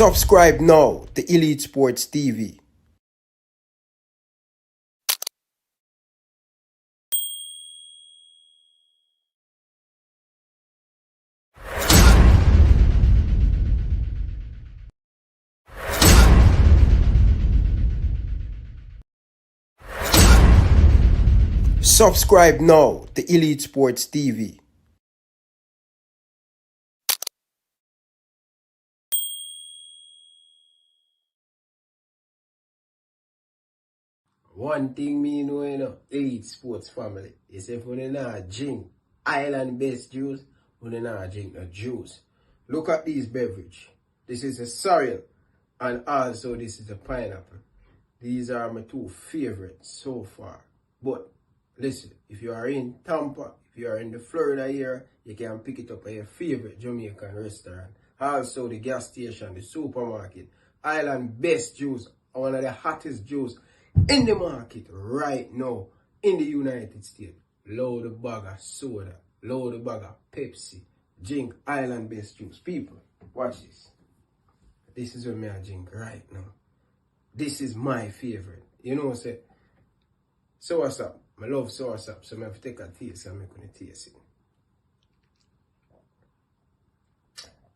Subscribe now to Elite Sports TV. Subscribe now to Elite Sports TV. One thing me know, Elite Sports family, is if we not drink island based juice, we not drink no juice. Look at these beverage. This is a sorrel and also this is a pineapple. These are my two favorites so far. But listen, if you are in Tampa, if you are in the Florida area, you can pick it up at your favorite Jamaican restaurant. Also the gas station, the supermarket. Island best juice, one of the hottest juice in the market right now in the United States. Load a bag of soda, load a bag of Pepsi. Drink island best juice. People, watch this. This is what me I drink right now. This is my favorite. You know what I'm saying? Soursop. I love soursop, so I have to take a taste and make a taste it.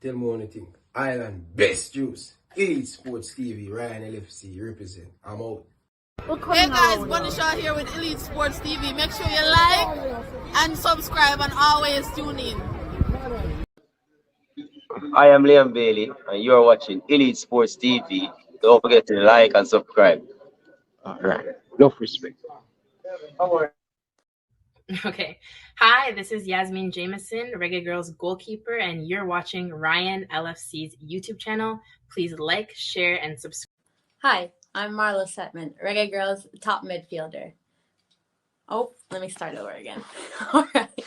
Tell me what you think. Island best juice. Elite Sports TV, Ryan LFC represent. I'm out. Hey guys, Bunny Shaw here with Elite Sports TV. Make sure you like and subscribe and always tune in. I am Liam Bailey and you're watching Elite Sports TV. Don't forget to like and subscribe. Alright. Enough respect. Okay. Hi, this is Yasmin Jameson, Reggae Girls goalkeeper, and you're watching Ryan LFC's YouTube channel. Please like, share, and subscribe. Hi, I'm Marla Setman, Reggae Girls top midfielder. Oh, let me start over again. All right.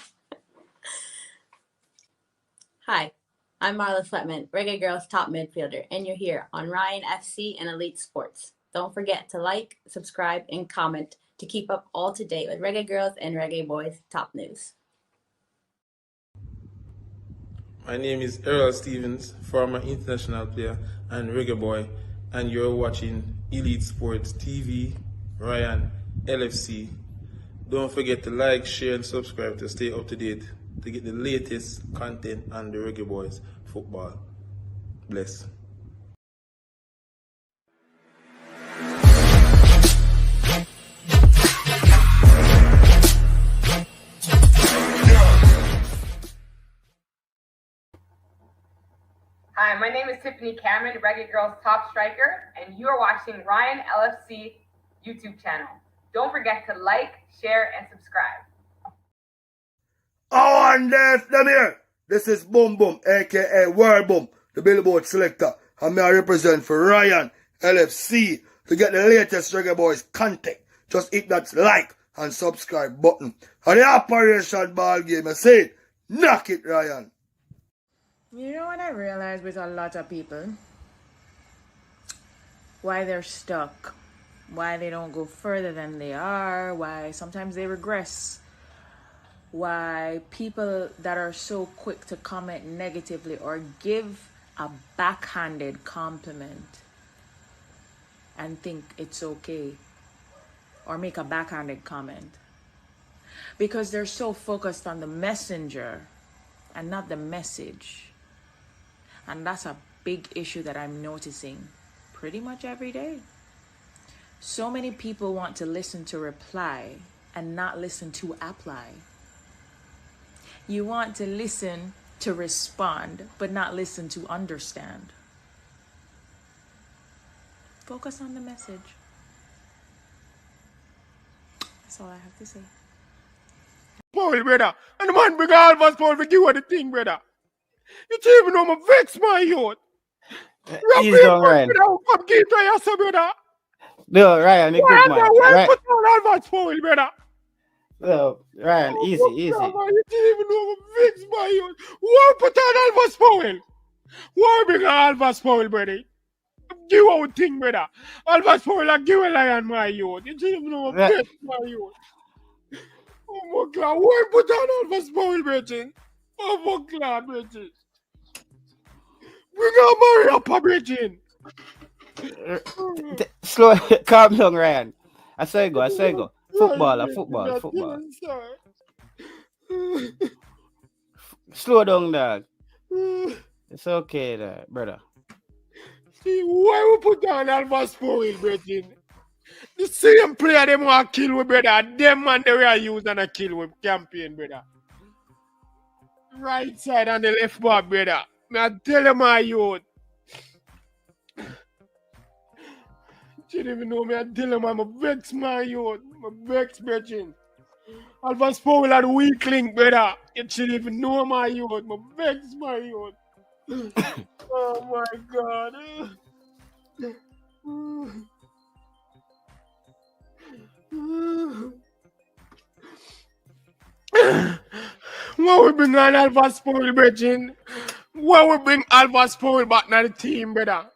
Hi, I'm Marla Setman, Reggae Girls top midfielder, and you're here on Ryan FC and Elite Sports. Don't forget to like, subscribe, and comment to keep up all to date with Reggae Girls and Reggae Boys top news. My name is Errol Stevens, former international player and reggae boy, and you're watching Elite Sports TV, Ryan LFC. Don't forget to like, share, and subscribe to stay up to date to get the latest content on the Reggae Boys football. Bless. Hi, my name is Tiffany Cameron, Reggae Girls top striker, and you are watching Ryan LFC YouTube channel. Don't forget to like, share, and subscribe. Oh, and there's them here. This is Boom Boom, aka World Boom, the Billboard selector, and me I represent for Ryan LFC. To get the latest Reggae Boys content, just hit that like and subscribe button. And the Operation Ball Game, I say, knock it, Ryan. You know what I realize with a lot of people? Why they're stuck. Why they don't go further than they are. Why sometimes they regress. Why people that are so quick to comment negatively or give a backhanded compliment and think it's okay. Or make a backhanded comment. Because they're so focused on the messenger and not the message. And that's a big issue that I'm noticing pretty much every day. So many people want to listen to reply and not listen to apply. You want to listen to respond, but not listen to understand. Focus on the message. That's all I have to say. Paul, brother. And the man bring all of us, Paul, for give her the thing, brother. You don't even know I'm vex, my youth. He's done, Ryan. Come keep to yourself, brother. No, Ryan, a good man. Why put on all of us, Paul, brother? No, Ryan, easy. You don't even know I'm vex, my youth. Why put on all of us, Paul? Why bring all of us, Paul, brother? Give out thing, brother. All of us, Paul, and give a lion, my youth. You don't even know I'm vex, my youth. Oh, my God. Why put on all of us, Paul, brother? Oh, my God, brother. We gonna marry up a bridging. Slow, calm down, Ryan. I say go. Football. Slow down, dog. It's okay, brother. See, why we put down Alpha Spoil, brethren? The same player them want to kill with, brother. Them man they were use and a kill with campaign, brother. Right side and the left back, brother. I tell them my youth. You don't even know me. I tell them I'm a vex, my youth. I'm a vex, brethren. Alpha Spoil and weak link, brother. You should even know my youth. I'm a vex, my youth. Oh my God. Why we bring on Alpha Spoil, brethren? Why we bring Alpha Spoil back to the team, brother?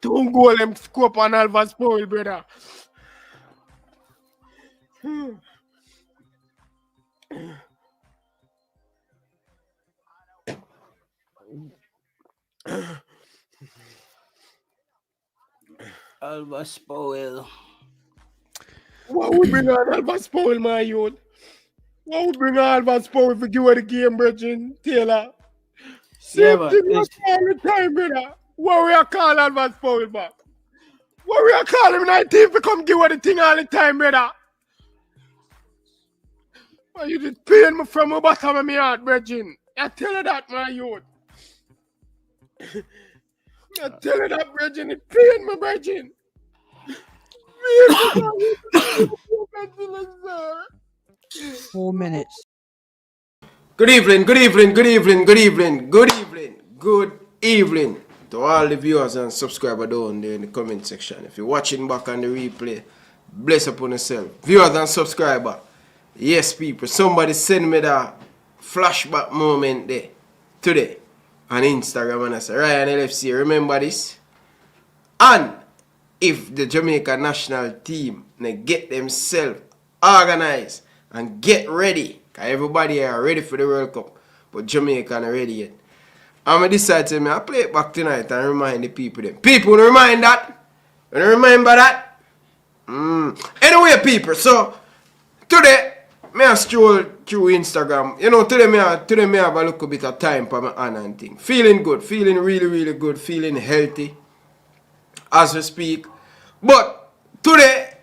Don't go them scope on Alpha Spoil, brother. Alva Spoil. Why we bring on Alpha Spoil, my youth? Why we bring on Alpha Spoil if we give away the game, brethren? Taylor. Same thing we all the time, brother. Why we are call Alpha Spoil back? Why we are call him 19 to come give away the thing all the time, brother? Why you just pain me from the bottom of my heart, brethren? I tell you that, my youth. I tell you that, brethren. It pain me, brethren. 4 minutes. Good evening to all the viewers and subscribers down there in the comment section. If you're watching back on the replay, bless upon yourself. Viewers and subscribers, yes, people, somebody send me that flashback moment there today on Instagram and I say, Ryan LFC, remember this? And if the Jamaica national team they get themselves organized and get ready, because everybody are ready for the World Cup, but Jamaica not ready yet. I'm going to decide to I play it back tonight and remind the people them. People, remind that? You remember that? Anyway, people, so today, I stroll through Instagram. You know, today I have a little bit of time for my hand and thing. Feeling good, feeling really good, feeling healthy as we speak. But today,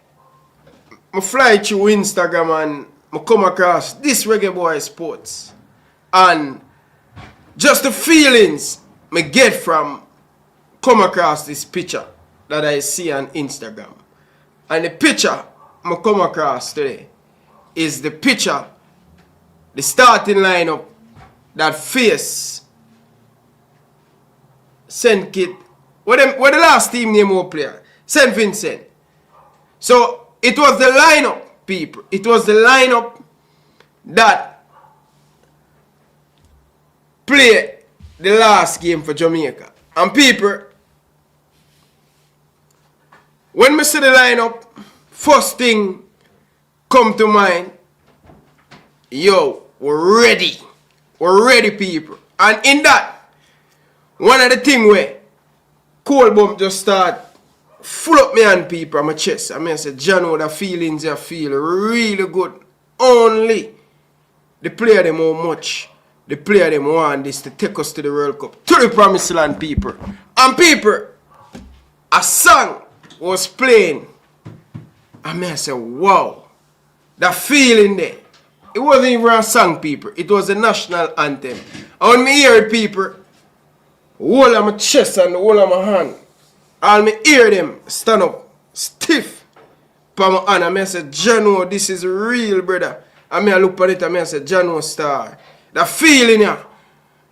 I fly through Instagram and I come across this Reggae Boy Sports. And just the feelings I get from come across this picture that I see on Instagram. And the picture I come across today is the picture, the starting lineup that face St. Kitts. What the last team name will play? St. Vincent. So it was the lineup, people. It was the lineup that played the last game for Jamaica. And people, when I see the lineup, first thing come to mind, yo, we're ready. We're ready, people. And in that, one of the things where cold bump just start full up me and people on my chest. I say, John, the feelings I feel really good. Only the player them how much the player them want this to take us to the World Cup, to the promised land, people. And people, a song was playing. And I said, wow, that feeling there. It wasn't even a song, people. It was a national anthem. And when me hear it, people, whole of my chest and the whole of my hand, all me hear them stand up stiff for my hand. And I said, Jano, this is real, brother. And I look at it and I said, Jano Star. That feeling here.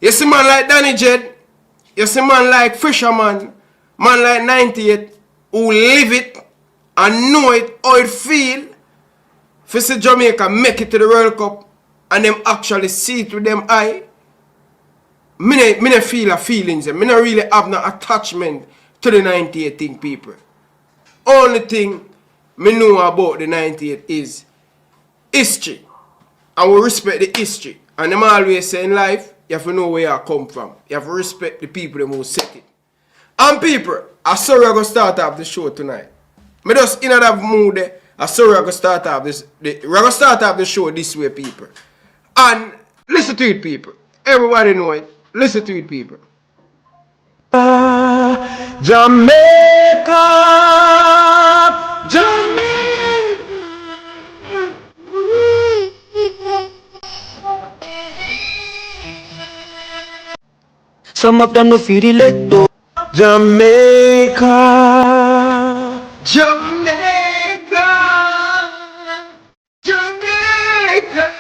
You see man like Danny Jed, you see man like Fisherman, man like 98, who live it and know it, how it feel. For see Jamaica make it to the World Cup and them actually see it with them eye. Me no feel a feelings. Me no really have no attachment to the 98 thing, people. Only thing me know about the 98 is history. And we respect the history. And them always say in life, you have to know where you come from. You have to respect the people who set it. And people, I saw we're going to start off the show tonight. Me just in that mood there. I saw we're going to start off the show this way, people. And listen to it, people. Everybody know it. Listen to it, people. Jamaica, Jamaica. Some of them no feel the let though. Jamaica, Jamaica, Jamaica.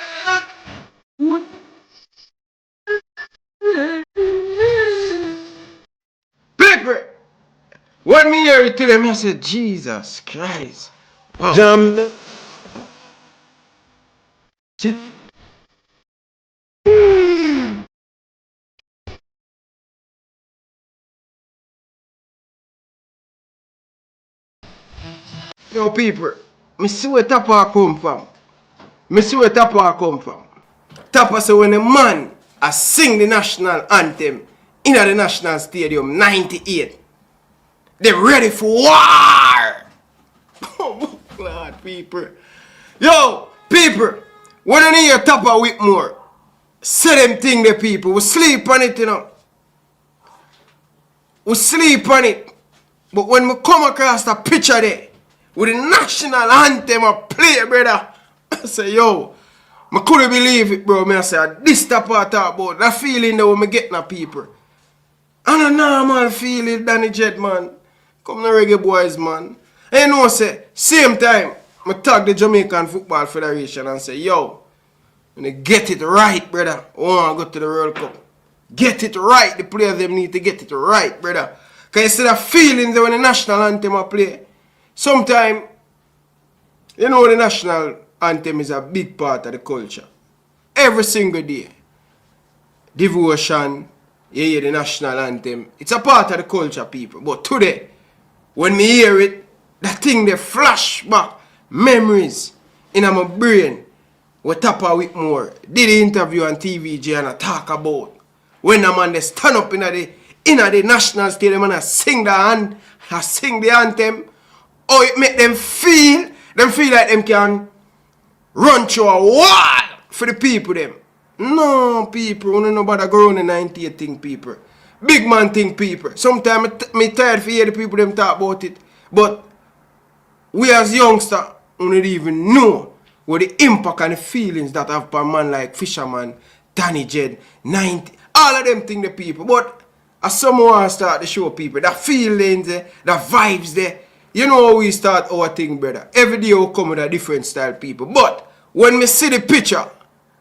People, when me hear it to them, I said, Jesus Christ. Wow. Yo, people, me see where Tapa come from. Tapa say when a man I sing the national anthem in the national stadium 98, they ready for war. Oh God, people. Yo, people, when I hear Tapa Whitmore, say them thing the people, we sleep on it, you know. We sleep on it. But when we come across the picture there, with the national anthem I play, brother, I say, yo, I couldn't believe it, bro. I say, this type I talk about, that feeling that when I get na people. And a normal feeling, Danny Jet, man. Come the reggae boys, man. And you know, say, same time, I tag the Jamaican Football Federation and say, yo, when they get it right, brother, I want to go to the World Cup. Get it right. The players them need to get it right, brother. Because you see the feelings when the national anthem I play. Sometimes, you know the national anthem is a big part of the culture. Every single day. Devotion, you hear the national anthem. It's a part of the culture, people. But today, when me hear it, that thing they flash back memories in my brain. What Tapa Whitmore did the interview on TVG and I talk about when a man they stand up in the national stadium and I sing the anthem. Oh, it make them feel like them can run through a wall for the people them. No, people, we don't know about the grown in 98 thing, people. Big man thing, people. Sometimes me tired to hear the people them talk about it. But we as youngsters, we don't even know what the impact and the feelings that have for a man like Fisherman, Danny Jed, 90, all of them thing the people. But as someone start to show people, that feelings there, the vibes there, you know how we start our thing, brother. Every day we come with a different style, people. But when me see the picture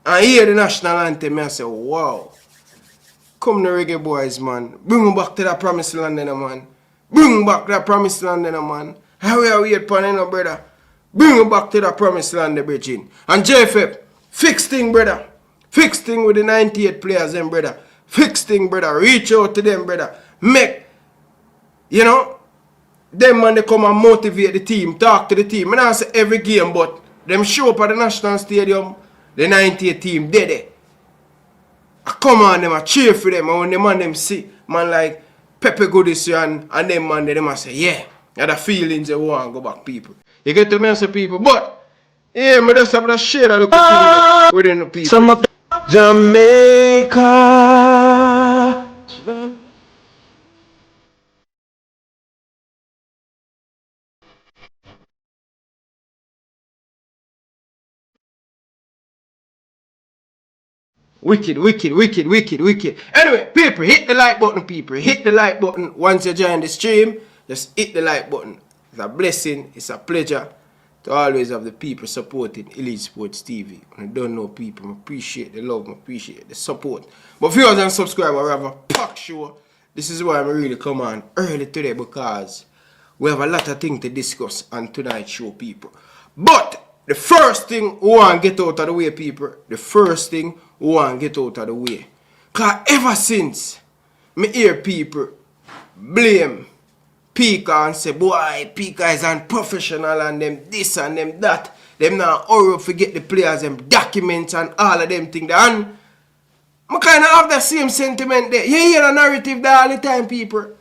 and hear the national anthem, I say, wow. Come the reggae boys, man. Bring them back to that promised land, man. Bring back that promised land, man. How we are wait for you, brother. Bring them back to that promised land, bridging. And JFF, fix thing, brother. Fix thing with the 98 players, them, brother. Fix thing, brother. Reach out to them, brother. Make, you know, them man they come and motivate the team, talk to the team. I don't say every game, but them show up at the national stadium, the 98 team, they there. I come on them, I cheer for them, and when the man them see, man like Pepe Goodis and them man them I say, yeah, and the feelings they want to go back, people. You get to me, say people, but yeah, me just have to share that look within the people. Some of them Jamaica. Wicked. Anyway, people, hit the like button, people. Hit the like button. Once you join the stream, just hit the like button. It's a blessing. It's a pleasure to always have the people supporting Elite Sports TV. And I don't know people, I appreciate the love, I appreciate the support. But viewers and subscribers, we have a packed show. This is why I'm really come on early today because we have a lot of things to discuss on tonight's show, people. But the first thing we want to get out of the way, people, because ever since me hear people blame Pica and say, boy, Pica is unprofessional and them this and them that, them now hurry up forget the players, them documents and all of them things. And I kind of have the same sentiment there. You hear the narrative there all the time, people.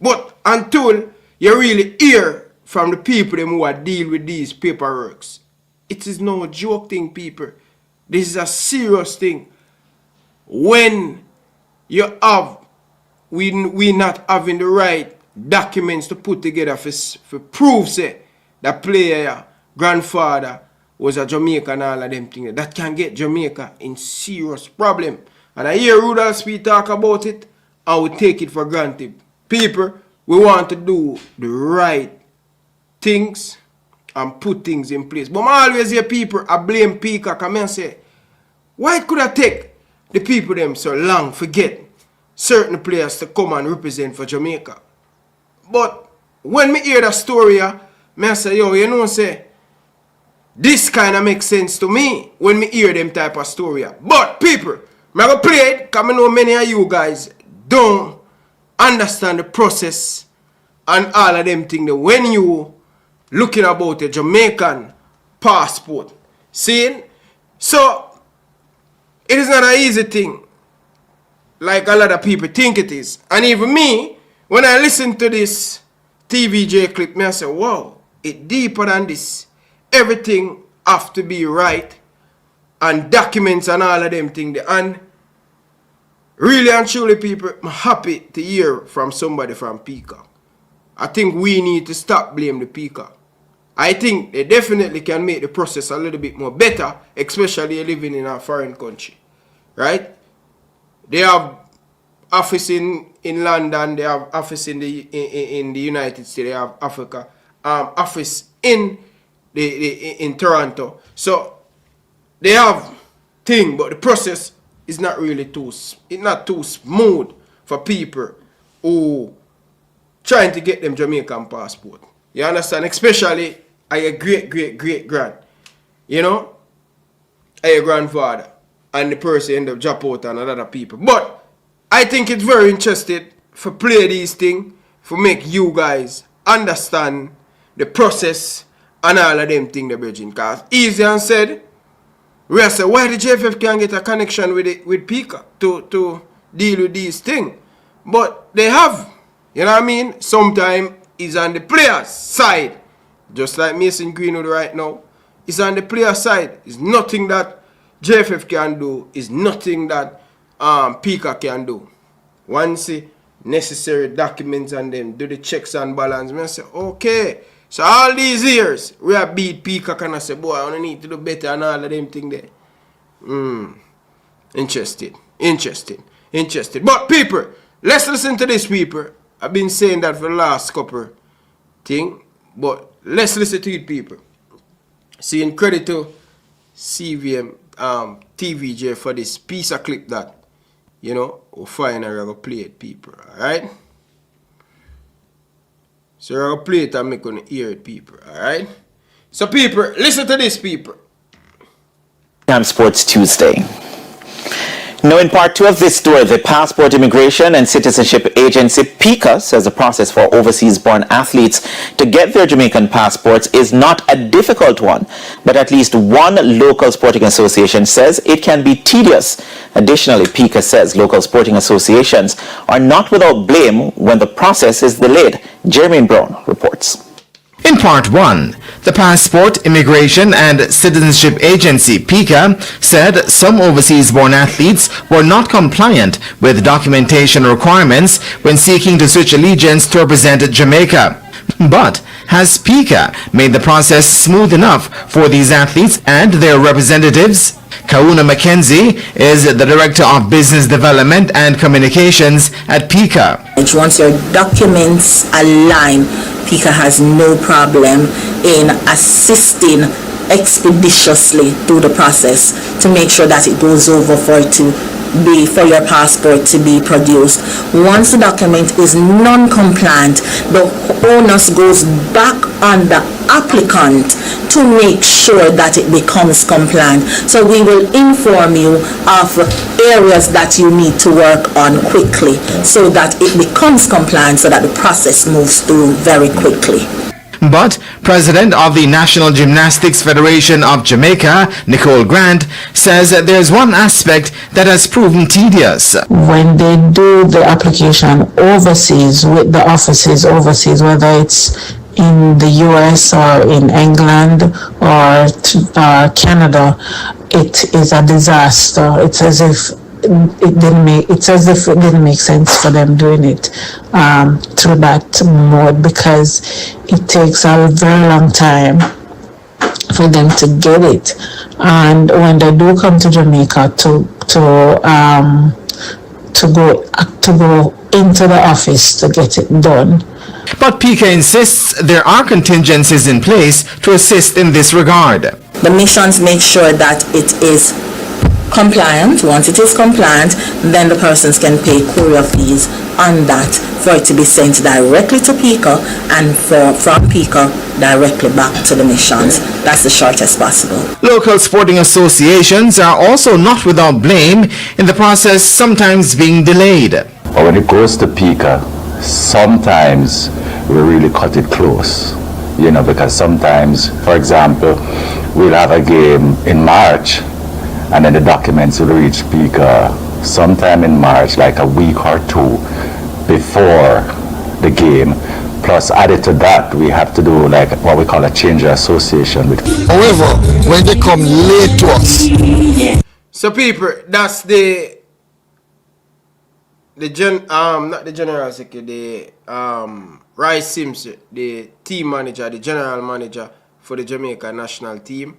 But until you really hear from the people them who are deal with these paperworks, it is no joke thing, people. This is a serious thing. When you have, we not having the right documents to put together for prove say that player grandfather was a Jamaican and all of them things, that can get Jamaica in serious problem. And I hear Rudolph Speed talk about it, and we take it for granted. People, we want to do the right things and put things in place. But I always hear people I blame Pica come and say, why could I take the people them so long forget certain players to come and represent for Jamaica? But when me hear the story, I say, yo, you know, say, this kind of makes sense to me when me hear them type of story. But people, I'm going to play it because I know many of you guys don't understand the process and all of them things. When you looking about a Jamaican passport, seeing? So, it is not an easy thing like a lot of people think it is. And even me, when I listen to this TVJ clip, I say, wow, it's deeper than this. Everything have to be right. And documents and all of them things. And really and truly, people, I'm happy to hear from somebody from Pica. I think we need to stop blaming the Pica. I think they definitely can make the process a little bit more better, especially living in a foreign country. Right? They have office in London, they have office in the United States, they have office in in Toronto. So they have thing, but the process is not really too smooth for people who trying to get them Jamaican passport. You understand? Especially a great grand. You know? A grandfather. And the person end up drop out on other people. But I think it's very interesting for play these things, for make you guys understand the process and all of them things, the Virgin. Because easy and said, we say, why the JFF can't get a connection with Pica to deal with these things? But they have. You know what I mean? Sometimes it's on the player's side. Just like Mason Greenwood right now. It's on the player's side. It's nothing that JFF can do. It's nothing that Pica can do. Once the necessary documents and them do the checks and balance, I say, okay. So all these years, we have beat Pica and I say, boy, I need to do better and all of them things there. Interesting. But people, let's listen to this, people. I've been saying that for the last couple thing, but let's listen to it, people. Seeing credit to CVM TVJ for this piece of clip that, you know, we'll find and we're going to play it, people. Alright? So we're going to play it and make you hear it, people. Alright? So, people, listen to this, people. Sports Tuesday. Now, in part 2 of this story, the Passport Immigration and Citizenship Agency, Pica, says the process for overseas-born athletes to get their Jamaican passports is not a difficult one, but at least one local sporting association says it can be tedious. Additionally, Pica says local sporting associations are not without blame when the process is delayed. Jeremy Brown reports. In Part 1, the Passport, Immigration and Citizenship Agency, Pica, said some overseas-born athletes were not compliant with documentation requirements when seeking to switch allegiance to represent Jamaica. But has Pica made the process smooth enough for these athletes and their representatives? Kauna Mackenzie is the Director of Business Development and Communications at Pica. Once your documents align, Pica has no problem in assisting expeditiously through the process to make sure that it goes over for your passport to be produced. Once the document is non-compliant, the onus goes back on the applicant to make sure that it becomes compliant. So we will inform you of areas that you need to work on quickly so that it becomes compliant, so that the process moves through very quickly. But President of the National Gymnastics Federation of Jamaica, Nicole Grant, says that there's one aspect that has proven tedious. When they do the application overseas with the offices overseas, whether it's in the US or in England or Canada, it is a disaster. It's as if it didn't make sense for them doing it through that mode, because it takes a very long time for them to get it. And when they do come to Jamaica to go into the office to get it done. But Pica insists there are contingencies in place to assist in this regard. The missions make sure that it is compliant. Once it is compliant, then the persons can pay courier fees on that for it to be sent directly to Pica and from Pica directly back to the missions. That's the shortest possible. Local sporting associations are also not without blame in the process sometimes being delayed. But when it goes to Pica, sometimes we really cut it close, because sometimes, for example, we'll have a game in March and then the documents will reach Pica sometime in March, like a week or two before the game. Plus, added to that, we have to do like what we call a change of association with. However, when they come late to us. So people, that's the not the general secretary, the Rice Simpson, the team manager, the general manager for the Jamaica national team.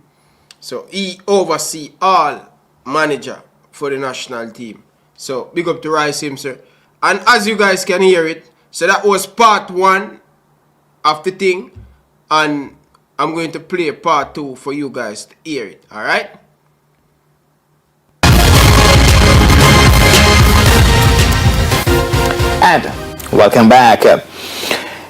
So he oversee all manager for the national team. So big up to Rice Simpson. And as you guys can hear it, so that was part 1 of the thing. And I'm going to play part 2 for you guys to hear it. Alright? And welcome back.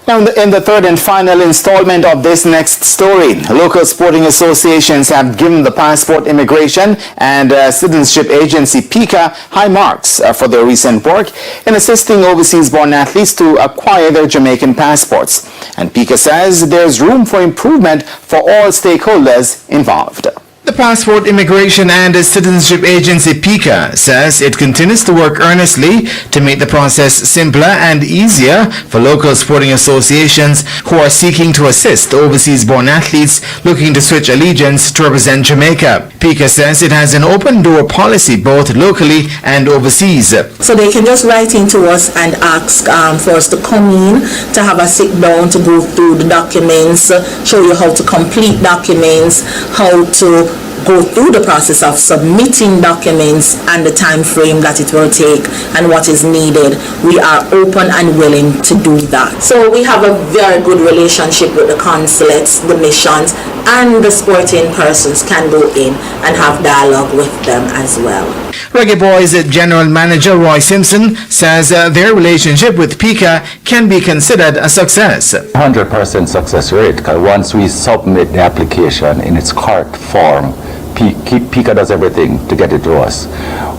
Now, in the third and final installment of this next story, local sporting associations have given the Passport Immigration and Citizenship Agency, Pica, high marks for their recent work in assisting overseas-born athletes to acquire their Jamaican passports. And Pica says there's room for improvement for all stakeholders involved. The Passport Immigration and Citizenship Agency, Pica, says it continues to work earnestly to make the process simpler and easier for local sporting associations who are seeking to assist overseas-born athletes looking to switch allegiance to represent Jamaica. Pica says it has an open-door policy both locally and overseas. So they can just write into us and ask for us to come in, to have a sit down, to go through the documents, show you how to complete documents, how to go through the process of submitting documents and the time frame that it will take and what is needed. We are open and willing to do that. So we have a very good relationship with the consulates, the missions, and the sporting persons can go in and have dialogue with them as well. Reggae Boys General Manager Roy Simpson says their relationship with Pica can be considered a success. 100% success rate, because once we submit the application in its correct form, Pica does everything to get it to us.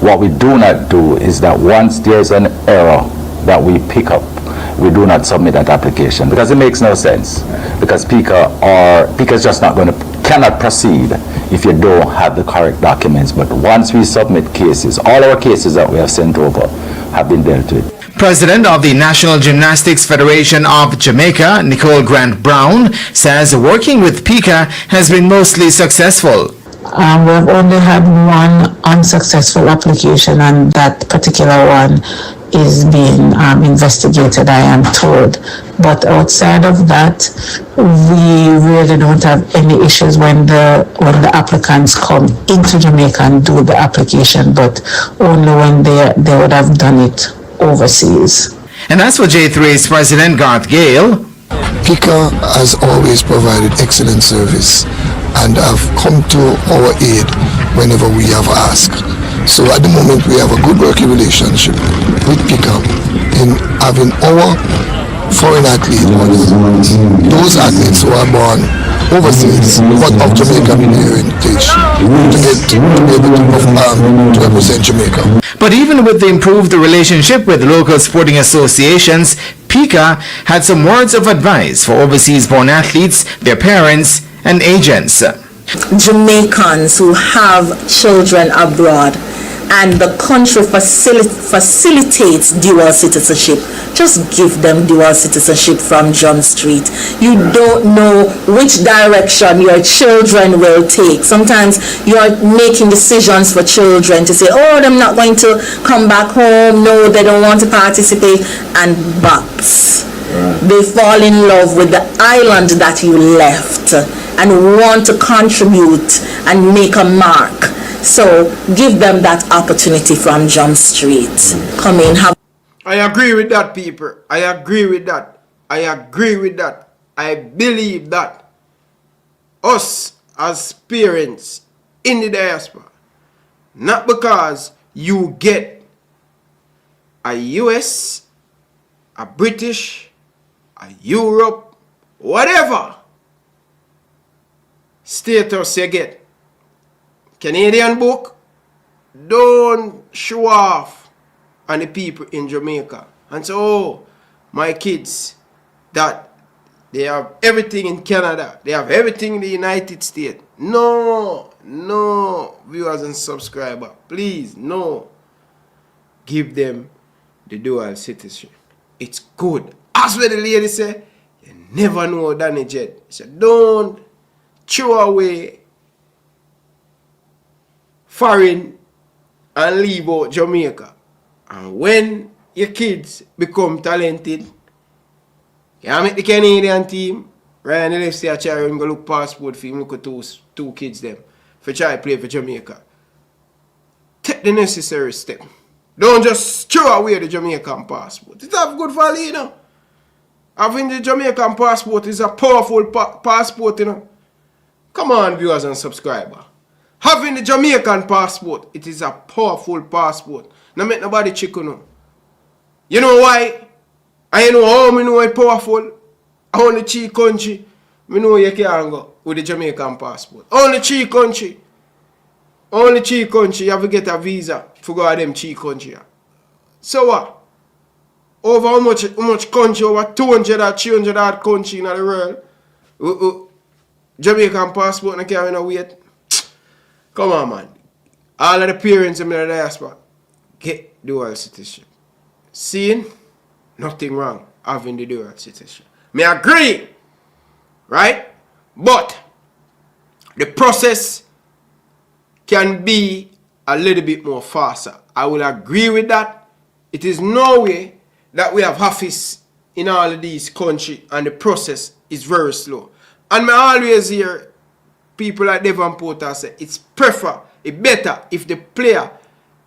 What we do not do is that once there's an error that we pick up, we do not submit that application, because it makes no sense. Because Pica is just not going to, cannot proceed if you don't have the correct documents. But once we submit cases, all our cases that we have sent over have been dealt with. President of the National Gymnastics Federation of Jamaica, Nicole Grant Brown, says working with Pica has been mostly successful. We've only had one unsuccessful application, and that particular one is being investigated, I am told. But outside of that, we really don't have any issues when the applicants come into Jamaica and do the application, but only when they would have done it overseas. And as for J3's President Garth Gale, Pica has always provided excellent service and have come to our aid whenever we have asked. So at the moment we have a good working relationship with Pica in having our foreign athletes, those athletes who are born overseas but of Jamaican heritage, to be able to represent Jamaica. But even with the improved relationship with local sporting associations, Pica had some words of advice for overseas-born athletes, their parents, and agents. Jamaicans who have children abroad and the country facilitates dual citizenship, just give them dual citizenship from John Street. You don't know which direction your children will take. Sometimes you're making decisions for children to say, oh, they're not going to come back home, no, they don't want to participate, and box. They fall in love with the island that you left and want to contribute and make a mark. So give them that opportunity from Jump Street. Come in, have. I agree with that, people. I agree with that. I agree with that. I believe that us as parents in the diaspora, not because you get a US, a British, a Europe, whatever status you get, Canadian book, don't show off on the people in Jamaica. And so, oh, my kids, that they have everything in Canada, they have everything in the United States. No, no, viewers and subscribers, please, no. Give them the dual citizenship. It's good. As what the lady said, you never know damage yet. So don't throw away foreign and leave out Jamaica. And when your kids become talented, you make the Canadian team, Ryan LFC a try and go look passport for him, look at two kids them, for try play for Jamaica. Take the necessary step. Don't just throw away the Jamaican passport. It's not good for you, you know. Having the Jamaican passport is a powerful passport, you know. Come on, viewers and subscribers. Having the Jamaican passport, it is a powerful passport. Now make nobody check you know. You know why? I know how me know it powerful. Only 3 country, me know you can go with the Jamaican passport. Only 3 country. Only 3 country you have to get a visa to go to them 3 country. So what? Over how much country? Over 200 or 300 odd country in the world. Jamaican passport and carry no weight. Come on, man. All of the parents in the diaspora get dual citizenship. Seeing? Nothing wrong having the dual citizenship. Me agree. Right? But the process can be a little bit more faster. I will agree with that. It is no way that we have office in all of these countries and the process is very slow. And I always hear people like Devon Porter say it's better if the player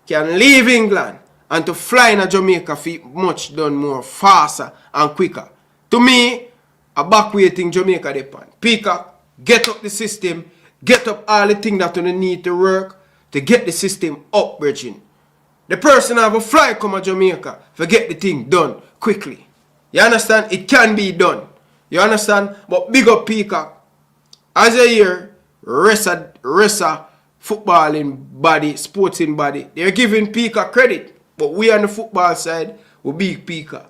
can leave England and to fly in Jamaica for much done more faster and quicker. To me, a back waiting Jamaica depend. Pica, get up the system, get up all the things that you need to work to get the system up, Virgin. The person have a fly come to Jamaica to get the thing done quickly. You understand? It can be done. You understand? But big up Pica. As a year, Ressa footballing body, sporting body, they're giving Pica credit. But we on the football side, we big Pica.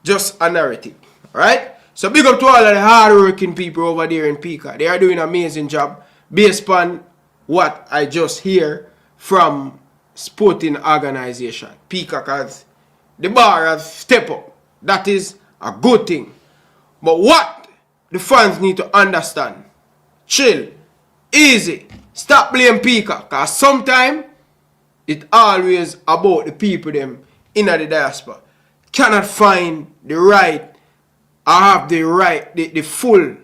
Just a narrative. Alright? So big up to all of the hard-working people over there in Pica. They are doing an amazing job based on what I just hear from sporting organization. Pica, because the bar has stepped up. That is a good thing. But what the fans need to understand, chill, easy, stop blaming Pica, because sometimes it's always about the people them in the diaspora. Cannot find the right or have the full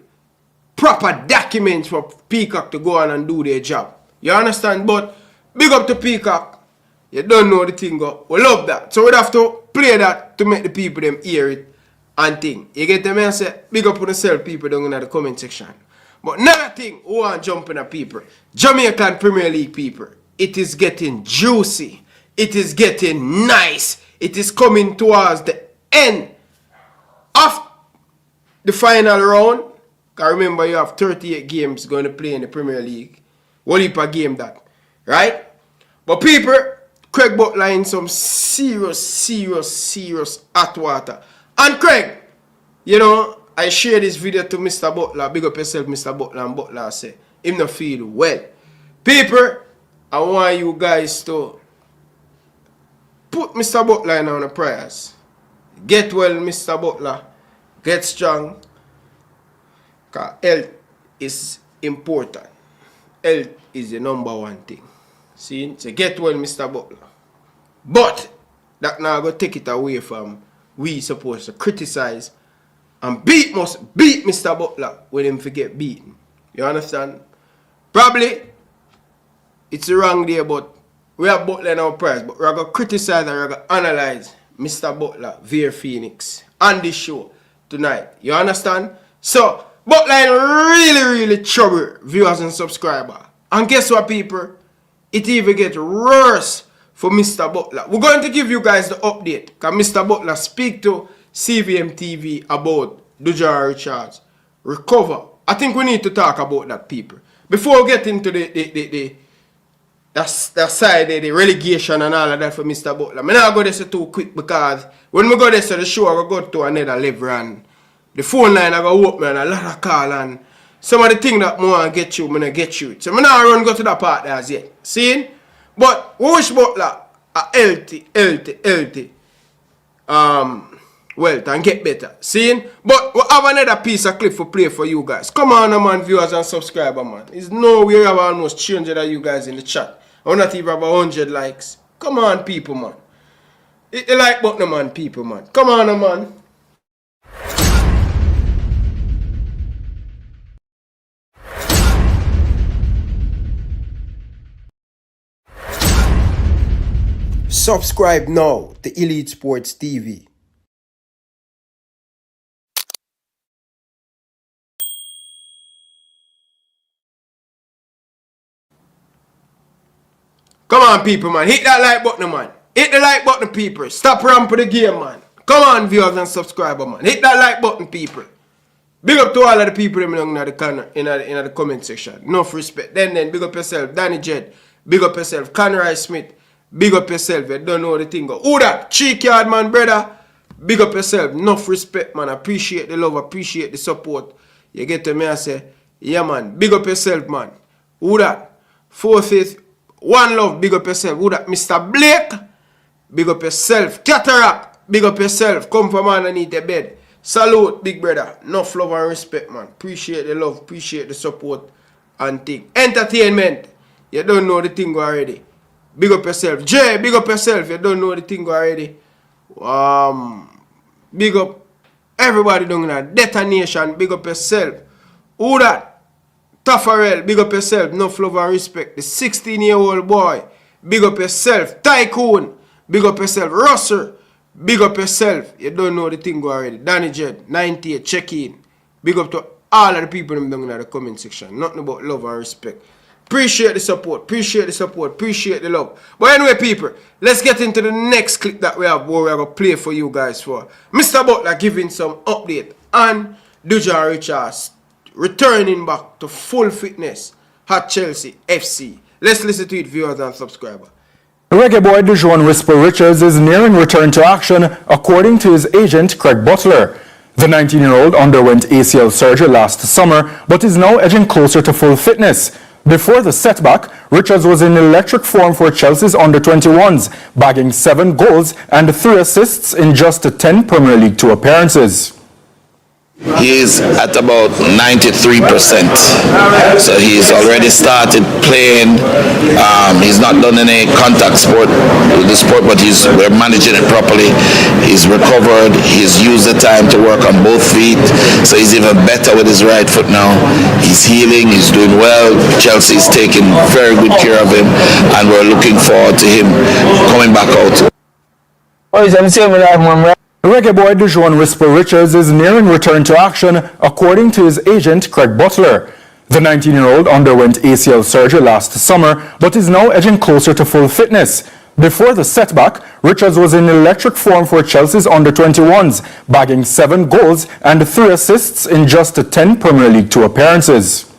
proper documents for Peacock to go on and do their job. You understand? But big up to Peacock. You don't know the thing go. We love that. So we have to play that to make the people them hear it and think. You get them and say, big up on yourself people down in the comment section. But another thing, who want jumping at people, Jamaican Premier League people, it is getting juicy. It is getting nice. It is coming towards the end of the final round. Because remember, you have 38 games going to play in the Premier League. What heap of game that, right? But people, Craig Butler in some serious hot water. And Craig, you know, I share this video to Mr. Butler. Big up yourself, Mr. Butler. And Butler say, him not feel well. People, I want you guys to put Mr. Butler in on the prayers. Get well, Mr. Butler. Get strong. Because health is important. Health is the number one thing. See? So get well, Mr. Butler. But that now go take it away from we supposed to criticize and must beat Mr. Butler when him forget beaten. You understand? Probably it's the wrong day, but we have Butler in our prayers, but we're going to criticize and we're going to analyze Mr. Butler via Phoenix on this show tonight. You understand? So, Butler in really trouble, viewers and subscribers. And guess what, people? It even gets worse for Mr. Butler. We're going to give you guys the update because Mr. Butler speak to CVM TV about Dujuan Richards recover. I think we need to talk about that, people. Before we get into the side, the relegation and all of that for Mr. Butler. I'm not going to say too quick because when we go there to the show, I go to another level and the phone line I go open and a lot of call and some of the things that I want to get you, I'm going to get you. So I'm not run go to that part there as yet. See? But we wish Butler a healthy wealth and get better. See? But we have another piece of clip for play for you guys. Come on, man, viewers and subscribers, man. It's no way we have almost 300 of you guys in the chat. Or not even about 100 likes. Come on, people, man. Hit the like button, man, people, man. Come on, man. Subscribe now to Elite Sports TV. Come on, people, man. Hit that like button, man. Hit the like button, people. Stop ramping the game, man. Come on, viewers and subscribers, man. Hit that like button, people. Big up to all of the people in the comment section. Enough respect. Then, big up yourself, Danny Jed. Big up yourself, Conroy Smith. Big up yourself. You don't know the thing. Who that? Cheek yard, man, brother. Big up yourself. Enough respect, man. Appreciate the love. Appreciate the support. You get to me and say, yeah, man. Big up yourself, man. Who that? 4/5. One love, big up yourself. Who that? Mr. Blake. Big up yourself. Cataract. Big up yourself. Come from underneath the bed. Salute, big brother. Enough love and respect, man. Appreciate the love. Appreciate the support and thing. Entertainment. You don't know the thing already. Big up yourself. Jay, big up yourself. You don't know the thing already. Big up everybody down in that. Detonation. Big up yourself. Who that? Taffarel, big up yourself. Enough love and respect. The 16-year-old boy. Big up yourself. Tycoon. Big up yourself. Russell. Big up yourself. You don't know the thing already. Danny Jed, 98, check in. Big up to all of the people down in the comment section. Nothing about love and respect. Appreciate the support. Appreciate the support. Appreciate the love. But anyway, people, let's get into the next clip that we have where we're going to play for you guys for. Mr. Butler giving some update on Dujuan Richards returning back to full fitness at Chelsea FC. Let's listen to it, viewers and subscribers. Reggae boy Dujuan Whisper Richards is nearing return to action, according to his agent Craig Butler. The 19-year-old underwent ACL surgery last summer, but is now edging closer to full fitness. Before the setback, Richards was in electric form for Chelsea's under-21s, bagging 7 goals and 3 assists in just 10 Premier League 2 appearances. He is at about 93%, so he's already started playing. He's not done any contact sport with the sport, but we're managing it properly. He's recovered. He's used the time to work on both feet, so he's even better with his right foot now. He's healing. He's doing well. Chelsea's taking very good care of him, and we're looking forward to him coming back out. Reggae boy Dujuan Whisper Richards is nearing return to action, according to his agent Craig Butler. The 19-year-old underwent ACL surgery last summer, but is now edging closer to full fitness. Before the setback, Richards was in electric form for Chelsea's under-21s, bagging 7 goals and 3 assists in just 10 Premier League 2 appearances.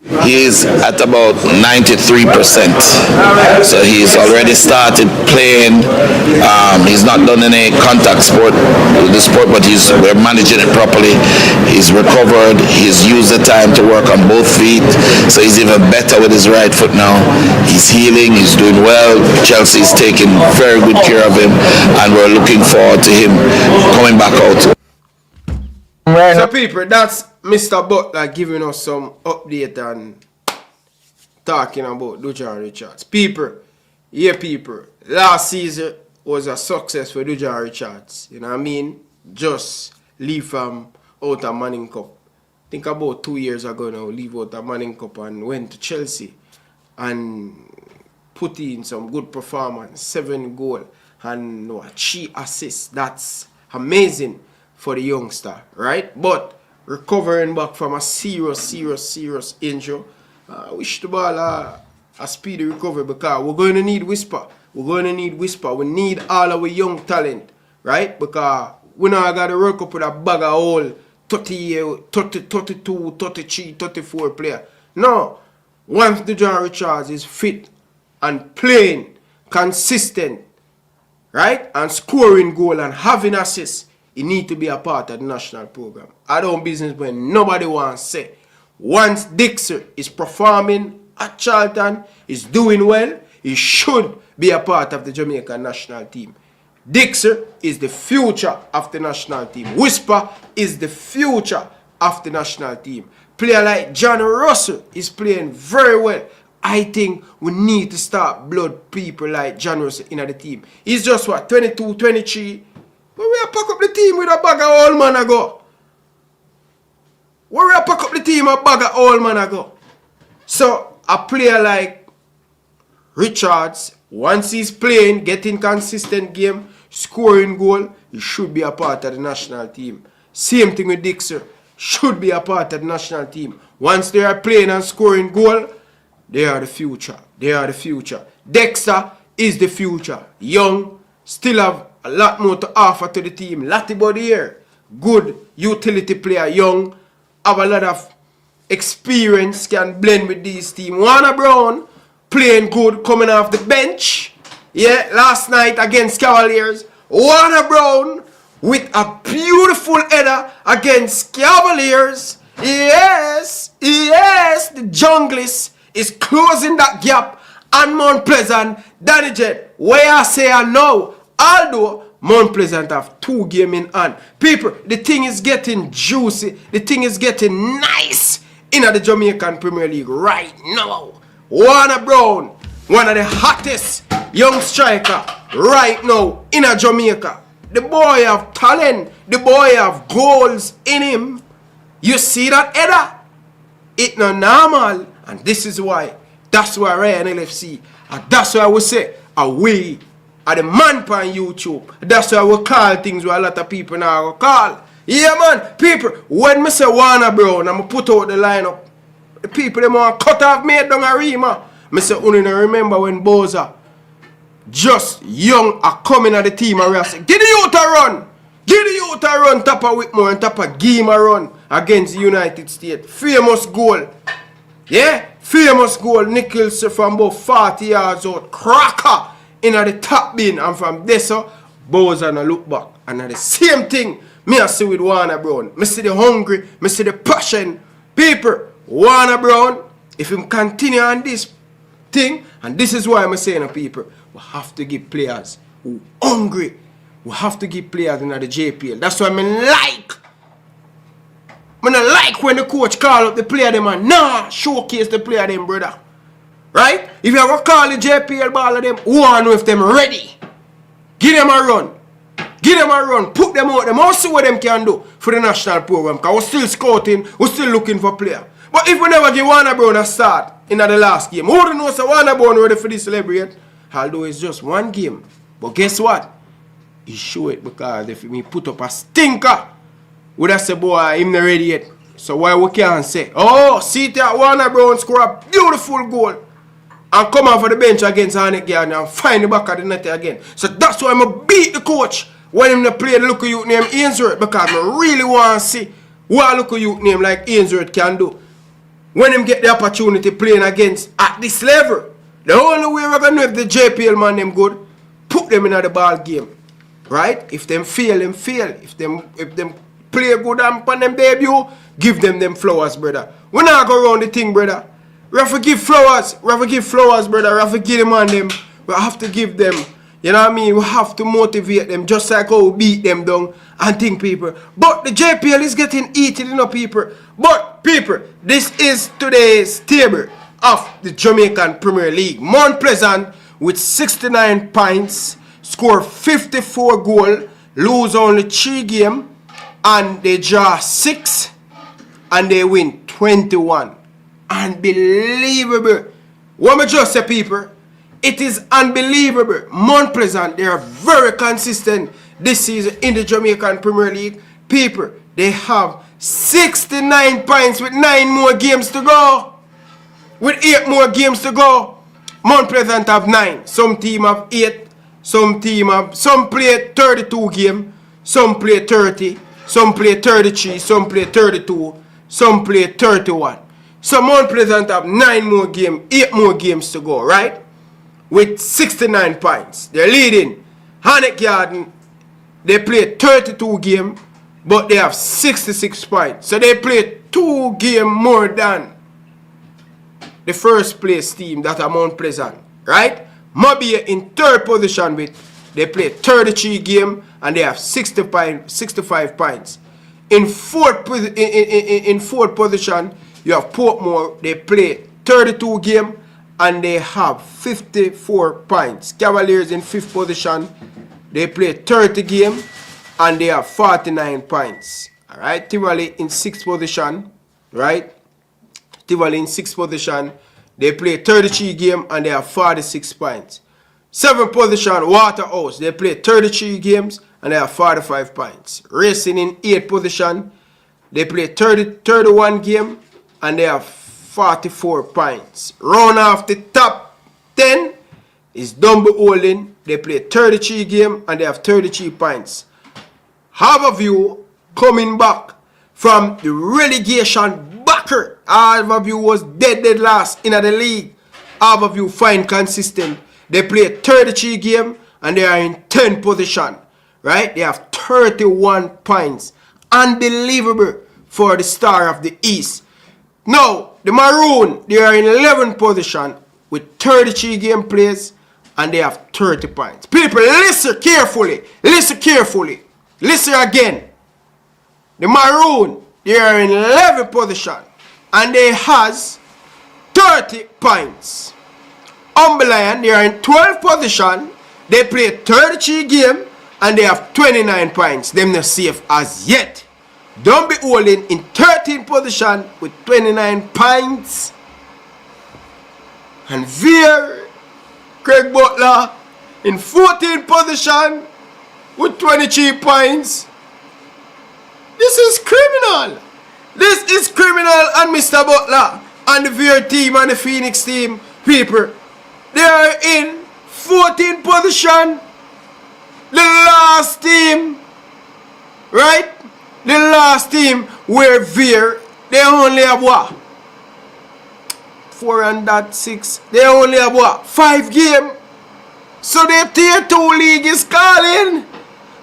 He's at about 93%. So he's already started playing. He's not done any contact sport with the sport, but we're managing it properly. He's recovered. He's used the time to work on both feet. So he's even better with his right foot now. He's healing. He's doing well. Chelsea's taking very good care of him, and we're looking forward to him coming back out. So people, that's Mr. Butler giving us some update and talking about Dujuan Richards. People, last season was a success for Dujuan Richards. You know what I mean? Just leave from out of Manning Cup. Think about 2 years ago now, leave out of Manning Cup and went to Chelsea and put in some good performance, 7 goals and 3 assists. That's amazing for the youngster, right? But recovering back from a serious injury, wish the ball a speedy recovery, because we're going to need whisper. We need all our young talent, right? Because we now got to work up with a bag of all 32, 33, 34 player. No. Once Dujuan Richards is fit and playing consistent, right? And scoring goal and having assists, he need to be a part of the national program. I don't business when nobody wants to say. Once Dixer is performing at Charlton, is doing well, he should be a part of the Jamaican national team. Dixer is the future of the national team. Whisper is the future of the national team. Player like John Russell is playing very well. I think we need to start blood people like John Russell in the team. He's just 22, 23. But we pack up the team with a bag of old man ago. We pack up the team with a bag of old man ago. So a player like Richards, once he's playing, getting consistent game, scoring goal, he should be a part of the national team. Same thing with Dixer. Should be a part of the national team. Once they are playing and scoring goal, they are the future. Dexter is the future. Young, still have a lot more to offer to the team. Latty body here, good utility player, young, have a lot of experience, can blend with this team. Warner Brown playing good, coming off the bench. Yeah, last night against Cavaliers. Warner Brown with a beautiful header against Cavaliers. Yes, the Junglist is closing that gap. And Mount Pleasant, Danny Jet, where I say I know, although Mount Pleasant have 2 games in hand. People, the thing is getting juicy. The thing is getting nice in the Jamaican Premier League right now. Warner Brown, one of the hottest young striker right now in Jamaica. The boy have talent. The boy have goals in him. You see that header? It's not normal. And this is why. That's why Ryan LFC. And that's why we say, we are the man on YouTube. That's why we call things where a lot of people now call. Yeah, man. People, when me say Warner Brown, I'm going to put out the lineup. The people, they want to cut off me down a Rima. I say, only remember when Boza, just young, are coming at the team and we say, give the youth a run. Give the youth a run, top of Whitmore and top of game a run against the United States. Famous goal. Yeah? Famous goal. Nichols from about 40 yards out. Cracker in the top bin. And from there, so, Boza no look back. And the same thing me I see with Warner Brown. Me see the hungry. Me see the passion. People, Warner Brown, if him continue on this thing, and this is why I'm saying to people, we have to give players who hungry. We have to give players in the JPL. That's why I like. I don't like when the coach call up the player them and showcase the player them, brother. Right? If you ever call the JPL ball of them, one with them ready. Give them a run. Give them a run. Put them out. Them also see what them can do for the national program. Because we're still scouting. We're still looking for players. But if we never give Warner Brown a start in the last game, who do know so Warner Brown ready for this celebrate? Although it's just one game. But guess what? He show it because if me put up a stinker, would I say, boy, him not ready yet. So why we can't say, oh, see that Warner Brown score a beautiful goal and come off of the bench against Hanek Garden and find the back of the net again. So that's why I'm going to beat the coach when him play the look of youth name Ainsworth, because I really want to see what look of youth name like Ainsworth can do. when them get the opportunity playing against at this level. The only way we're gonna know if the JPL man them good, put them in the ball game. Right? If them fail, them fail. If them play good and on them debut, give them flowers, brother. We not go around the thing, brother. We have to give flowers. We have to give flowers, brother. We have to give them on them. We have to give them. You know what I mean? We have to motivate them just like how we beat them down and think, people. But the JPL is getting eaten, you know, people. But, people, this is today's table of the Jamaican Premier League. Mount Pleasant with 69 points, score 54 goals, lose only 3 games, and they draw 6, and they win 21. Unbelievable. What me just say, people? It is unbelievable. Mount Pleasant, they are very consistent this season in the Jamaican Premier League. People, they have 69 points with 9 more games to go. With 8 more games to go. Mount Pleasant have 9. Some team have 8. Some play 32 games. Some play 30. Some play 33. Some play 32. Some play 31. So Mount Pleasant have 9 more games, 8 more games to go, right? With 69 points. They're leading. Hanek Garden, they play 32 games, but they have 66 points. So they play 2 games more than the first place team that are Mount Pleasant, right? Mobile in 3rd position with, they play 33 games and they have 65 points. In 4th position, you have Portmore, they play 32 games and they have 54 points. Cavaliers in 5th position, they play 30 games and they have 49 points. Alright, Tivoli in 6th position, right? Tivoli in 6th position, they play 33 games and they have 46 points. 7th position, Waterhouse, they play 33 games and they have 45 points. Racing in 8th position, they play 31 games and they have 44 points. Round off the top 10 is Dumbo Holding. They play 33 games and they have 33 points. Harborview coming back from the relegation backer. Harborview was dead last in the league. Harborview fine consistent. They play 33 games and they are in 10th position. Right? They have 31 points. Unbelievable for the Star of the East. Now, the Maroon, they are in 11th position with 33 game plays and they have 30 points. People, listen carefully. Listen carefully. Listen again. The Maroon, they are in 11th position and they has 30 points. Umberlion, they are in 12th position. They play 33 games and they have 29 points. Them not safe as yet. Don't be holding in 13th position with 29 points. And Veer, Craig Butler in 14th position with 23 points. This is criminal. This is criminal. And Mr. Butler and the Veer team and the Phoenix team, people, they are in 14th position. The last team, right? The last team where Veer, they only have what? 4 and that 6. They only have what? 5 games. So the tier 2 league is calling.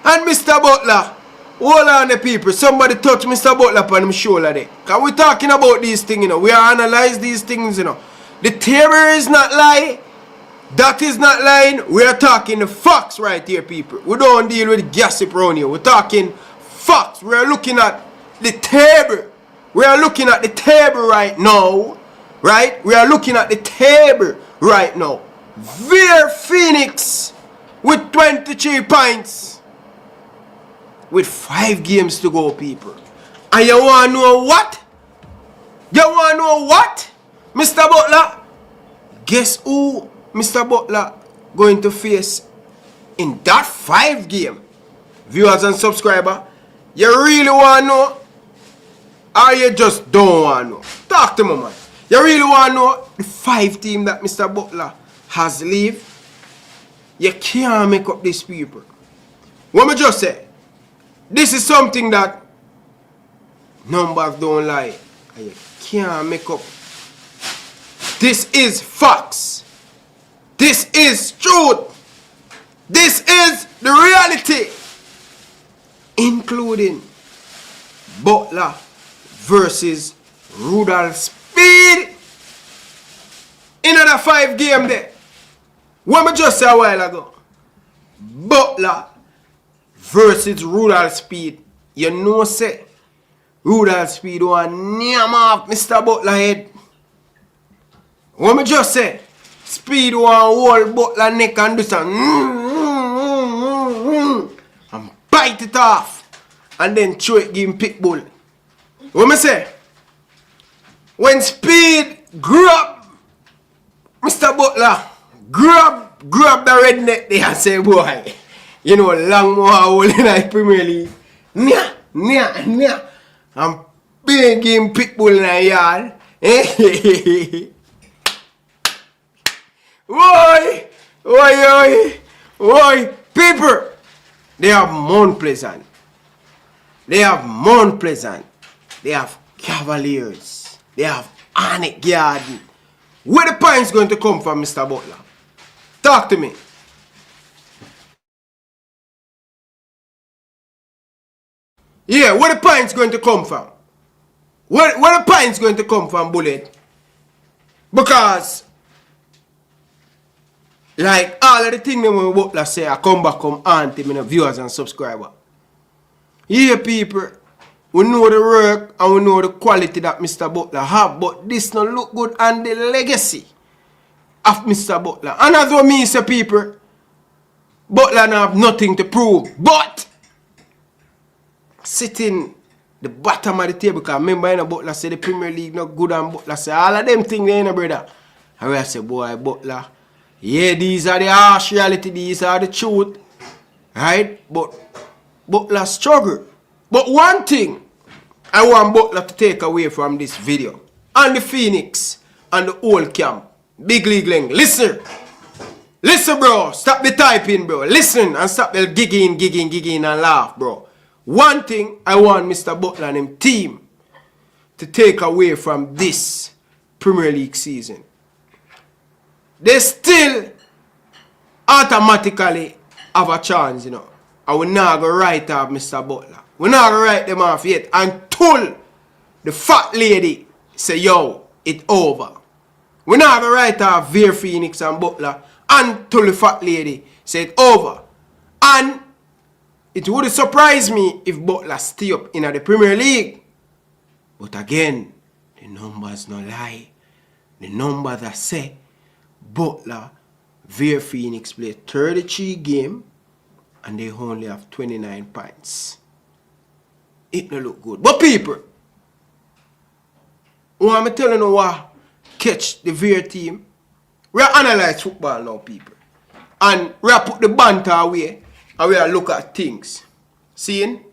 And Mr. Butler, hold on the people. Somebody touch Mr. Butler upon him shoulder there. Because we're talking about these things, you know. We are analyze these things, you know. The table is not lying. That is not lying. We are talking the facts right here, people. We don't deal with gossip around here. We're talking facts. We are looking at the table. We are looking at the table right now. Right? We are looking at the table right now. Veer Phoenix with 23 points. With 5 games to go, people. And you want to know what? You want to know what? Mr. Butler? Guess who Mr. Butler going to face in that 5 game? Viewers and subscribers, you really want to know? Or you just don't want to know? Talk to me, man. You really want to know the 5 team that Mr. Butler has leave? You can't make up these people. What me just say? This is something that numbers don't lie. And you can't make up This is facts. This is truth. This is the reality. Including Butler versus Rudolph Speed. In another 5 game there. What I just said a while ago. Butler versus Rudolph Speed. You know say Rudolph Speed want name off Mr. Butler head. What I just say? Speed want hold Butler neck and do some and bite it off. And then throw it, give him Pitbull. What I say? When Speed grab Mr. Butler, grab the redneck there and say, boy, you know, long more hole in the Premier League. Nya. And big him Pitbull in the yard. Why, people, they have Mount Pleasant. They have Mount Pleasant. They have Cavaliers. They have Arnett Garden. Where the points going to come from, Mr. Butler? Talk to me. Yeah, where the points going to come from? Where the points going to come from, Bullet? Because, like all of the things that when Butler say, I come back, come auntie, my viewers and subscribers. Yeah, people, we know the work and we know the quality that Mr. Butler have, but this not look good on the legacy of Mr. Butler. And as what me say, people, Butler not have nothing to prove, but sitting the bottom of the table, because remember, you know, Butler say the Premier League not good, and Butler say all of them things there, you know, brother. And I say, boy, Butler, yeah, these are the harsh reality, these are the truth, right? But Butler struggle. But one thing I want Butler to take away from this video, and the Phoenix and the whole camp, Big League Leng, listen, bro, stop the typing, bro, listen and stop the gigging and laugh, bro. One thing I want Mr. Butler and him team to take away from this Premier League season, they still automatically have a chance, you know. And we're not going to write off Mr. Butler. We're not going to write them off yet until the fat lady say, yo, it's over. We're not going to write off Veer Phoenix and Butler until the fat lady say it's over. And it would surprise me if Butler stay up in the Premier League. But again, the numbers no lie. The numbers that say Butler, Veer Phoenix play 33 games and they only have 29 points. It no look good. But people, when I'm telling you what catch the Veer team, we analyze football now, people. And we put the banter away and we look at things. Seeing?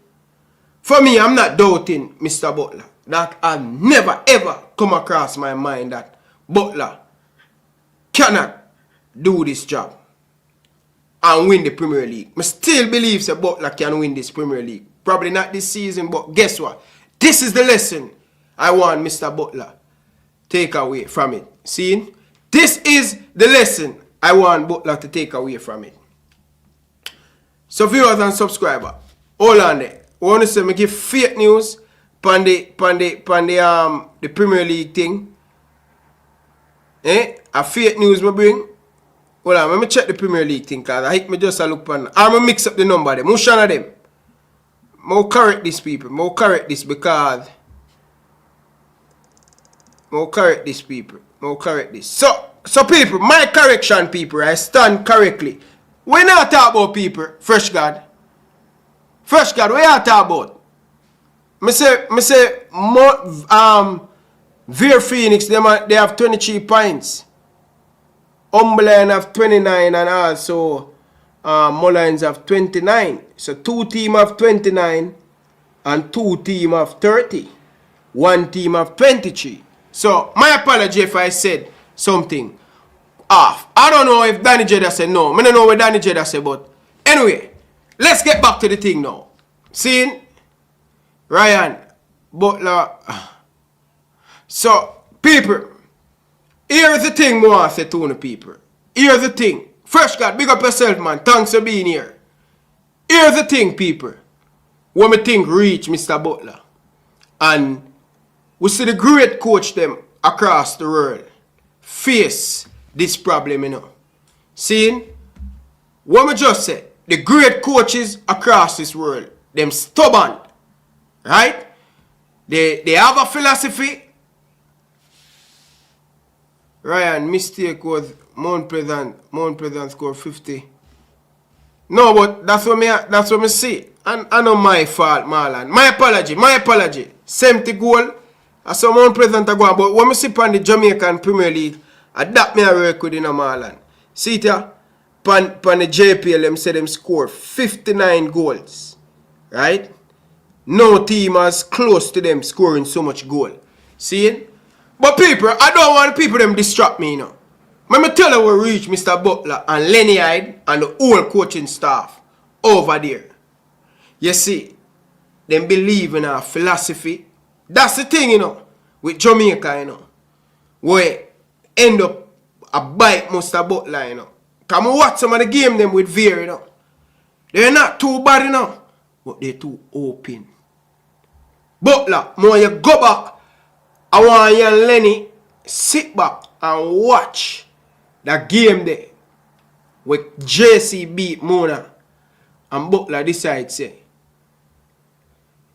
For me, I'm not doubting Mr. Butler. That I've never ever come across my mind that Butler cannot do this job and win the Premier League. I still believe that Butler can win this Premier League. Probably not this season, but guess what? This is the lesson I want Mr. Butler take away from it. See? This is the lesson I want Butler to take away from it. So viewers and subscribers, hold on there. I want to say, I give fake news on the Premier League thing. A fake news I bring. Hold on, let me check the Premier League thing, because I hate me just a look on. I'm going to mix up the number them. Which one of them? I'll correct this, people. I'll correct this because I'll correct this, people. I'll correct this. So people, my correction, people, I stand correctly. We're not talking about people, Fresh God. Fresh God, what are you talking about? I say, Veer Phoenix, they have 23 points. Umberland have 29 and also Mullins have 29. So 2 teams have 29 and 2 teams have 30. 1 team have 23. So my apology if I said something off. I don't know if Danny Jeda said no. I don't know what Danny Jeda said, but anyway, let's get back to the thing now. Seeing Ryan Butler. So people, Here's the thing, more I say to the people. Here's the thing. Fresh God, big up yourself, man. Thanks for being here. Here's the thing, people. When we think reach Mr. Butler. And we see the great coach them across the world face this problem, you know. Seeing? What we just said, the great coaches across this world, them stubborn. Right? They have a philosophy. Ryan, mistake was Mount Pleasant scored 50. No, but that's what me see. And I know my fault, Marlon. My apology. 70 goal. I saw Mount Pleasant go on. But when me see on the Jamaican Premier League, that me a work with, Marlon. See it here? Pan the JPL, them say them score 59 goals. Right? No team as close to them scoring so much goal. See it? But people, I don't want people them distract me, Let me tell you we reach Mr. Butler and Lenny Hyde and the whole coaching staff over there. You see, them believe in our philosophy. That's the thing, with Jamaica, where end up a bite Mr. Butler, Come watch some of the game them with Veer, They're not too bad, but they're too open. Butler, when you go back, I want you and Lenny sit back and watch the game there with JC beat Mona and Butler decide say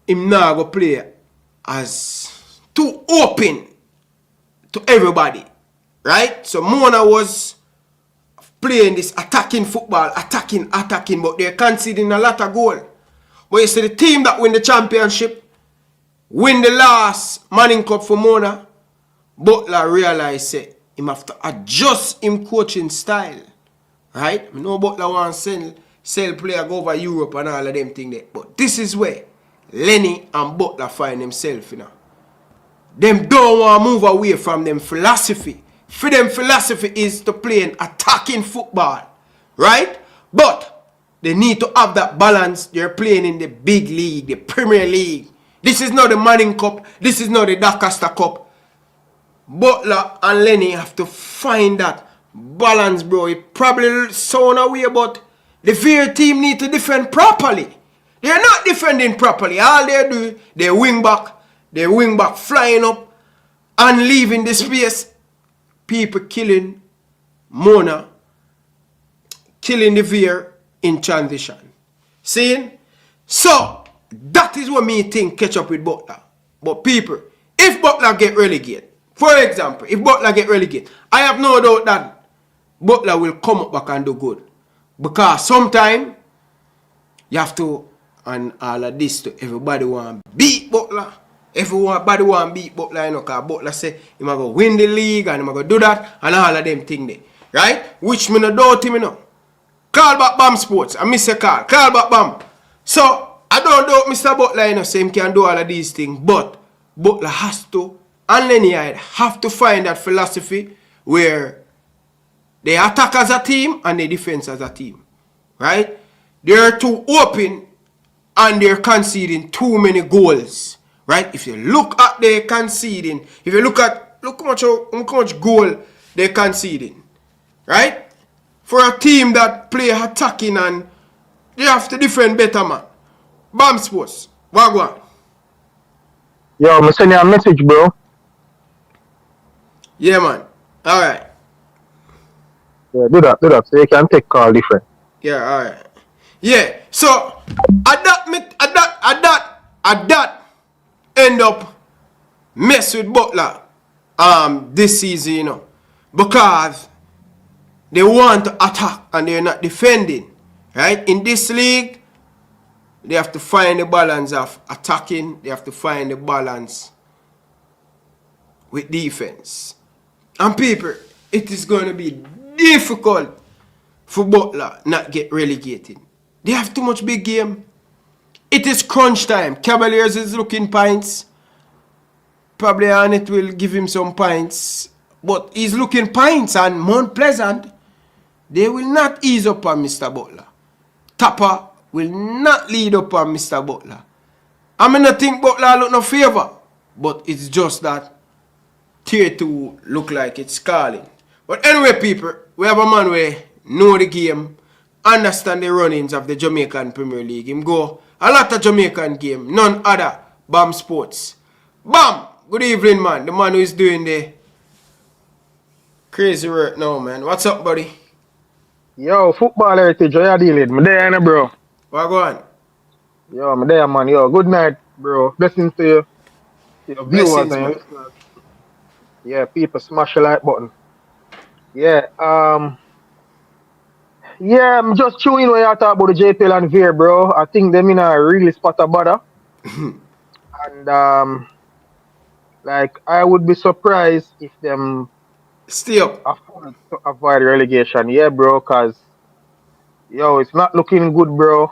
him now go play as too open to everybody. Right? So Mona was playing this attacking football, attacking, but they're conceding a lot of goal. But you see the team that win the championship, win the last Manning Cup for Mona, Butler realized say him have to adjust him coaching style. Right? I know Butler want to sell player go over Europe and all of them things there. But this is where Lenny and Butler find themselves, Them don't want to move away from them philosophy. For them philosophy is to play an attacking football. Right? But they need to have that balance. They're playing in the big league, the Premier League. This is not the Manning Cup. This is not the Doncaster Cup. Butler and Lenny have to find that balance, bro. It probably sound away, but the Veer team need to defend properly. They're not defending properly. All they do, they wing back flying up and leaving the space. People killing Mona, killing the Veer in transition. Seeing? So, that is what me think catch up with Butler. But people, if Butler get relegated, for example, if Butler get relegated, I have no doubt that Butler will come up back and do good. Because sometimes you have to, and all of this to everybody want to beat Butler. Everybody want to beat Butler, because Butler say he might go win the league and he might go do that and all of them things there. Right? Which me no doubt him, Call back Bam Sports. I miss a call. Call back Bam. So, I don't doubt Mr. Butler, say he can do all of these things. But Butler has to, and Lenny Hyde have to find that philosophy where they attack as a team and they defense as a team. Right? They're too open and they're conceding too many goals. Right? If you look at their conceding, if you look how much goal they're conceding. Right? For a team that play attacking and they have to defend better, man. Bam Sports. Wagwan. Yo, I'm sending you a message, bro. Yeah, man. Alright. Yeah, do that. So you can take call different. Yeah, alright. Yeah, so at that end up mess with Butler this season, because they want to attack and they're not defending. Right? In this league, they have to find the balance of attacking. They have to find the balance with defense. And people, it is going to be difficult for Butler not get relegated. They have too much big game. It is crunch time. Cavaliers is looking pints. Probably Arnett will give him some pints. But he's looking pints, and Mount Pleasant, they will not ease up on Mr. Butler. Tapper will not lead up on Mr. Butler. I mean, I think Butler look no favor. But it's just that tier 2 look like it's calling. But anyway, people, we have a man where know the game, understand the runnings of the Jamaican Premier League. Him go a lot of Jamaican game, none other. Bam Sports. Bam! Good evening, man. The man who is doing the crazy work now, man. What's up, buddy? Yo, football heritage, how you dealing? Me there, bro. What go on? Yo, me there, man. Yo, good night, bro. Blessings to you, your viewers Blessings, and your man. listeners. Yeah, people smash the like button. Yeah, I'm just tuning when you talk about the JPL and Veer, bro. I think them in a really spot of bother. And like I would be surprised if them stay up afford to avoid relegation. Yeah, bro, cause yo, it's not looking good, bro.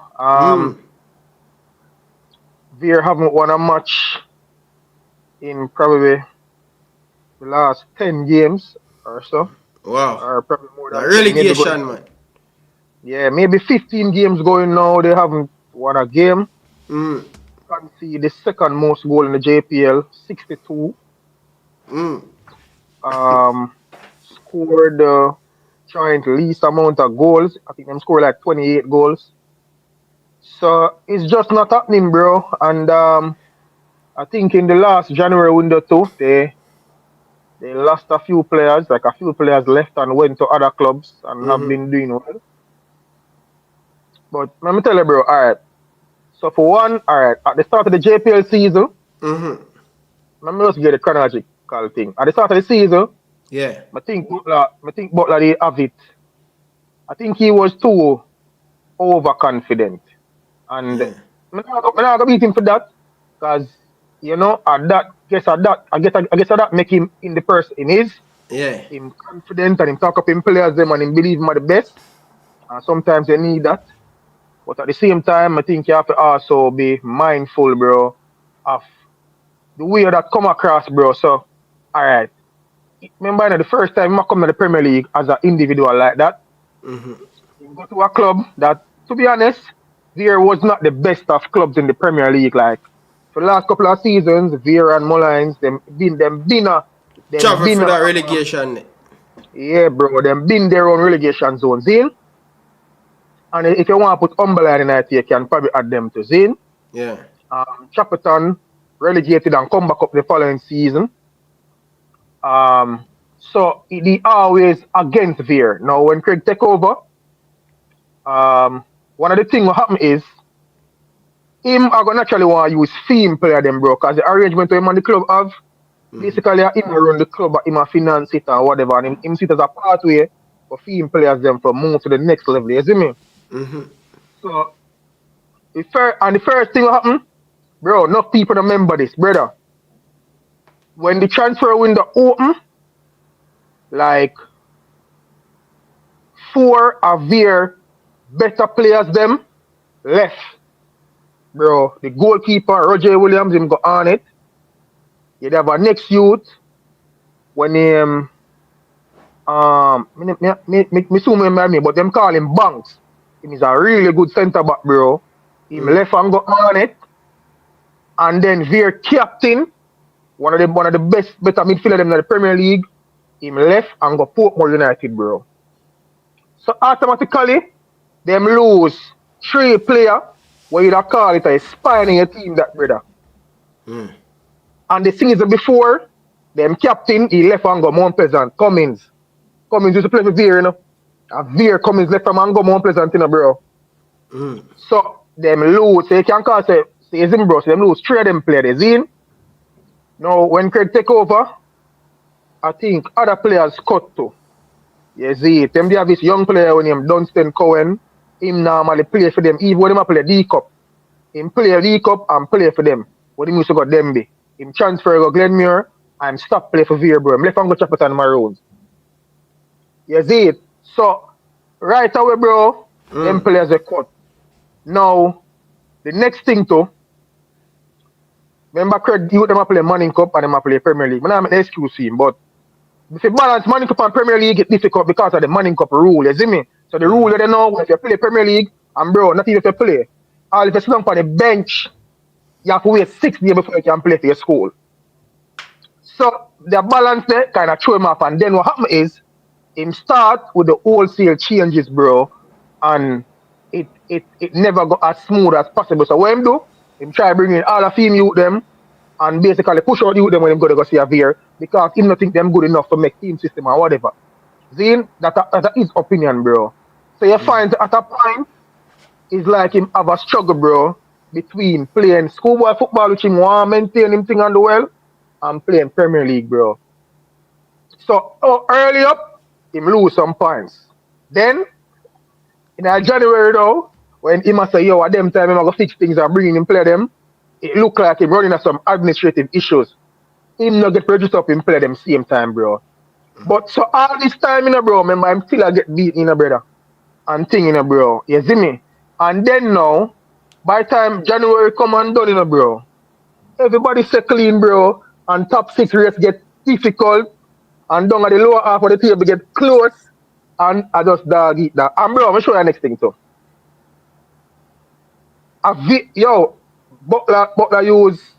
Veer haven't won a match in probably the last 10 games or so. Wow. Or probably more The than 10, maybe relegation, man. Yeah, maybe 15 games going now. They haven't won a game. Concede the second most goal in the JPL, 62. Scored the joint least amount of goals. I think them scored like 28 goals. So it's just not happening, bro. And I think in the last January window too, they lost a few players, like a few players left and went to other clubs and have been doing well. But let me tell you, bro, alright. So for one, alright, at the start of the JPL season, let me just get the chronological thing. At the start of the season, yeah, I think Butler did have it. I think he was too overconfident. And I'm not gonna beat him for that. Because you know, I guess that make him in the person in his. Yeah. Him confident and him talk up him players them and him believe him are the best. And sometimes you need that. But at the same time, I think you have to also be mindful, bro, of the way that come across, bro. So, alright. Remember, you know, the first time I come to the Premier League as an individual like that, you go to a club that, to be honest, there was not the best of clubs in the Premier League. Like, for the last couple of seasons, Vieira and Mullines, travel for that relegation. Yeah, bro, them been their own relegation zone. Zin. And if you want to put Umberland in it, you can probably add them to Zin. Yeah. Chapperton relegated and come back up the following season. So he always against Veer. Now when Craig take over, one of the things what happen is him are gonna naturally want to use theme player them, bro, because the arrangement him and the club have basically him run the club, but him a finance it or whatever, and him sit as a pathway for theme players them for move to the next level. You see me? So the first thing what happen, bro, enough people remember this, brother. When the transfer window open, like 4 of their better players them left. Bro, the goalkeeper, Roger Williams, him go on it. You'd have a next youth when him me soon remember me, but them call him Banks. Him is a really good centre back, bro. Him left and go on it. And then their captain, one of the better midfielder in the Premier League, him left and go Portmore United, bro. So automatically, them lose 3 players, where you call it a spine in your team, that brother. And the season before, them captain, he left and go Mount Pleasant. Cummins used to play for Veer, you know. And Veer Cummins left from and go Mount Pleasant, you know, bro. So them lose, so you can call season, bro. So them lose 3 of them players in. Now when Craig take over, I think other players cut too. You see it. Them they have this young player when him Dunstan Cohen. Him normally play for them. Even when him play D Cup. Him play D Cup and play for them. When he used to go Demby. Him transfer go Glenmuir and stop play for Veer, bro. Him left and go Chapperton Maroons. You see it. So right away, bro, them players are cut. Now, the next thing too, remember Craig, you them play Manning Cup and them play Premier League. I'm not an excuse him, but if you balance Manning Cup and Premier League, it's difficult because of the Manning Cup rule, you see me? So the rule that they know, if you play Premier League, and bro, not even if you play, all if you sit down on the bench, you have to wait 6 days before you can play for your school. So the balance there kind of throw him off. And then what happened is him start with the wholesale changes, bro, and it never got as smooth as possible. So what him do? Him try bring in all the female youth them and basically push out the youth them when him go to go see a veer because him not think them good enough to make team system or whatever. Zine, that is opinion, bro. So you find at a point it's like him have a struggle, bro, between playing schoolboy football, which him want maintain him thing on the well, and playing Premier League, bro. So early up, him lose some points. Then in January though, when him say, yo, at them time him go fix things and bring him play them, it look like him running at some administrative issues. Him not get registered up him play them same time, bro. But so all this time, bro, remember I'm still a get beat, brother. And thing, bro. You see me? And then now, by the time January come and done, bro, everybody say clean, bro, and top 6 race get difficult, and down at the lower half of the table get close, and I just dog eat that. And bro, I'm show you the next thing too. Butler use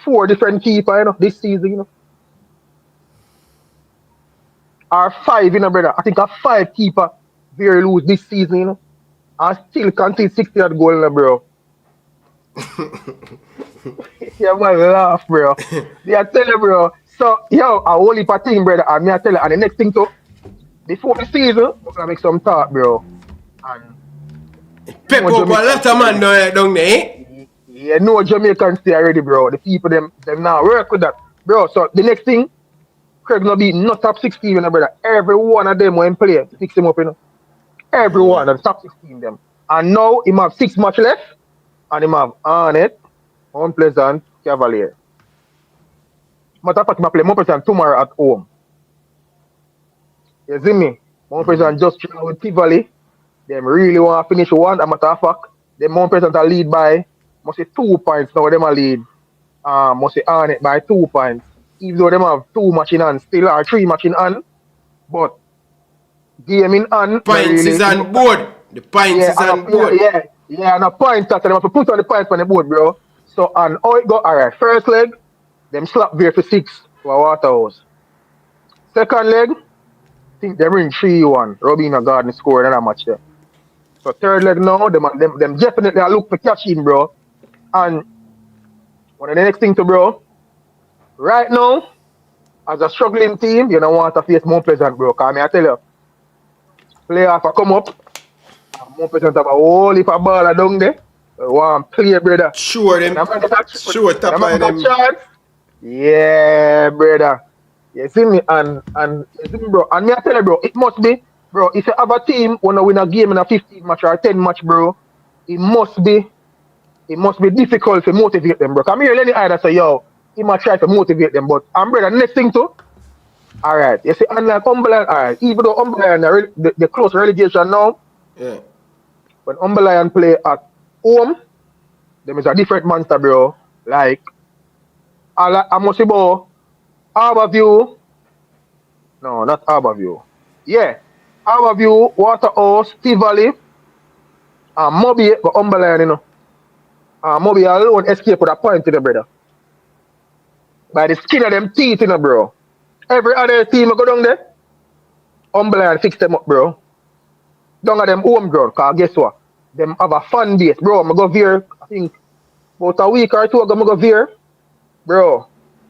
4 different keepers, this season, Or 5, brother. I think a 5 keeper very lose this season, and still continue 60 at goal, bro. Yeah, man, laugh, bro. I tell you, bro. So, yo, I only for thing, brother, and me I tell you, and the next thing too, before the season, we're gonna make some talk, bro. And Pep up a lot of man down there. Yeah, no Jamaicans stay already, bro. The people them now work with that, bro. So the next thing, Craig no be not top 16, brother. Every one of them when play, fix him up, Every one of the top 16 them. And now him have 6 match left, and him have Arnett, Unpleasant, Cavalier. Matter of fact, I play Unpleasant tomorrow at home. You see me? Unpleasant just chill with Tivoli. Them really want to finish one. As a matter of fact, them Unpleasant are lead by must say 2 points now. Them are lead. Must say Arnett by 2 points. Even though them have 2 match in hand, still are 3 match in hand. But game in hand. Points really, is on board. The points is on board. Yeah, and a point that they have to put on the points on the board, bro. So, and how it go? Alright, first leg, them slap there for 6 for Waterhouse. Second leg, I think they bring 3-1. Robina Garden scored another match there. So, third leg now, them definitely look for cash in, bro. And one of the next thing to, bro, right now, as a struggling team, you don't want to face Mount Pleasant, bro. Because I tell you, playoff a come up, and Mount Pleasant have a whole heap of ball down there. One play, brother. Sure, them. Sure, top of them. Yeah, brother. You see me? And you see me, bro. And me I tell you, bro, it must be, bro, if you have a team wanna win a game in a 15 match or a 10 match, bro, it must be difficult to motivate them, bro. Come here, Lenny either say, yo, he might try to motivate them, but brother, next thing too. Alright, you see, unlike Umberland, alright, even though Umberland the close relegation now, yeah. When Umberland play at home, them is a different monster, bro. Like, I must say, bro, Harborview. No, not Harborview. Yeah, Harborview, Waterhouse, Tivoli, and Moby, but Umberland, Moby alone escape with a point to the brother. By the skin of them teeth, bro. Every other team go down there, Umberland fix them up, bro. Down at them home ground, cause guess what? Them have a fan base, bro. I go there, I think, about a week or 2 ago, I go there. Bro,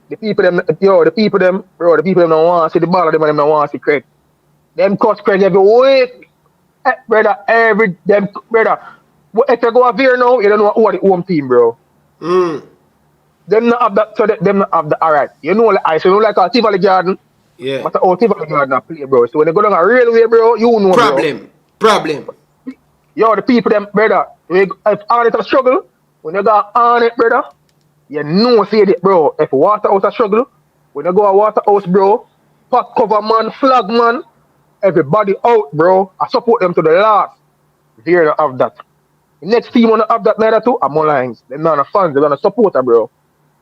the people them don't want to see the ball of them and them don't want to see Craig. Them cuss Craig every week. Brother, brother. If you go there now, you don't know who are the home team, bro. Them not have that, so them not have the, alright. You know, like, I like a Tivoli Garden. Yeah. But the Tivoli Garden play, bro. So when they go down a railway, bro, you know, Problem. Yo, the people them, brother, if Arnett a struggle, when you go Arnett, brother, you know see it, bro. If Waterhouse a struggle, when you go to Waterhouse, bro, pack cover man, flag man, everybody out, bro. I support them to the last. They don't have that. The next team wanna have that neither too, are Mullines. They're not fans, they're not a supporter, bro.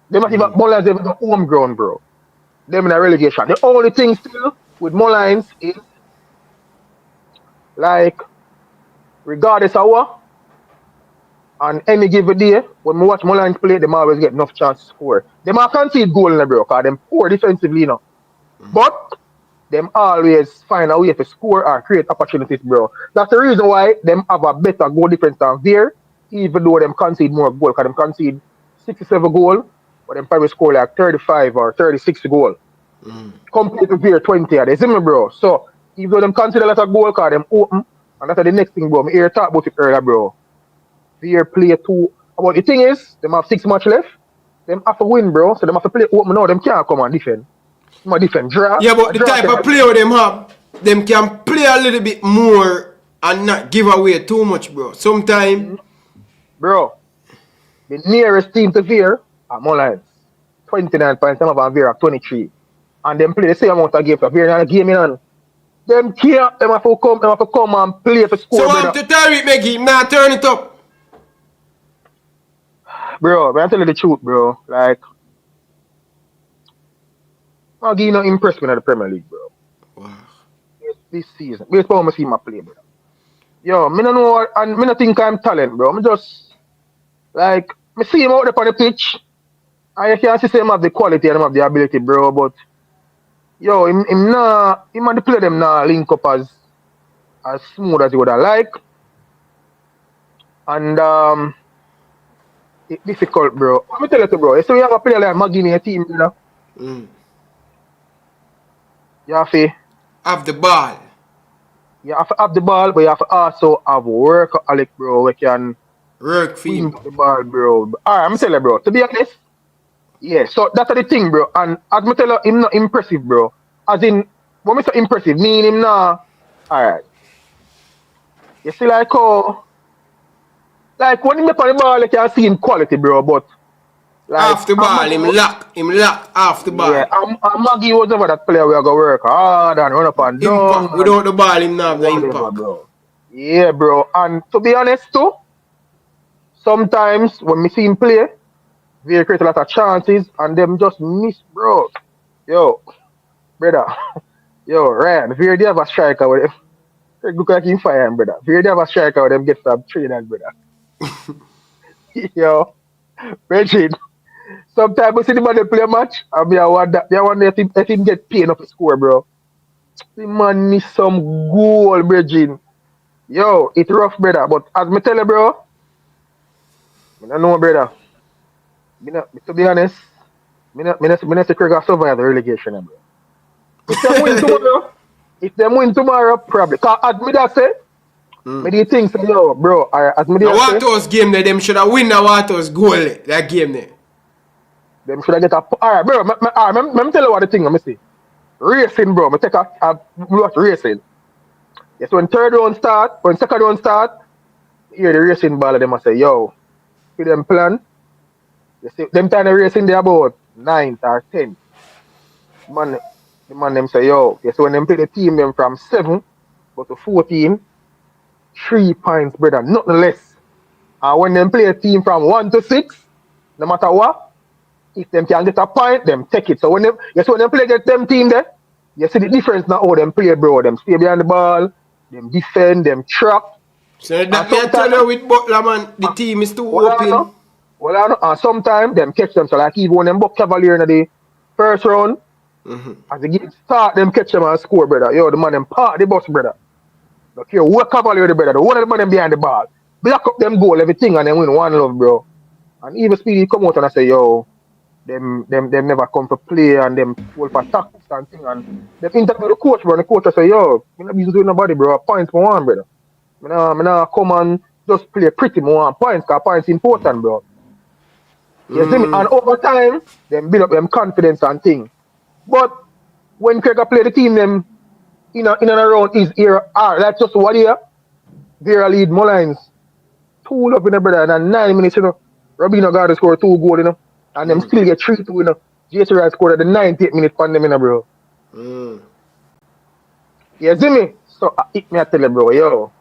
They must even Mullines, they're the home ground, bro. Them in a relegation. The only thing still with Mullines is like, regardless of what, And any given day, when we watch Mullins play, them always get enough chance to score. Them are concede goal in the bro, because them poor defensively, you know. But them always find a way to score or create opportunities, bro. That's the reason why them have a better goal difference than Veer, even though them concede more goal, because them concede 67 goal, but them probably score like 35 or 36 goal. Compared to Veer 20, they see me, bro. So, even though them concede a lot of goal, because them open, and that's the next thing, bro. Me hear talk about it earlier, bro. Veer play 2. But the thing is, them have 6 match left. Them have to win, bro. So them have to play open now. Them can't come and defend. Them a defend. Draw. Yeah, but the type of player them have, them can play a little bit more and not give away too much, bro. Sometimes, bro, the nearest team to Veer are Mullins. 29 points. Some of them Veer are 23. And them play the same amount of games. So Veer in a game in. Them can't. Them have to come and play for score, so brother. I'm to Tyreek make him not turn it up. Bro, I'm telling you the truth, bro. Like, I'll give you no impressment at the Premier League, bro. Wow. This season. Based on how I see my play, bro. Yo, me no know, and me no think I'm talent, bro. Me just, like, me see him out there on the pitch, and you can see him have the quality and him have the ability, bro, but, yo, him and the play them now link up as smooth as you would have like. And, it's difficult, bro. Let me tell you, bro. So you have a player like Maggie in your team, you know? You have to have the ball. You have to have the ball, but you have to also have workaholic, bro. We can work for the ball, bro. Alright, I'm telling you, bro. To be honest, yeah. So that's the thing, bro. And as me tell you, him not impressive, bro. As in, when me say impressive, mean him not. Alright. You see, like when he make on the ball, you can see him quality, bro. But like off the ball, him lock off the ball. Yeah, and Maggie was never that player where I go work hard and run up and down. Impact. Without the ball, him not have the impact, bro. Yeah, bro. And to be honest, too, sometimes when me see him play, they create a lot of chances and them just miss, bro. Yo, brother. Yo, Ryan, if you have a striker with him, look like him fire, brother. If you have a striker with him, get some training, brother. Yo, Reggie. Sometimes I see the man play a match, and I wonder if him get paid enough to score, bro. The man needs some goal, bridging. Yo, it's rough, brother. But as me tell you, bro, I don't know, brother. To be honest, I not say Craig will survive the relegation, bro. If them win tomorrow, probably. Because as me that say, me do think so, yo, bro. As me the Waterhouse game there, them should have win the Waterhouse goal that game there. Them should have get a... Alright, bro. Let me tell you what the thing I'm see. Racing, bro. I take a watch racing. Yes, when second round start, you hear the racing ball, them I say, yo, see them plan. You see, them time the racing they about 9th or 10th. The man them say, yo, yes, when them play the team them from 7 but to 14, 3 points, brother, nothing less. And when them play a team from 1 to 6, no matter what, if them can get a point, them take it. So when them play against them team there, you see the difference now how them play, bro. Them stay behind the ball, them defend, them trap. So that me tell you with Butler, man, the team is too open. And sometimes them catch them. So like even when them buck Cavalier in the first round, as the game start, them catch them and score, brother. Yo, the man them park the bus, brother. Look here, what Cavalier the brother, the one of the man them behind the ball. Block up them goal, everything, and then win 1-0, bro. And even Speedy come out and I say, yo, them never come to play and them full for tactics and thing and them interview the coach, bro. And the coach I say, yo, I'm not busy doing nobody, bro. Points for one, brother. I'm not come and just play pretty more points, because points important, bro. You see me? And over time, them build up them confidence and thing. But when Craig play the team, them in and around his ear, that's just 1 year. Vera lead Mullins 2 up in the brother, and 9 minutes, you know. Robinho got to score 2 goals, you know. And them still get 3-2, you know. J.C. Wright scored at the 98th minute for them, you know, bro. You see me? So, I tell you, bro, yo.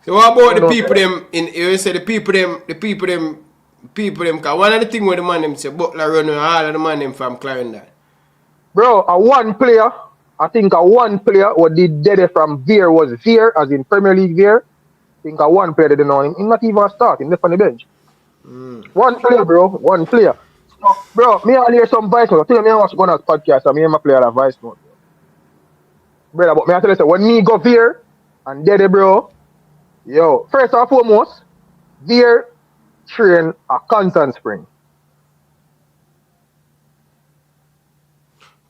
So what about the people them, you say the people them, because one of the things where the man them say, Butler run all of the man them from Clarendon. Bro, one player what did dead from Veer was Veer, as in Premier League Veer. I think one player didn't know him. He's not even a start, he's left on the bench. One player, bro. One player. So, bro, me all hear some voice note. I tell you, me I watch Gunners podcast and me and my player a voice note. Brother, but me I tell you, say, when me go there and there, bro, yo, first and foremost, there train a Constant Spring.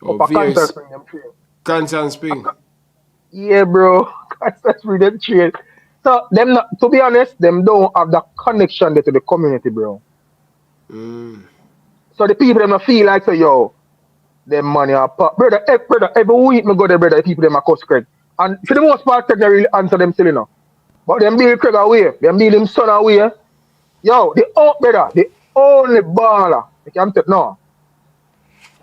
Oh, Up a Constant VS Spring, them train. Constant Spring. Yeah, bro. Constant Spring, them train. So, them not, to be honest, them don't have the connection there to the community, bro. So the people them not feel like say, yo, them money are pop. Brother, every week me go there, brother, the people them a cuss Craig. And for the most part, Craig not really answer them still, you know. But them deal Craig away. Them deal him son away. Yo, brother, the only baller. I can't tell no.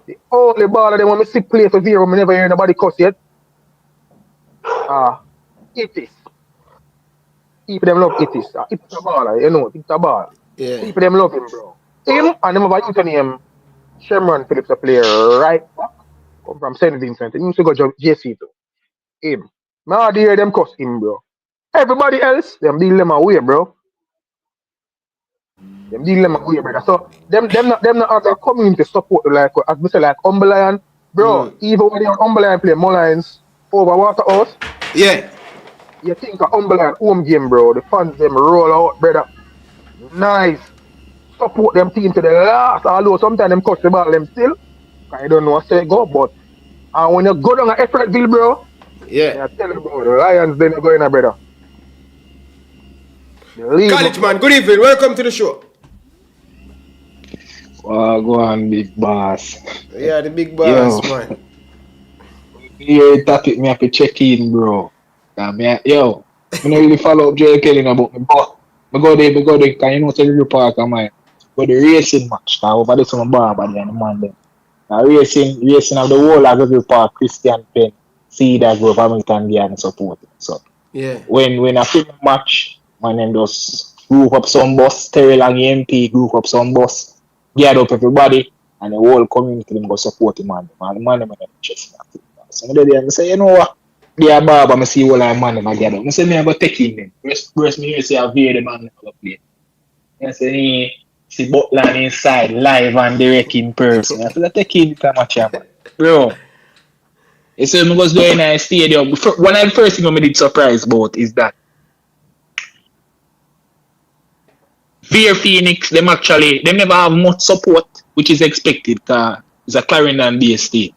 The only baller they want me sick place of here when me never hear nobody cuss yet. It is. People them love it is. It's a baller, you know, it's a baller. Yeah. People them love him, bro. Him and them have a youth name Sherman Phillips a player right back. Come from St. Vincent. He used to go JC too. Him. Now I hear them cuss him, bro. Everybody else, them deal them away, bro. Them deal them away, brother. So them not have a community support like as we say like Umberland. Bro, even when the Umberland play Mullines over Waterhouse. Yeah. You think of Umberland home game, bro. The fans them roll out, brother. Nice. Support them team to the last. Although sometimes them cut the ball them still. I don't know what say go, but when you go down at Effortville, bro, yeah, I tell you, bro, the Lions then go in, brother. College man, good evening. Welcome to the show. Go on, big boss. Yeah, the big boss, man. You topic me have to check in, bro. I don't really follow up Joe Kelly about me, but I go there, because you know, say the park of mine. But the racing match, over there, some bar by the end of Monday. Now, racing of the whole of the park, Christian Penn, Cedar Grove, Hamilton, and support. So, yeah, when I film match, my name just group up some bus, Terry Lang MP, group up some bus, gather up everybody, and the whole community them go support the man. The man, I'm interested in that. So, I say, you know what? Yeah, Bob, I'm see all I man them gather. I say, me I go take in them. First, me say, I hear the man never play. I say, see Butler inside, live and direct in person. I said, I take in the match, man. Bro. You see, I was doing in a stadium. One of the first things I did surprise about is that Veer Phoenix, them never have much support, which is expected because it's a Clarendon based team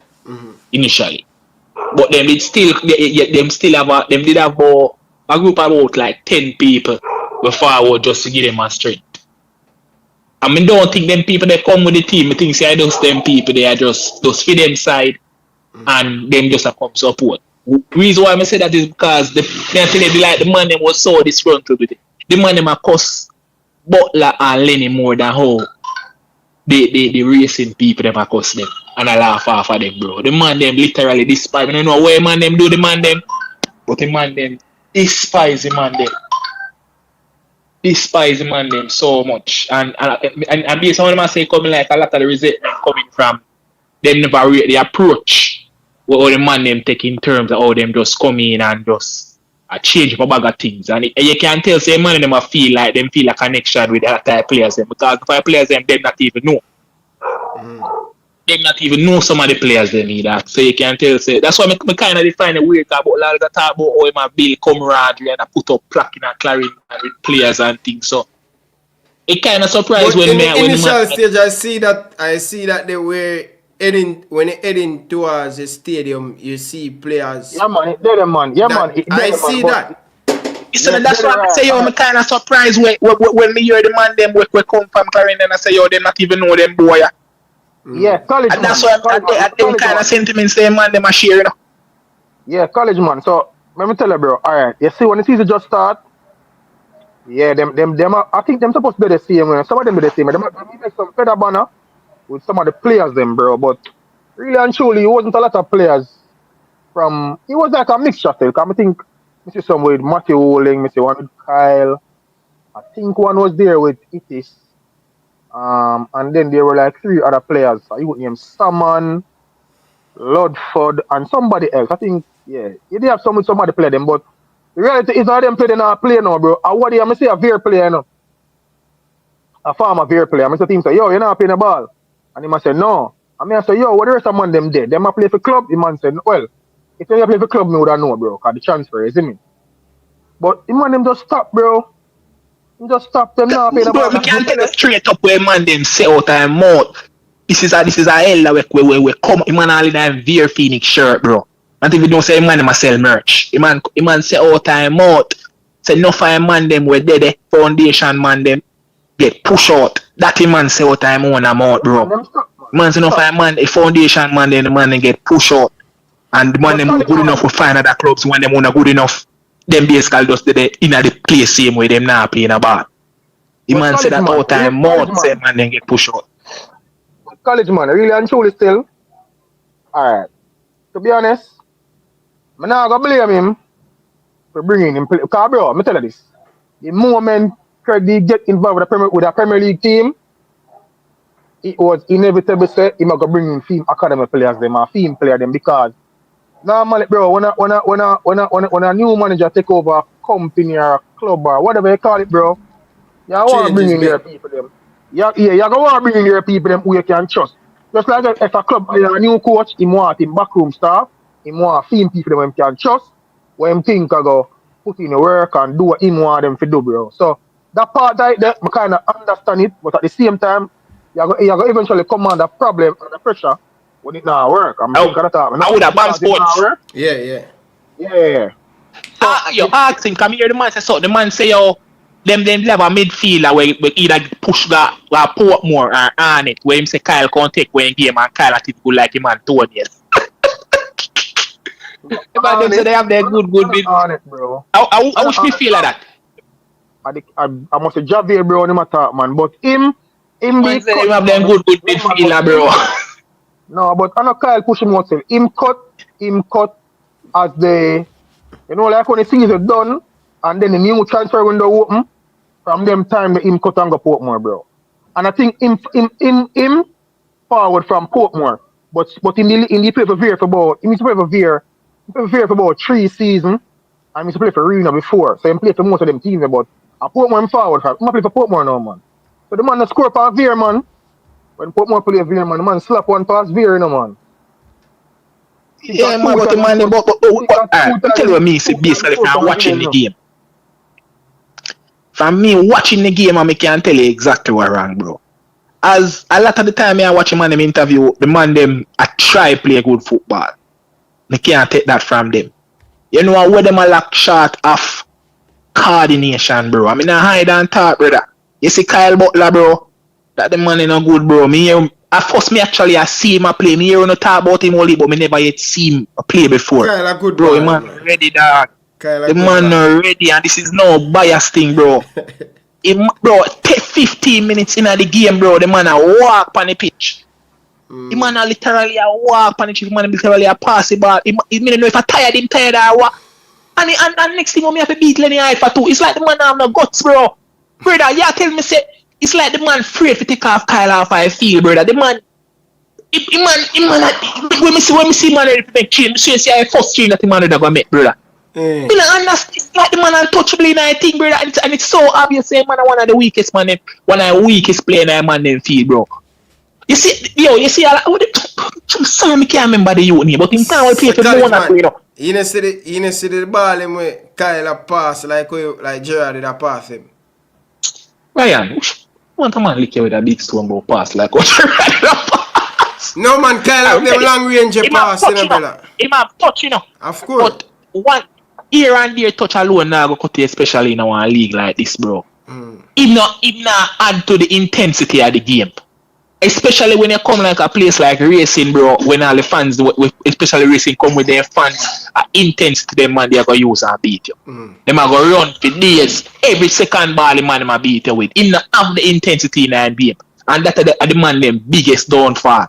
initially. But them did have a group of about like 10 people before just to give them a strength. I mean, don't think them people that come with the team, I think say those them people they are just for them side and them just a come support. The reason why I say that is because the man them was so disgruntled with it. The man them a cuss Butler and Lenny more than how the racing people them a cuss them and I laugh off of them, bro. The man them literally despise. I don't know where man them do the man them, but the man them despise the man them. Despise the man them so much. And based on what I say coming like a lot of the resentment coming from them never rate the approach what the man them take in terms of how them just come in and just change up a bag of things. And you can tell say man them feel like a connection with that type of players them because the players them not even know. They not even know some of the players they need that. So you can tell say that's why I kind of define it weird about like that talk about how my build camaraderie and I put up plaque in a Clarin with players and things. So it kind of surprised when in the initial stage I see that they were heading towards the stadium. You see players. Yeah, man, they're man. Yeah, man. I see that. So that's why I say I'm kind of surprised when me hear the man them we come from Clarin and I say they not even know them boy. Yeah, college and man. That's why I them kind of sentiments them man them a share, you know? Yeah, college man. So let me tell you, bro. Alright, you see when the season just start, yeah, them I think them supposed to be the same way. Some of them be the same. Them make some feather banner with some of the players them, bro. But really and truly, it wasn't a lot of players from. It was like a mixture still. Cause I think I see some with Matthew Holding, I see one with Kyle. I think one was there with Itis. And then there were like 3 other players. I would name Salmon, Ludford, and somebody else. I think, yeah, you did have somebody play them, but the reality is all them play, they not play now, bro. And what do you say a Veer player, you know? a farmer veer player. I say to him, say, yo, you're not playing the ball. And he man say, no. And I say, yo, what the rest of man them dead? Them a play for club? The man said, well, if they play for club, me would have know, bro, because the transfer, is me. But the man them just stop, bro. He just stop them now playing the ball. Bro, we can't tell you straight up where man them say out of mouth. This is a hell where we come. The man all in a Veer Phoenix shirt, bro. And if you don't say man them a sell merch. The man say out of mouth. Say no fire man them where dead foundation man them get push out. That the man say out of own mouth, bro. Man say no fire man, a foundation man then the man then get push out. And the man them good enough to find other clubs when them not good enough. Them basically just in the place same way them now playing a ball. The man said that all time more say man then get pushed out. College man, really and truly still. Alright. To be honest, I'm not gonna blame him for bringing him. Because bro, I'm tell you this. The moment Craig did get involved with a Premier League team, it was inevitable say he might go bring in team academy players them or team player them because normally, bro, when a new manager take over a company or a club or whatever you call it, bro, you want to bring in your people them. You go want to bring in your people them who you can trust. Just like if a club player a new coach, he want him backroom staff, he want team people them can trust, where him think I go put in the work and do what he want them to do, bro. So that part right there, I kind of understand it, but at the same time, you go eventually come under problem and the pressure when it not work. I would have banned sports. Yeah. You ask him, come here, the man say so. The man say, yo, them have a midfielder where either push that Portmore or Arnett, where him say Kyle can't take when game and Kyle at it good like him and Tony. The man them say they have their good mid. Arnett, bro. I wish me feel like that. I must say Javier, bro, him attack, man. But him man say they have them good midfielder, bro. No, but I know Kyle push him out. Him cut as the, you know, like when the season done and then the new transfer window open, from them time the him cut and go Portmore, bro. And I think him forward from Portmore, but in the play for Veer for about, he used to play for Veer for about 3 seasons, and he used to play for Reno before, so he played for most of them teams, but I Portmore him forward, I'm not play for Portmore now, man. So the man that score for Veer, man. When Portmore play Veer, man, the man slap one past Veer, no, man. Yeah, man, but the man, but tell you what me, see, basically, if I'm watching the game. For me, watching the game, I can tell you exactly what wrong, bro. As a lot of the time I watch a man them interview, the man them I try play good football. I can't take that from them. You know where them a lack short of coordination, bro. I mean I hide and talk, brother. You see Kyle Butler, bro, that the man is no good, bro. At first me actually I see him a play. Me hear no talk about him only, but me never yet see him play before. Kyle a good bro, man, man ready, dog. Kyle the man not ready, and this is no bias thing, bro. Bro, take 15 minutes in the game, bro. The man a walk on the pitch. The man a literally a walk on the pitch. The man a literally a pass the ball. He don't know if I tired him tired or what. And next thing me have to beat Lenny Haifa too. It's like the man have no guts, bro. Brother, you tell me say it's like the man afraid to take off Kyle off I feel, brother. The man when me see man make change, see I first change that the man that go make, brother. Me not understand. It's like the man untouchable in I think, brother, and it's so obvious. Say man one of the weakest man, one of the weakest player in that man them field, bro. You see, some song me can't remember the youth name, but in time we play for no one that you know. You know see the ball him with Kyle a pass like Gerard did a pass him. Ryan, want a man lick you with a big stone ball pass like what Gerard did a pass. No man, Kyle have them long range pass, you know, brother. He have touch, you know. Of course. But one here and there touch alone now go cut you, especially in a league like this, bro. It not add to the intensity of the game. Especially when you come like a place like racing, bro, when all the fans, especially racing, come with their fans, are intense to them, man, they are going to use and beat you. Them are going to run for days. Every second ball, the man will beat you with. He not have the intensity in that game. And that are the man them biggest downfall.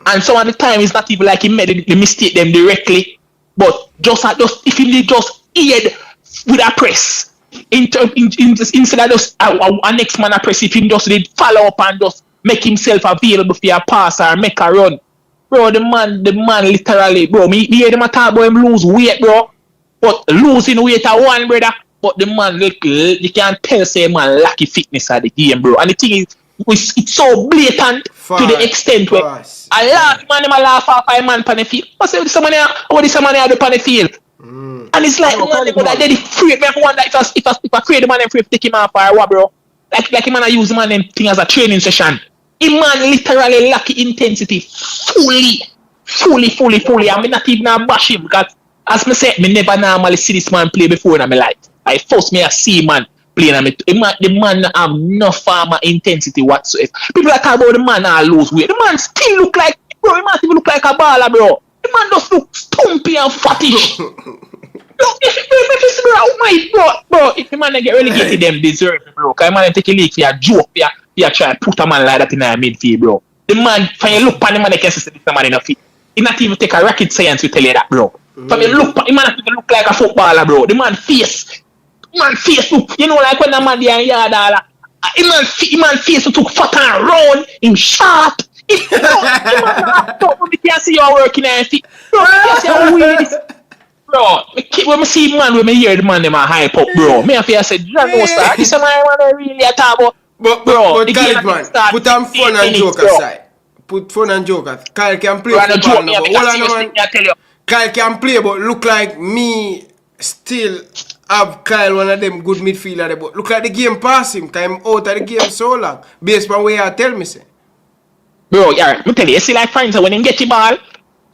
And some of the time, it's not even like he made the mistake them directly, but just if he just aid with a press, instead of just a next man a press, if he just did follow up and just make himself available for a pass or make a run. Bro, the man literally, bro, me hear them talk about him lose weight, bro. But losing weight at one, brother. but the man little, you can tell say man lacky fitness at the game, bro. And the thing is, it's so blatant to the extent where I laugh, man, I laugh off a man on the field. I say, this man here, what this man here do on the field? And it's like, man, but I did it free. I wonder if I create the man free to take him off or what, bro. Like man, I use the man them thing as a training session. The man literally lack intensity fully. I mean, not even bash him because, as me said, me never normally see this man play before in my life. I first me I see man playing, and the man have no farmer intensity whatsoever. People are talking about the man now lose weight. The man still look like, bro. The man still look like a baller, bro. The man just look stumpy and fattish. Bro, if the man get relegated, them deserve it, bro. Because the man take a leak for a joke, for try to put a man like that in a midfield, bro. The man, when you look on the man, they can see this man in a feet. He not even take a rocket science to tell you that, bro. From you look, the man look like a footballer, bro. The man face look, you know, like when the man there in yard, the man face look fat and round, him sharp. You can't see you working on your feet. Bro, you can't see how weird this. Bro, when I see man, when I hear the man, them are hype up, bro. Me and I say, you know, sir, this is my man really a talk about. But Kyle, man, put them fun and joke aside. Put fun and joke aside. Kyle can play football now, but Kyle can play, but look like me still have Kyle one of them good midfielder. But look like the game pass him, because I'm out of the game so long. Based on what you tell me, say. Bro, yeah, I tell you see like friends, when you get the ball,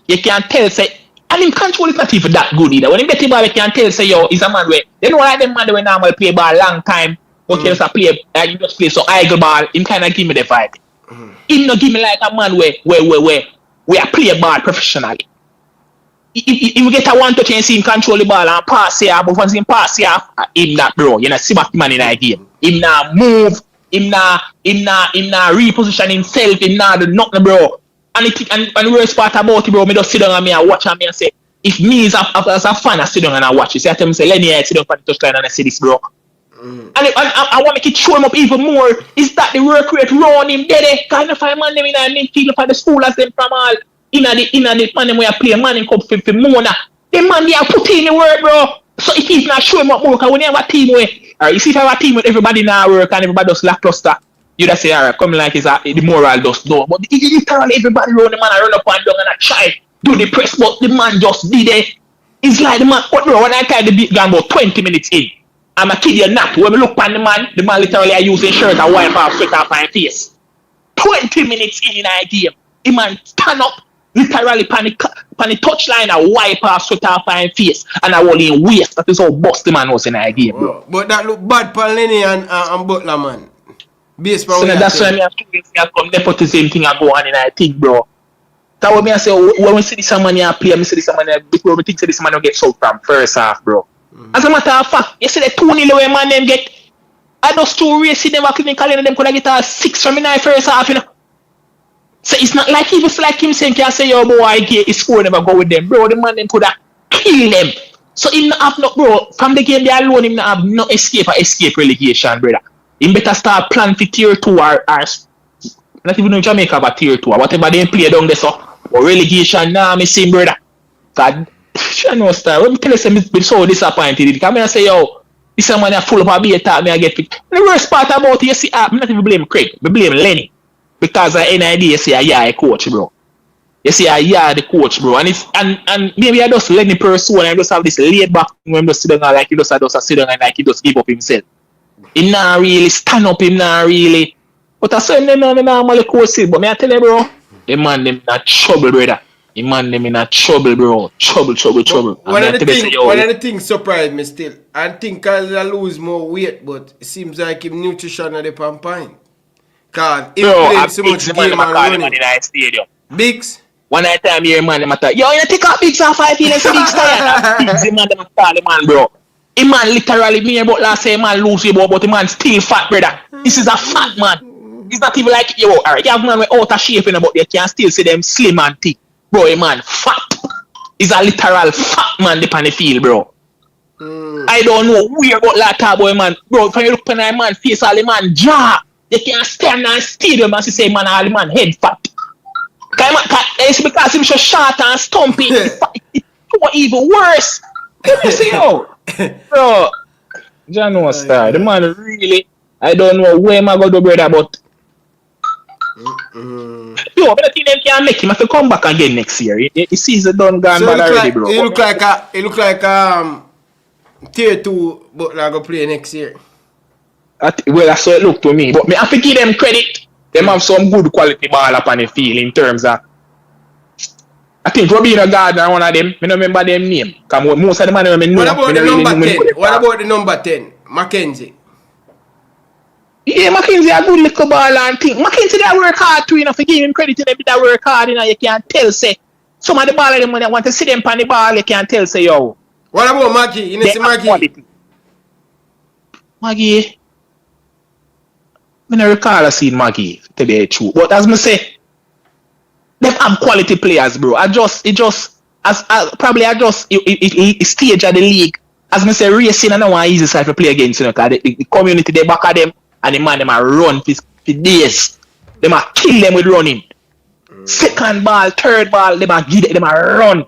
you can tell, say, and him control is not even that good either. When you get the ball, you can tell, say, yo, he's a man where, they know like them man when normally play ball long time, but just play, you just play so idle ball, him kind of give me the vibe. Him not give me like a man where I play ball professionally. If you get a one touch and see him control the ball and pass here, but once him pass here, him that, bro, you know, see back man in a game. Him not move, him not reposition himself, him not do nothing, bro. And the worst part about it, bro, me just sit down and me and watch and me and say, if me as a fan, I sit down and I watch it. So I tell me, say, Lenny, I sit down for the touchline and I see this, bro. And I want to make it show him up even more. Is that the work rate round him dead? Kind of find man them in a midfield for the school as them from all in the man them where I play man in cup for Mona. The man they are put in the work, bro. So if he's not showing up more, because when you have a team where, alright, you see if I have a team with everybody now work and everybody does lackluster, you just say, alright, come like it's the moral just no. But literally everybody around the man I run up and down and I try do the press, but the man just did it. It's like the man, but bro, when I tried the beat gun about 20 minutes in, I'm a kid you not. When we look on the man literally are using shirt and wipe off sweat off my face. 20 minutes in a game, the man stand up, literally pan the touchline and wipe off sweat off my face, and I only in waste. That is how bust the man was in a game, bro. But that look bad for Lenny and Butler, man. Based on so that's why I come there for the same thing I go on in I think, bro. That's what I say, when we see this man here play, I see this man here, before we think this man will get sold from first half, bro. As a matter of fact, you see the 2-0 away man them get, I just 2 races them clinical and them could have get a 6 from in the first half, you know. So it's not like even like him saying, can say, yo, boy, his score never go with them, bro. The man them could have killed them. So him not have no, bro, from the game they alone, him not have no escape relegation, brother. Him better start plan for tier 2 or not even in Jamaica about tier 2 or whatever they play down there, so or relegation now, me see, brother. God, I know, star. When me tell you, I'm so disappointed. Because I say, yo, this man is full of a beer talk, me I get picked. The worst part about it, you see, I'm not even blame Craig, I blame Lenny. Because at NID, you see, a coach, bro. You see, the coach, bro. And it's and maybe I just Lenny person and I just have this laid back when I just sit down like he just sit down and like he just give up himself. He not really stand up, him not really. But I say, no, normally coach it. But me I tell you, bro, the man them in trouble, brother. The man them in trouble, bro. Trouble. One of the things surprised me still. I think Kyle lose more weight, but it seems like him nutrition at the pint. Cause he played so much game and running. In the stadium. Biggs? One night time here, man, them attack. Yo, you take out Biggs off 5 feet and say Biggs tired. Biggs, the man, them call the man, bro. The man literally, me about last say man lose weight, but the man still fat, brother. This is a fat man. It's not even like, yo, alright, you have man with out of shape, but you can still see them slim and thick. Bro, a man fat. He's a literal fat man deep on the field, bro. I don't know where about that boy, man. Bro, if you look at a man face, all the man jaw. You can't stand in stadium and say, man, all the man head fat. It's because he's so short and stumpy. It's even worse. Let me see, yo. Bro, Jano star. The man really, I don't know where am I going to do, brother, but yo, but I think them can make him have to come back again next year. He season done gone So bad already, bro. it look like tier 2 Butler go play next year. Well, that's how it look to me. But me have to give them credit. Them have some good quality ball up on the field in terms of. I think Robina Gardner one of them. I don't remember them name. Because most of the man I know. What about the number 10? What about the number 10? Mackenzie. Yeah, Mackenzie a good little ball and thing. Mackenzie that work hard too, you know, for give him credit to them that work hard, you know, you can tell say some of the ball of them when they want to see them on the ball, you can tell say yo. What about Maggie? You know see Maggie? Maggie. I don't recall I seen Maggie to be true. But as I say, them have quality players, bro. It stage of the league. As I say, racing and no one easy side to play against, you know, because the community they back at them and the man them are run for days. Them are kill them with running. Second ball, third ball, them are give them are run.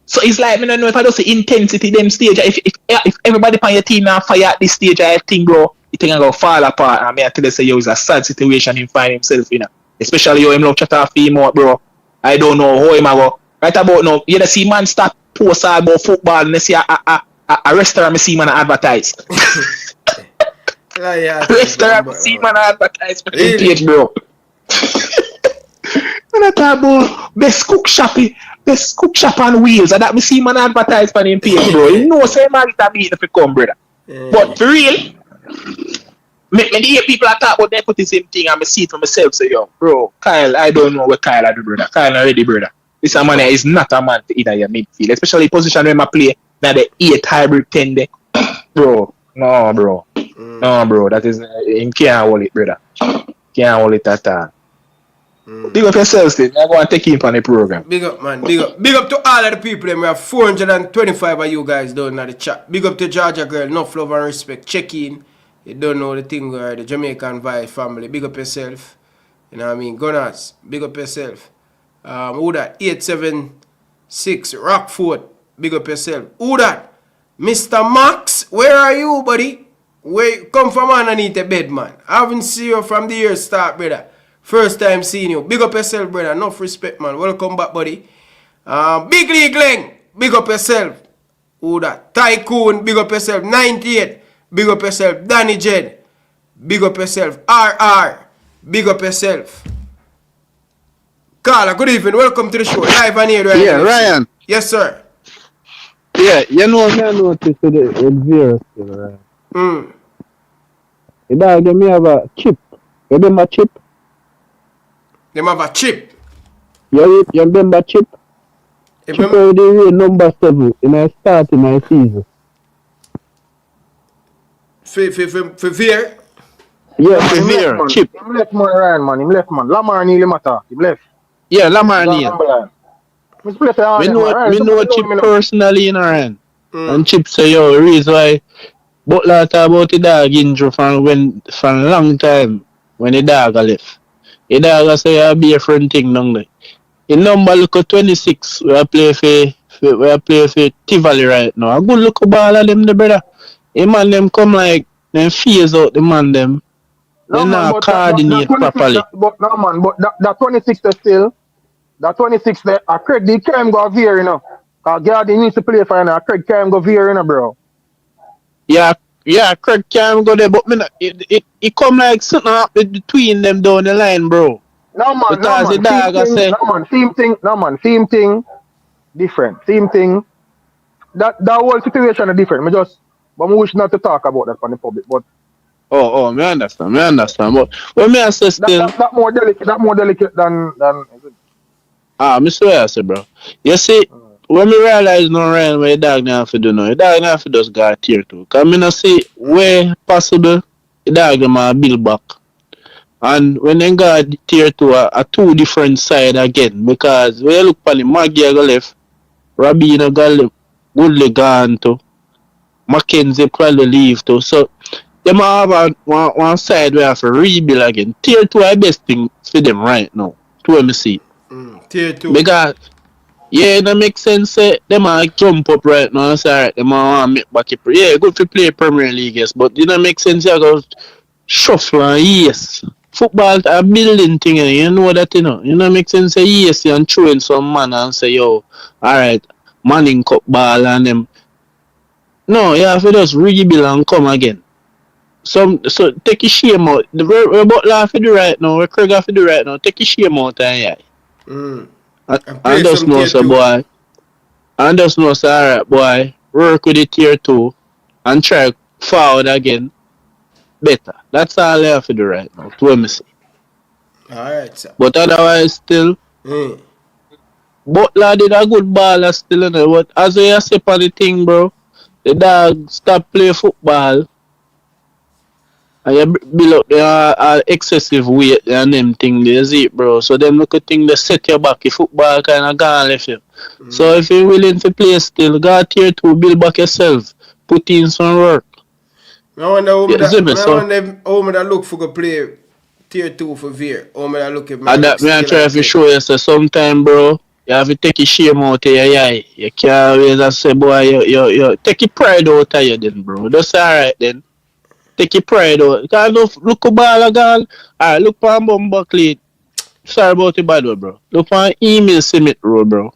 So it's like, I don't know if I don't see intensity them stage. If everybody on your team now fire at this stage, I think, bro, you think I'm gonna fall apart. I mean, I tell you, say, yo, it's a sad situation him find himself in. Especially yo, him love chat off him out, bro. I don't know how him go. Right about now, you know, see man start post about football and they see a restaurant me see man advertise. Restaurant me see man advertise for the page, bro. And I talk about best cook shop on wheels, and that me see man advertise for him page, bro. You know, say man it a beat if you come, brother. But for real, me hear people talk about they put the same thing and me see it for myself. Say, yo, bro, Kyle, I don't know what Kyle do, brother. Kyle already, brother. This a man is not a man to either your midfield, especially position when I play now the 8 hybrid 10 there. Bro, no, bro. No, bro, that is in can't hold it, brother. Can't hold it at all. Big up yourself, Steve. I'm going to take him on the program. Big up, man. Big up to all of the people. We have 425 of you guys down in the chat. Big up to Georgia girl. Enough love and respect. Check in. You don't know the thing where the Jamaican Vibe family. Big up yourself. You know what I mean? Gunners. Big up yourself. Who that? 876 Rockford. Big up yourself. Who that? Mr. Max. Where are you, buddy? Where you come from underneath the bed, man? I haven't seen you from the year start, brother. First time seeing you. Big up yourself, brother. Enough respect, man. Welcome back, buddy. Big League Glenn. Big up yourself. Who that? Tycoon. Big up yourself. 98. Big up yourself. Danny Jed. Big up yourself. RR. Big up yourself. Carla, good evening. Welcome to the show. Live on here, Ryan. Yeah, Ryan. Yes, sir. Yeah, you know, I noticed the virus, right? You know, they may have a chip. You remember chip? They have a chip. You remember chip? Chip already number 7 in a start in a season. For Veer? Yeah, for Veer. Chip. Him left man, Ryan, man. Him left, man. Lamar nearly matter. Him left. Yeah, Lamar Neal. Me know Chip personally, you know, Ryan. And Chip say, yo, the reason why Butler talk about the dog injury from a long time when the dog left. The dog say I'll be a friend thing down there. The number look at 26. We play for Tivoli right now. A good look at ball of them, the brother. The man them come like them phase out the man them. They not coordinate properly. But that 26 still. That 26 there, Craig the can't go Veer, you know. Cause Gardy needs to play for you now. Craig can't go Veer, you know, bro. Yeah, Craig can't go there, but it come like something up between them down the line, bro. No man, same thing, different. Same thing. That whole situation is different. But I wish not to talk about that on the public, but Oh, me understand. But when me say still that more delicate than me swear I say, bro. You see, when me realize no Ryan what the dog now have to do now, the dog now have to just go tier 2. Cause me not see where possible the dog them build back. And when they go tier 2 are 2 different side again. Because when you look for the Maggie go left, Rabina go left, Woodley gone too. Mackenzie probably leave too. So they might have one side where I have to rebuild again. Tier 2 are the best thing for them right now. To me see. Tier 2. Because Yeah, that makes sense. Them a jump up right now. It's alright. Them a want make back a yeah, good to play Premier League, yes. But you know make sense. You go shuffle and yes. Football a building thing, you know that you know. You know make sense. Say yes, and throw in some man and say yo, alright, Manning cup ball and them. No, you have to just rebuild and come again. So take your shame out. The we Butler have to do right now. We Craig have to do right now. Take your shame out and yeah. And And play just some know tier so 2. boy. And just know say alright boy. Work with the tier 2 and try forward again better. That's all I have to do right now. To what me say. Alright, sir. But otherwise still Butler did a good baller still you know. But as you say on the thing bro, the dog stop play football and you build up the excessive weight and them thing there, see it, bro. So them look at thing they set your back. Your football kind of gone left you. So if you're willing to play still, go tier 2, build back yourself, put in some work. I wonder how You see me, I so wonder how me that look for go play tier 2 for Veer. How me that look if my and look that me I still try like to it. show you so sometime, bro. You have to take your shame out of your eye. You can't always just say, boy, you take your pride out of you then, bro. That's alright then. Take your pride out. Because look a ball again. Alright, look for Buckley. Sorry about the bad word, bro. Look for email Cement Road, bro.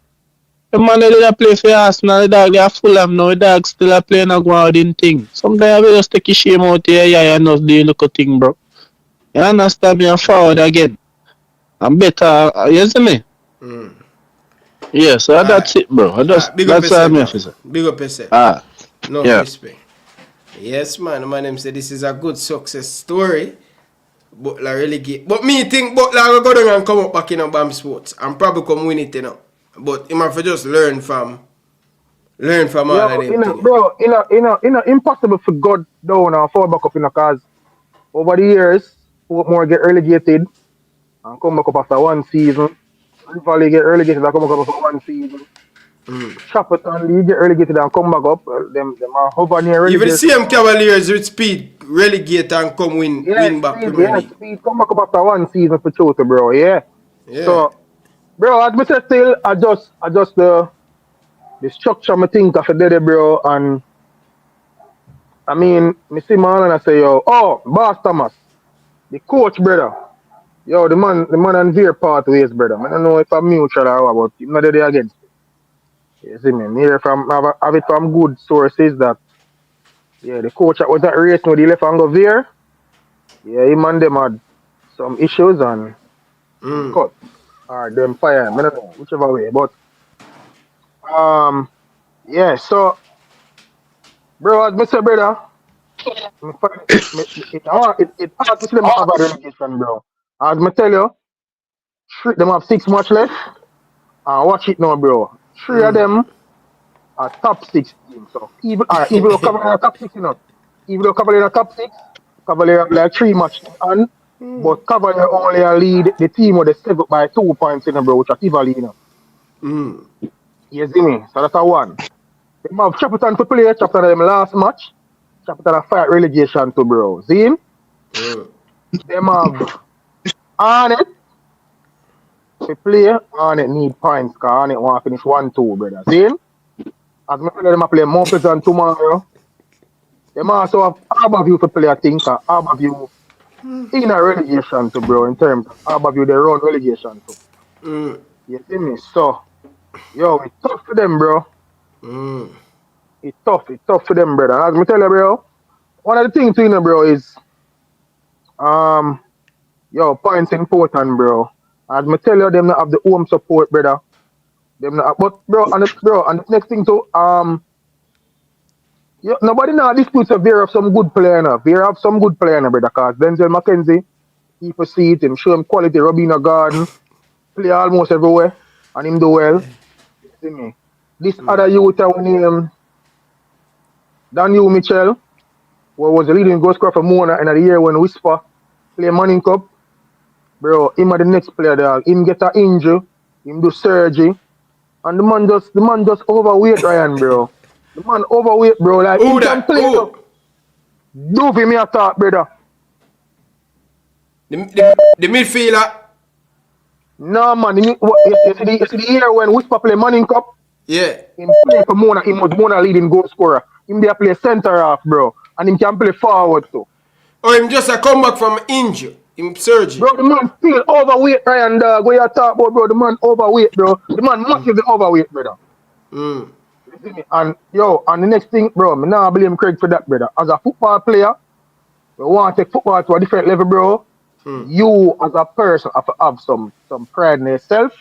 The man that did a play for Arsenal, the dog they are full of now. The dog still a playing a go out in thing. Sometimes we just take your shame out here, yeah, and just do look a thing, bro. You understand me? And forward again. I'm better, you see me? Yeah, so that's it, bro. Big up That's all yourself, me have man. to say. Big up yourself. Ah, Enough yeah. respect. Yes, man. My name said this is a good success story. Butler relegate. But me think Butler will go down and come up back in a BAM Sports and probably come win it, you know. But him have to just learn from all of them things. Bro, impossible for God down and fall back up in a cause over the years, Portmore get relegated and come back up after one season. Valley get relegated and come back up after one season. Shepperton League get relegated and come back up. Them are hover near Even the relegation. same Cavaliers with speed relegate and come win back Premier League. Speed come back up after one season for Chota, bro. Yeah. So, bro, as me say still adjust the structure me think of the day, bro. And I mean, me see man and I say, yo, oh, Boss Thomas, the coach, brother. Yo, the man and Veer part ways, brother. I don't know if I'm mutual or what, but I'm not there against it. You see me? Me hear from have it from good sources that the coach that was at race now, the left and go Veer. Yeah, him and them had some issues and cut. Or them fire him. I don't know, whichever way. But so bro, as me say, brother, it's hard to see them have a relegation, bro. As me tell you, them have 6 match left. And watch it now, bro. 3 of them are top 6 teams. So even though Cavalier are top 6, you know. Even though Cavalier are top 6, Cavalier have like 3 matches on. But Cavalier only lead the team with the 7 by 2 points in bro, which are Tivoli, you know. You see me? So that's a 1. They have Shepperton to play, Shepperton them last match. Shepperton have fight relegation to bro. See him? Them have Arnett to play. Arnett need points because Arnett want to finish 1-2, brother. See him? As me tell them I play more than tomorrow. Them also have Harborview to play, I think. Harborview in a relegation to bro, in terms of Harborview they run relegation to. You see me? So, yo, it's tough for them, bro. It's tough for them, brother. As me tell you, bro, one of the things you know, bro, is points important, bro. As me tell you, them not have the home support, brother. Them not, but and the next thing too, nobody now disputes a Veer have some good player now. Veer have some good player now, brother, because Denzel McKenzie, people see it, him show him quality, Robina Garden, play almost everywhere, and him do well. You see me? This other youth named Daniel Mitchell, who was the leading goal scorer for Mona in the year when Whisper play Manning Cup. Bro, him are the next player there. Him get a injury, him do surgery, and the man just overweight, Ryan, bro. The man overweight, bro. Like he can play. Do for me a talk, brother. The midfielder. No, man. You see the year when Whisper play Manning Cup? Yeah. Him play for Mona. He was Mona leading goal scorer. Him there play center half, bro. And him can play forward too. Or him just a come back from injury. Him surgery. Bro, the man still overweight, Ryan, dog. What you talk about, bro? The man overweight, bro. The man massively overweight, brother. Mm. You see me? And, and the next thing, bro, me nah blame Craig for that, brother. As a football player, you want to take football to a different level, bro. You, as a person, have to have some pride in yourself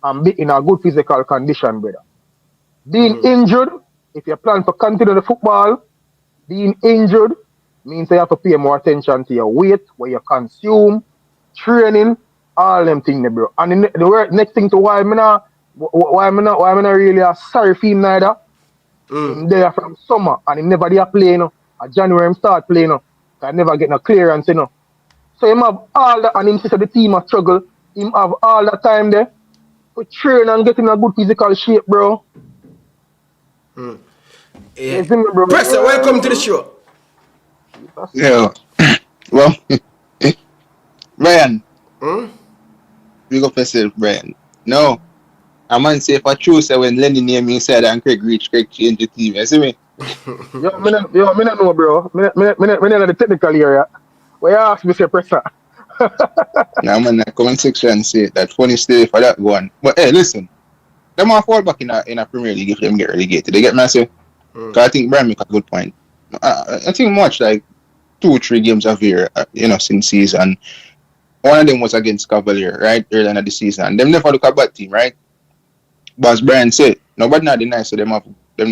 and be in a good physical condition, brother. Being injured, if you plan to continue the football, being injured means you have to pay more attention to your weight, what you consume, training, all them things, bro. And the next thing to why I'm not really sorry for him neither. Him there from summer and him never there play, At January him start playing, I never get no clearance, So him have all that, and him say the team a struggle. Him have all that time there to train and get in a good physical shape, bro. Yeah. Preston, welcome to the show. Yeah. Well, Brian. Big up yourself, Brian. No. A man say for true, say when Lenny name me said and Craig change the team. You see me? Me not know, bro. Me not the technical area. Why you ask me, say Preston? Now, man, the comment section say that funny story for that one. But hey, listen. Them all fall back in a Premier League if them get relegated. They get me, I say? Because I think Brian make a good point. I think much like 2-3 games of year, since season. One of them was against Cavalier, right? Earlier in the season. Them never look a bad team, right? But as Brian said, nobody not deny so them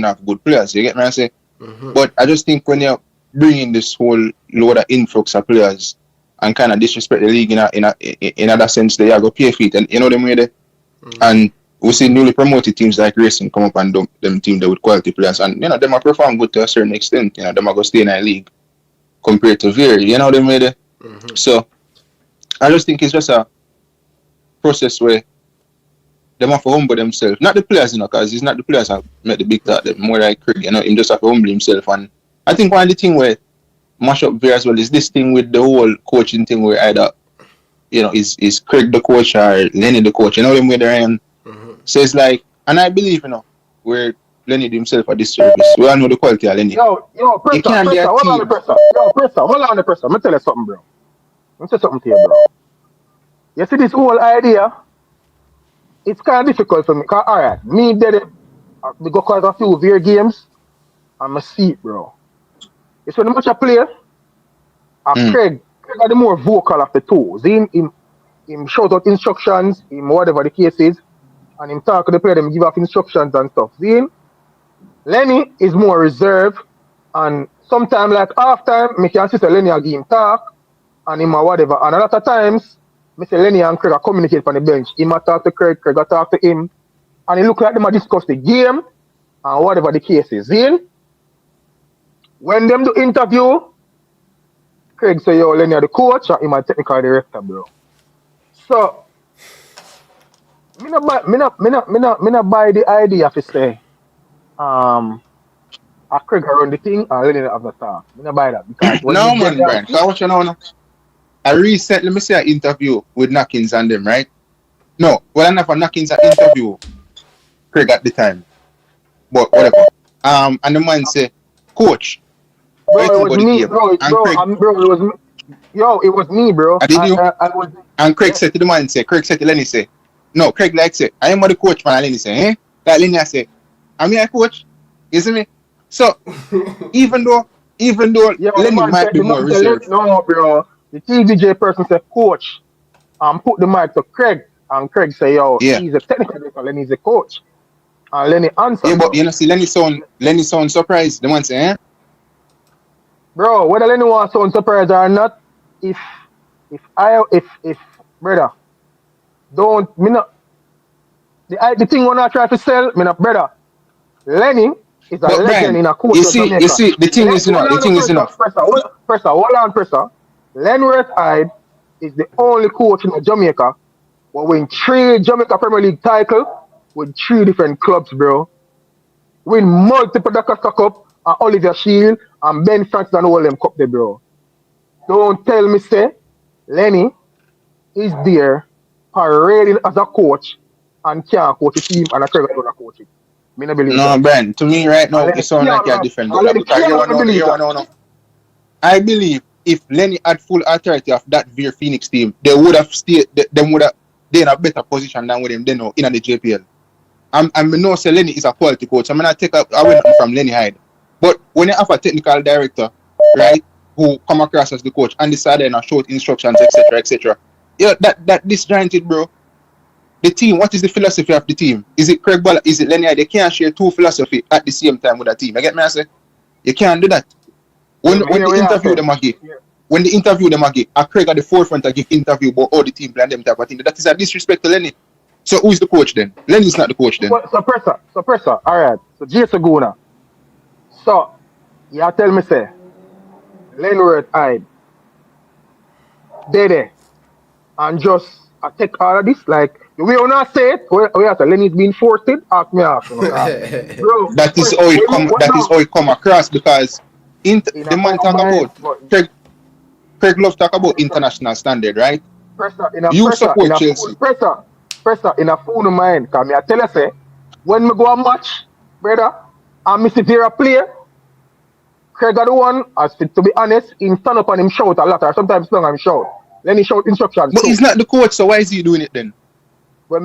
have good players. You get me, I say? But I just think when you're bringing this whole load of influx of players and kind of disrespect the league in other sense, they are go pay feet, and you know them way there. And we see newly promoted teams like Racing come up and dump them team there with quality players, and them are perform good to a certain extent. Them are go stay in a league compared to Veer. You know them way there. So I just think it's just a process where them have to humble themselves. Not the players, because it's not the players that make the big talk. Them more like Craig, him just have to humble himself. And I think one of the thing where mash up Veer as well is this thing with the whole coaching thing where either is Craig the coach or Lenny the coach. You know them way there, and so it's like, and I believe where Lenny himself a disservice. We all know the quality of Lenny. Yo, Preston, hold on the Preston. Yo, Preston, hold on the Preston. Let me tell you something, bro. Let me say something to you, bro. You see this whole idea? It's kind of difficult for me. Cause, all right, me did it. We go quite a few of your games. I'm a seat, bro. It's when the match I play. Craig are the more vocal of the two. Him shout out instructions, him whatever the case is, and him talk to the player, them give off instructions and stuff. Lenny is more reserved, and sometimes like half time, me can see Lenny give him talk, and him or whatever. And a lot of times, me say Lenny and Craig are communicate on the bench. Him a talk to Craig, Craig a talk to him, and it look like them a discuss the game and whatever the case is. When them do interview, Craig say, yo, Lenny are the coach, and him a technical director, bro. So, me not buy the idea to say, Craig around the thing and Lenny have the talk. Me not buy that because no man, Brian. So what you know now? I recently me see an interview with Knockins and them, right? No, well I never Knockins an interview Craig at the time. But whatever. And the man say, Coach, bro, it was me, bro, it was me. Yo, it was me, bro. And Craig said to the man, Craig said to Lenny, no, Craig like say, I am the coach, man. And Lenny say, eh? Like Lenny I say, I'm your coach. You see me? So even though Lenny might be more reserved. No, bro. The TVJ person said coach and put the mic to Craig, and Craig say, yo, he's a technical director, Lenny's a coach. And Lenny answered. Yeah, but you know, see Lenny sound surprised. The man say, eh? Bro, whether Lenny wants sound surprised or not, if brother, don't me not the thing when I try to sell, me not brother. Lenny is a legend in a coach. You see, the thing is enough. Presser. Lenworth Hyde is the only coach in Jamaica who win 3 Jamaica Premier League titles with 3 different clubs, bro. Win multiple Dakota Cup and Oliver Shield and Ben Franks and all them cup there, bro. Don't tell me, say, Lenny is there parading as a coach and can't coach a team and a Craig don't coach it. Me not believe No, that. Brent, to me right now, it sounds like you're different. But I believe if Lenny had full authority of that Veer Phoenix team, they would have stayed. Them would have they in a better position than with them. They know in the JPL. I'm no say Lenny is a quality coach. I'm gonna take away from Lenny Hyde. But when you have a technical director, right, who come across as the coach and decide and short instructions, etc., yeah, that disjointed, bro. The team, what is the philosophy of the team? Is it Craig Butler? Is it Lenny Hyde? They can't share two philosophy at the same time with a team. You get me? I say you can't do that. When the interview them again, Craig at the forefront to give interview about all the team plan them type of thing. That is a disrespect to Lenny. So who is the coach then? Lenny's not the coach then. So pressure. All right. So Jason Guna. So you tell me say Lenworth Hyde, they and just take all of this like the way you not say it. We have to Lenny's being forced it. Ask me after. Bro, that is how it come. That is how it come across because the man talk about Craig loves talk about international standard, right? You support Chelsea. Pressure in a phone of mine. Because I tell you, say, when me go a match, brother, and me see a player, Craig got the one, as to be honest, him stand up and him shout a lot, or sometimes stand and shout. Then he shout instructions. But he's not the coach, so why is he doing it then? The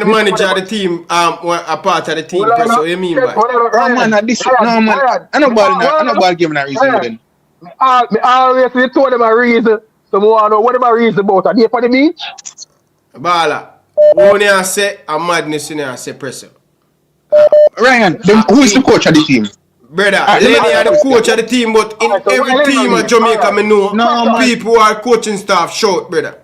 manager of the team, a part of the team. That's what you mean by? I know ball giving a reason then. Me always told them a reason. So I know what about reason about a day for the beach. Bala, when you say a madness, you say pressure. Ryan, who is the coach of the team? Brother, Lenny are the coach of the team, but in every team of Jamaica, me know people who are coaching staff short, brother.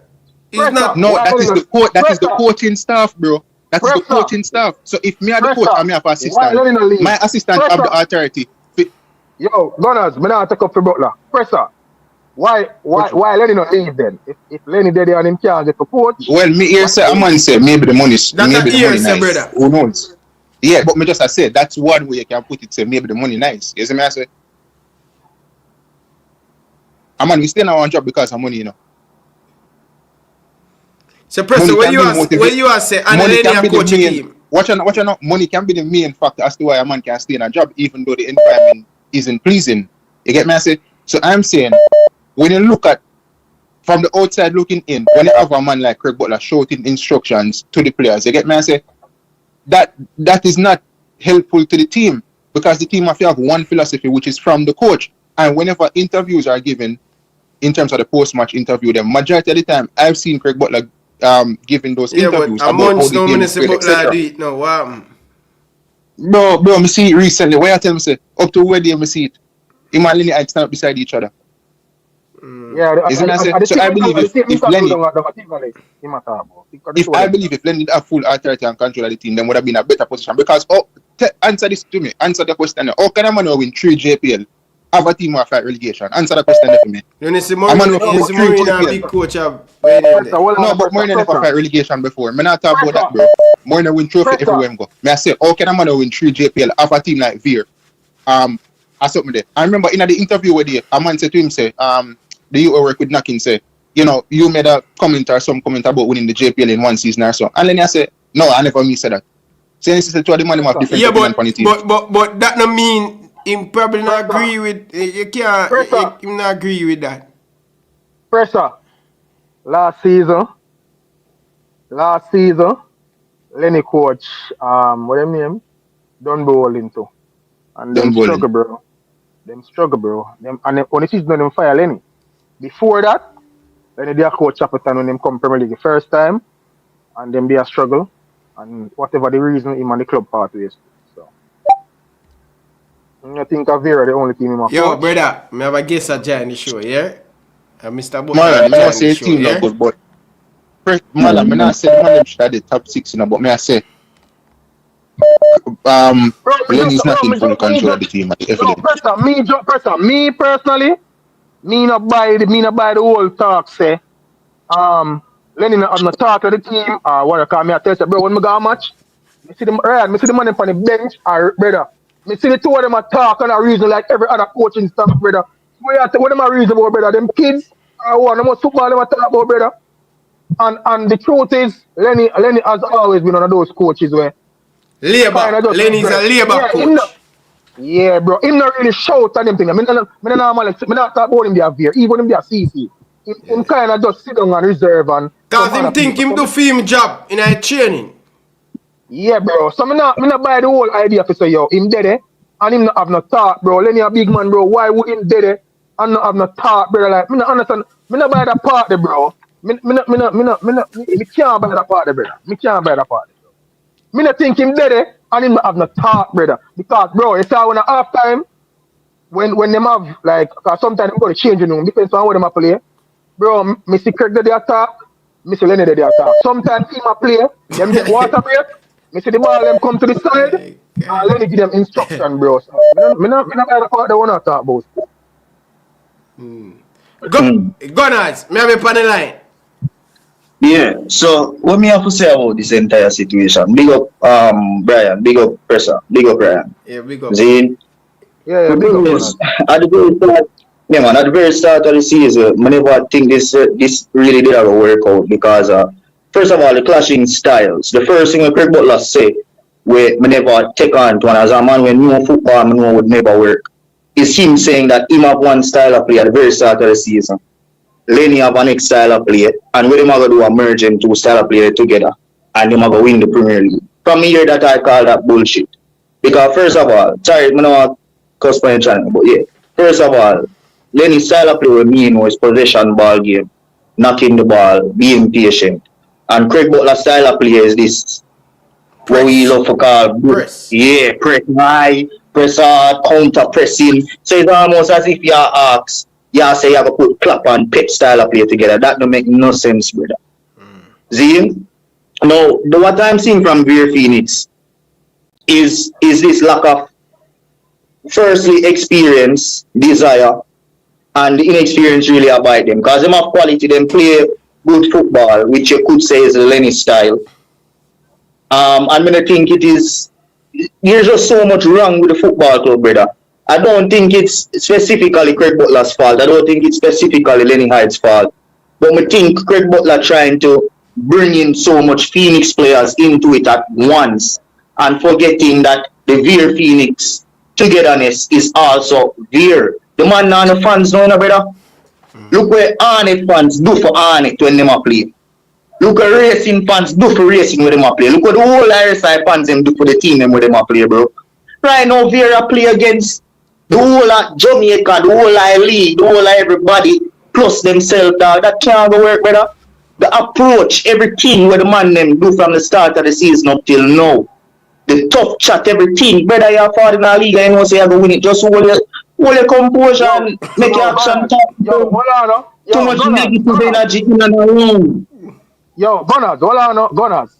It's not. No, that is the coach. That is the coaching staff, bro. That is the coaching staff. So if me are the coach, I'm your assistant. My assistant have the authority. Yo, Gunners, me not take up for Butler. Pressure. Why Lenny not leave then? If Lenny dead and him can't get the coach. Well, me here say a man say maybe the money. That's maybe the money nice. Brother. Who knows? Yeah, but me just I said that's one way you can put it. Say maybe the money nice. You see me I say? A man we stay in our job because of money, you know. So Preston, when you are say and Lenny a coach team. Watch out, money can be the main factor as to why a man can stay in a job even though the environment isn't pleasing. You get me I say? So I'm saying when you look at from the outside looking in, when you have a man like Craig Butler shouting instructions to the players, you get me I say? That is not helpful to the team because the team have to have one philosophy which is from the coach. And whenever interviews are given in terms of the post-match interview, the majority of the time I've seen Craig Butler giving those interviews about how the game is played, etc. Bro, me see it recently. Where I tell me say up to where they me see it, him and Lenny stand up beside each other. Yeah, so I believe if Lenny had full authority and control of the team, then would have been a better position. Because answer this to me, answer the question. How can a man win 3 JPL? Have a team who fight relegation. Answer the question for me. Mourinho a big coach of no, but Mourinho never fight relegation before. Me not talk about that, bro. Mourinho win trophy everywhere him go. Me I say, how can a man win 3 JPL? Have a team like Veer? I something there. I remember in the interview with you, a man said to him, say, the you work with Nakin say, you know, you made a comment or some comment about winning the JPL in one season or so. And then I said, no, I never said that. So he said, to the man have different opinion on the team. But that no mean him probably not agree with you can't him not agree with that. Pressure. Last season, Lenny coach, what do you mean? Done bowling too. And them struggle, bro. And on the season them fire Lenny. Before that, Lenny they coach Chaperton when them come Premier League the first time, and them be a struggle, and whatever the reason, him and the club part ways. So I think Vera the only team in my Yo, coach. Brother, me have a guest at join the show, yeah? And Mr. Butler. Man, I say team not good, but man, me not say man them should have the top 6, you know, but me I say Lenny's not in full control of the team. Me personally, me not buy the whole talk say Lenny not talk to the team or what I call me I tell you, bro, when me go a match, me see the man on the bench or brother. Me see the two of them a talk and a reason like every other coaching staff, brother. What them a reason about, brother? Them kids or what them football them a talk about, brother. And the truth is, Lenny has always been one of those coaches where Labour. Lenny's a Labour coach. Yeah, bro. Him not really shout at them thing. I mean, me not talk about him be a veer, even him be a CC. Him kind of just sit down and reserve and. Cause him think him do film job in a training. Yeah, bro. So me not buy the whole idea to say, yo, him dead, and him not have no thought, bro. Lenny a big man, bro. Why would him dead, and not have no thought, brother? Like, me not understand. Me not buy that part, bro. Me can't buy that part, brother. Me can't buy that part, bro. Me not think him dead, and him not have no thought, brother. Because, bro, you saw when a half time, when them have, like, cause sometimes them go to change room, depends on how them a play. Bro, me see Craig the attack, me see Lenny the attack. Sometimes team a play, them get water break. Me see the ball them come to the side, and Lenny give them instruction, bro. So, me not buy the part they wanna talk about. Gunners, me have a panel line. Yeah, so what me have to say about this entire situation? Big up Brian, big up Pressa, big up Brian. Yeah, big up. Zane. Yeah, big up. At the very start of the season, I never think this really did have a workout because first of all, the clashing styles. The first thing Craig Butler said, we never take on to one as a man when know football, I know would never work. Is him saying that him have one style of play at the very start of the season. Lenny have a next style of play, and we them going to do a merge them two style of play together, and them going to win the Premier League. From here, that I call that bullshit. Because first of all, sorry, I don't want to cuss my channel, but yeah, first of all, Lenny's style of play with me is possession ball game, knocking the ball, being patient. And Craig Butler's style of play is this, what we love to call press. Yeah, press high, press hard, counter pressing. So it's almost as if you ask, you say you have to put clap and pep style of play together. That don't make no sense, brother. See? Now, what I'm seeing from Beer Phoenix is this lack of, firstly, experience, desire, and the inexperience really abide them. Because them have quality, them play good football, which you could say is the Lenny style. And I think there's just so much wrong with the football club, brother. I don't think it's specifically Craig Butler's fault. I don't think it's specifically Lenny Hyde's fault. But I think Craig Butler trying to bring in so much Phoenix players into it at once and forgetting that the Veer Phoenix togetherness is also Veer. The man and the fans know, brother. Look where Arnett fans do for Arnett when them play. Look what racing fans do for racing when them play. Look what the whole RSI fans them do for the team when them play, bro. Right now, Vera play against the whole of Jamaica, the whole of league, the whole of everybody, plus themselves, dog. That can't go work, brother. The approach, everything where the man them do from the start of the season up till now. The tough chat, everything. Brother, you're far in the league, I know say you're going to win it. Just hold your composure and make your action talk. Yo, hold on. Too much negative energy in and around. Yo, Gunners, hold on, Gunners.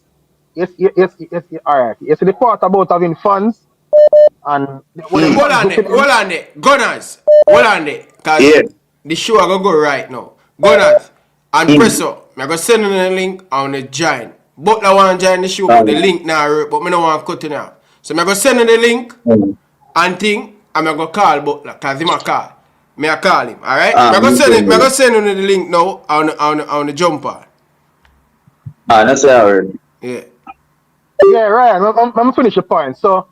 Yes, alright. Yes, the part about having fans and hold on there. Gunners, hold on there. Cause the show I go right now. Gunners and Presso, I go send them the link on the join. Butler want to join the show, but the link now, but I don't want to cut it now. So I go send them the link and thing, and I go call Butler, cause him a call. I call him, alright? I go send him the link now on the jumper. That's how. Yeah. Yeah, Ryan, I'm finish your point. So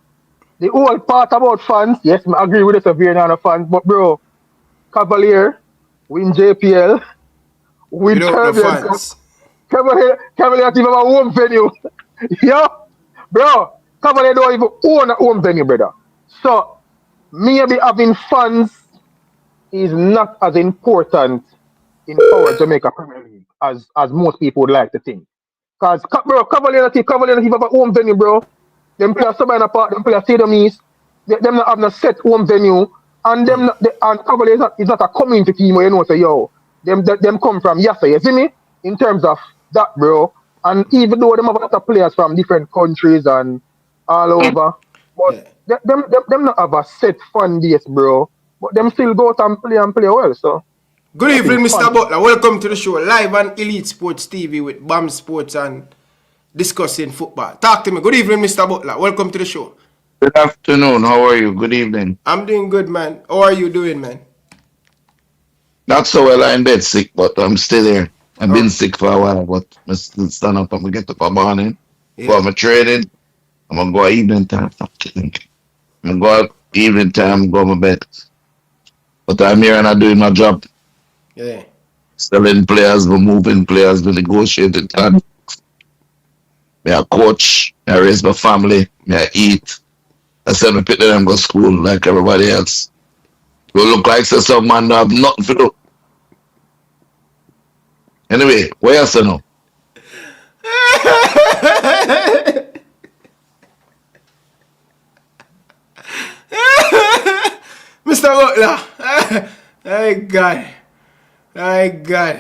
the whole part about fans, yes, I agree with the severe on the fans, but bro, Cavalier win JPL, win Caribbean Cup. Cavalier even have a home venue. Yeah, bro, Cavalier don't even own a home venue, brother. So maybe having fans is not as important in our Jamaica Premier League as most people would like to think. Because, bro, Cavalier have a home venue, bro. Them play a Sabina Park, them play a Stadium East. Them not have no set home venue. And Cavalier is not a community team where you know, say, yo, them come from Yassa, you see me? In terms of that, bro. And even though them have a lot of players from different countries and all over, but them not have a set fan base, bro. But them still go out and play well, so. Good evening, Mr. Butler. Welcome to the show. Live on Elite Sports TV with BAM Sports and discussing football. Talk to me. Good evening, Mr. Butler. Welcome to the show. Good afternoon. How are you? Good evening. I'm doing good, man. How are you doing, man? Not so well. I'm in bed sick, but I'm still here. I've been sick for a while, but I still stand up and get up in the morning. Go my training. I'm gonna go evening time. Stop killing. I'm gonna go evening time, go to my bed. But I'm here and I'm doing my job. Yeah. Selling players, moving players, negotiating. Me a coach, me I raise my family, me I eat. I send my people them go school like everybody else. You look like some man that have nothing to do. Anyway, where else now? Mr. Butler. My God. My God.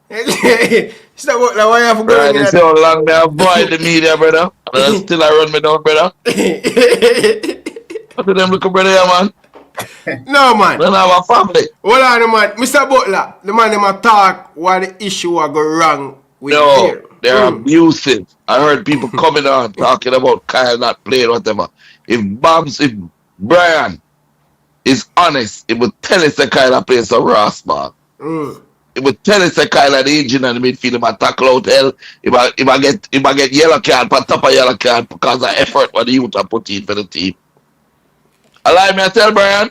Mr. Butler, why you have to go Right, in you see how long me avoid the media, brother? And still I run me down, brother. Look at them little brother here, man. No, man. Don't have a family. Hold on, man. Mr. Butler, the man them a talk why the issue will go wrong with No, beer. they're abusive. I heard people coming on talking about Kyle not playing, whatever. If Brian is honest, it would tell us that Kyle plays some Ross ball. It would tell us that Kyle the engine and the midfield, if I tackle out hell, if I get yellow card, on top of yellow card because of effort what the youth are put in for the team. Allow me to tell Brian.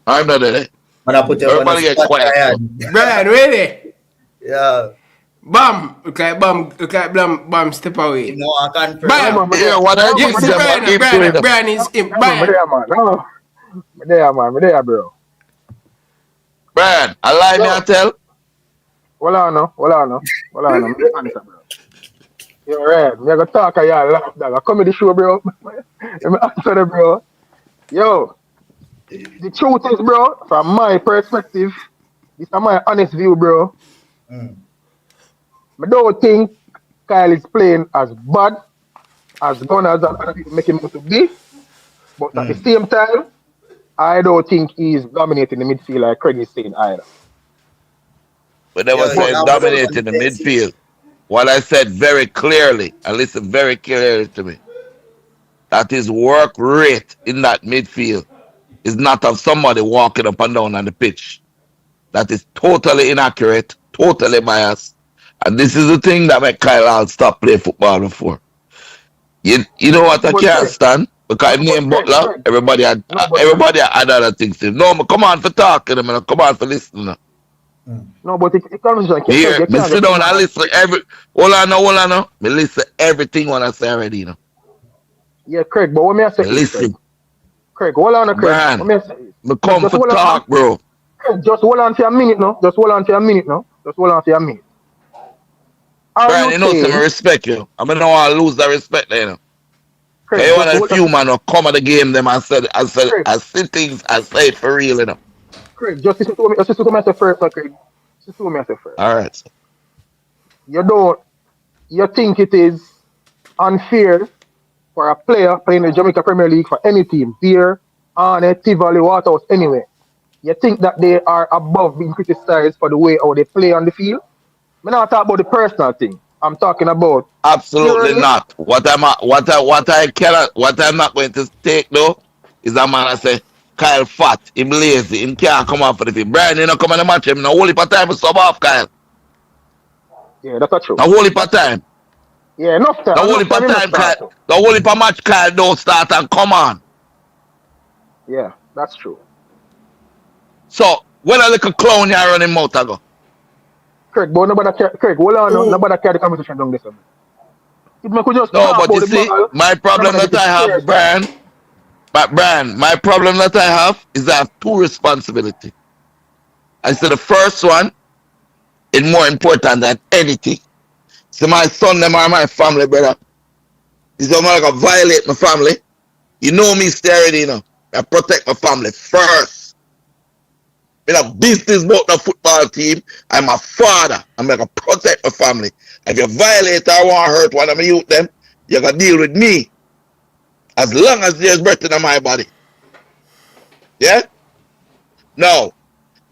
I'm not there. Everybody get quiet. Brian, ready? Yeah. Bam. Look like Bam step away. No, I can't pray. Bam. Yeah, what I Yes, Brian is in. I'm there, bro. Brian, allow me to tell. Hold on, no. Answer, bro. You're right. Me gonna talk and you laugh, dog. I come to the show, bro. Let me answer that, bro. Yo, the truth is, bro, from my perspective, this is my honest view, bro. I don't think Kyle is playing as bad as Gunners and other people make him out to be. But at the same time, I don't think he's dominating the midfield like Craig is saying either. We never said dominating the midfield. What I said very clearly, and listen very clearly to me, that his work rate in that midfield is not of somebody walking up and down on the pitch. That is totally inaccurate, totally biased. And this is the thing that made Kyle Hall stop playing football before. You know what I can't stand? Because name Butler, everybody had other things to do. No, come on for talking, come on for listening. No, but it conversation. Here, me sit down and listen hold on now. Me listen everything when I say already, you know. Yeah, Craig, but what me I say? Listen. Craig, hold on, Craig. Man, what me I say? Me come for talk, bro. Craig, just hold on for a minute, no. Brian, you know, say me respect you. I mean, I don't want to lose that respect there, you know. Craig, you want a few man who come at the game, them and I see things, I say it for real, you know. Craig, just listen to me. Just listen to me first, Craig. Just listen to me first. All right. You think it is unfair for a player playing the Jamaica Premier League for any team, Beer, Arne, Tivoli, Waterhouse, anyway. You think that they are above being criticized for the way how they play on the field? I'm not talking about the personal thing. I'm talking about absolutely not. What I'm not going to take though is that man I say Kyle fat, him lazy, him can't come out for the field. Brian, you know come on the match him. Now whole heap of time to sub off Kyle. Yeah, that's true. Now whole heap of time. Yeah, enough time. Now whole heap of time Kyle. The whole heap of match Kyle don't start and come on. Yeah, that's true. So when a little clown you running mouth ago. Craig, but Craig, hold on, nobody carry the conversation down this one. No, but you see, my problem that I have, Brian, my problem that I have is I have two responsibilities. I said the first one is more important than anything. So my son, them are my family, brother. If someone like violate my family, you know me stay already, you know. I protect my family first. I'm a business about the football team. I'm a father. I'm going to protect my family. If you violate or want to hurt one of my youth, them, you're going to deal with me. As long as there's breath in my body. Yeah? Now,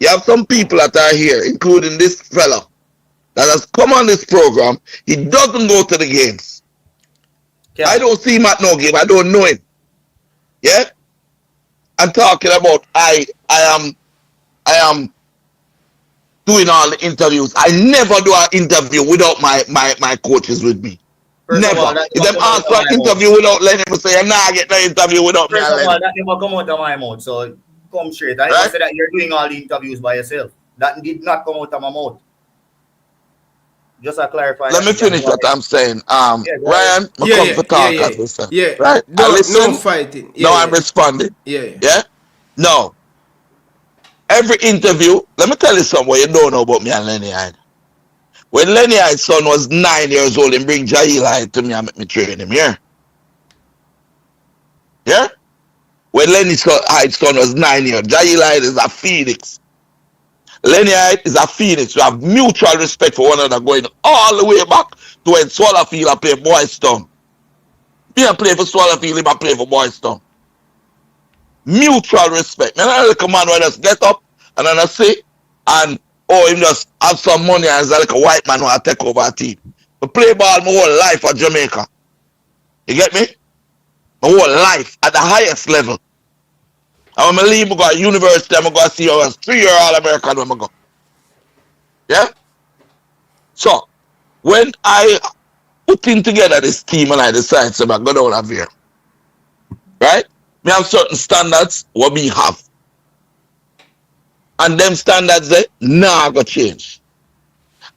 you have some people that are here, including this fella, that has come on this program. He doesn't go to the games. Yeah. I don't see him at no game. I don't know him. Yeah? I'm talking about I am doing all the interviews. I never do an interview without my coaches with me. First of Never. all, that If never them come out ask of for my an mouth. interview without Lenny, I say, nah, get no interview without me First and of all, Lenny. that never come out of my mouth. So come straight. I never said that you're doing all the interviews by yourself. That did not come out of my mouth. Just to clarify Let that. me finish what I'm saying. Yeah, go ahead. Ryan, I come to talk as we say. Yeah. Right? I listen. No fighting. Now I'm responding. Yeah. Yeah? No. Every interview, let me tell you something what you don't know about me and Lenny Hyde. When Lenny Hyde's son was 9 years old, he bring Jail Hyde to me and make me train him, yeah? Yeah? When Lenny Hyde's son was 9 years, Jail Hyde is a phoenix. Lenny Hyde is a phoenix. We have mutual respect for one another going all the way back to when Swallowfield played Boys Town. Me I play for Swallowfield, him I play for Boys Town. Mutual respect. Man, I like a man who just get up and then I say, and him just have some money and like a white man who I take over a team. I play ball my whole life at Jamaica. You get me? My whole life at the highest level. And when I leave, I go to university, I'm going to see how I was 3-year All-American when I go. Yeah? So, when I putting together this team and I decide to go down of here, right? We have certain standards what we have. And them standards there, nah, go change.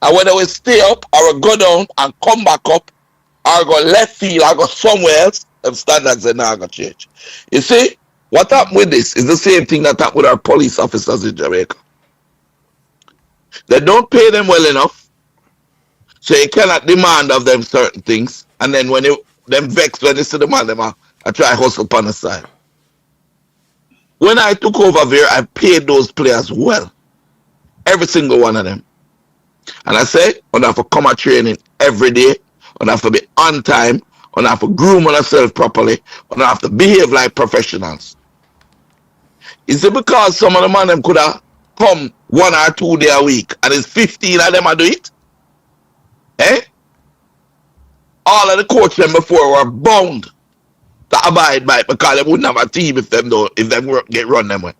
And whether we stay up or we go down and come back up, or go left field or go somewhere else, them standards are not going to change. You see, what happened with this is the same thing that happened with our police officers in Jamaica. They don't pay them well enough, so you cannot demand of them certain things. And then when them vex when they see the man, them I try hustle upon the side. When I took over there, I paid those players well. Every single one of them. And I say, I have to come at training every day. I have to be on time. I have to groom myself properly. I have to behave like professionals. Is it because some of the man them could have come 1 or 2 days a week and it's 15 of them I do it? Eh? All of the coaches them before were bound to abide by it because they wouldn't have a team if them get run them way.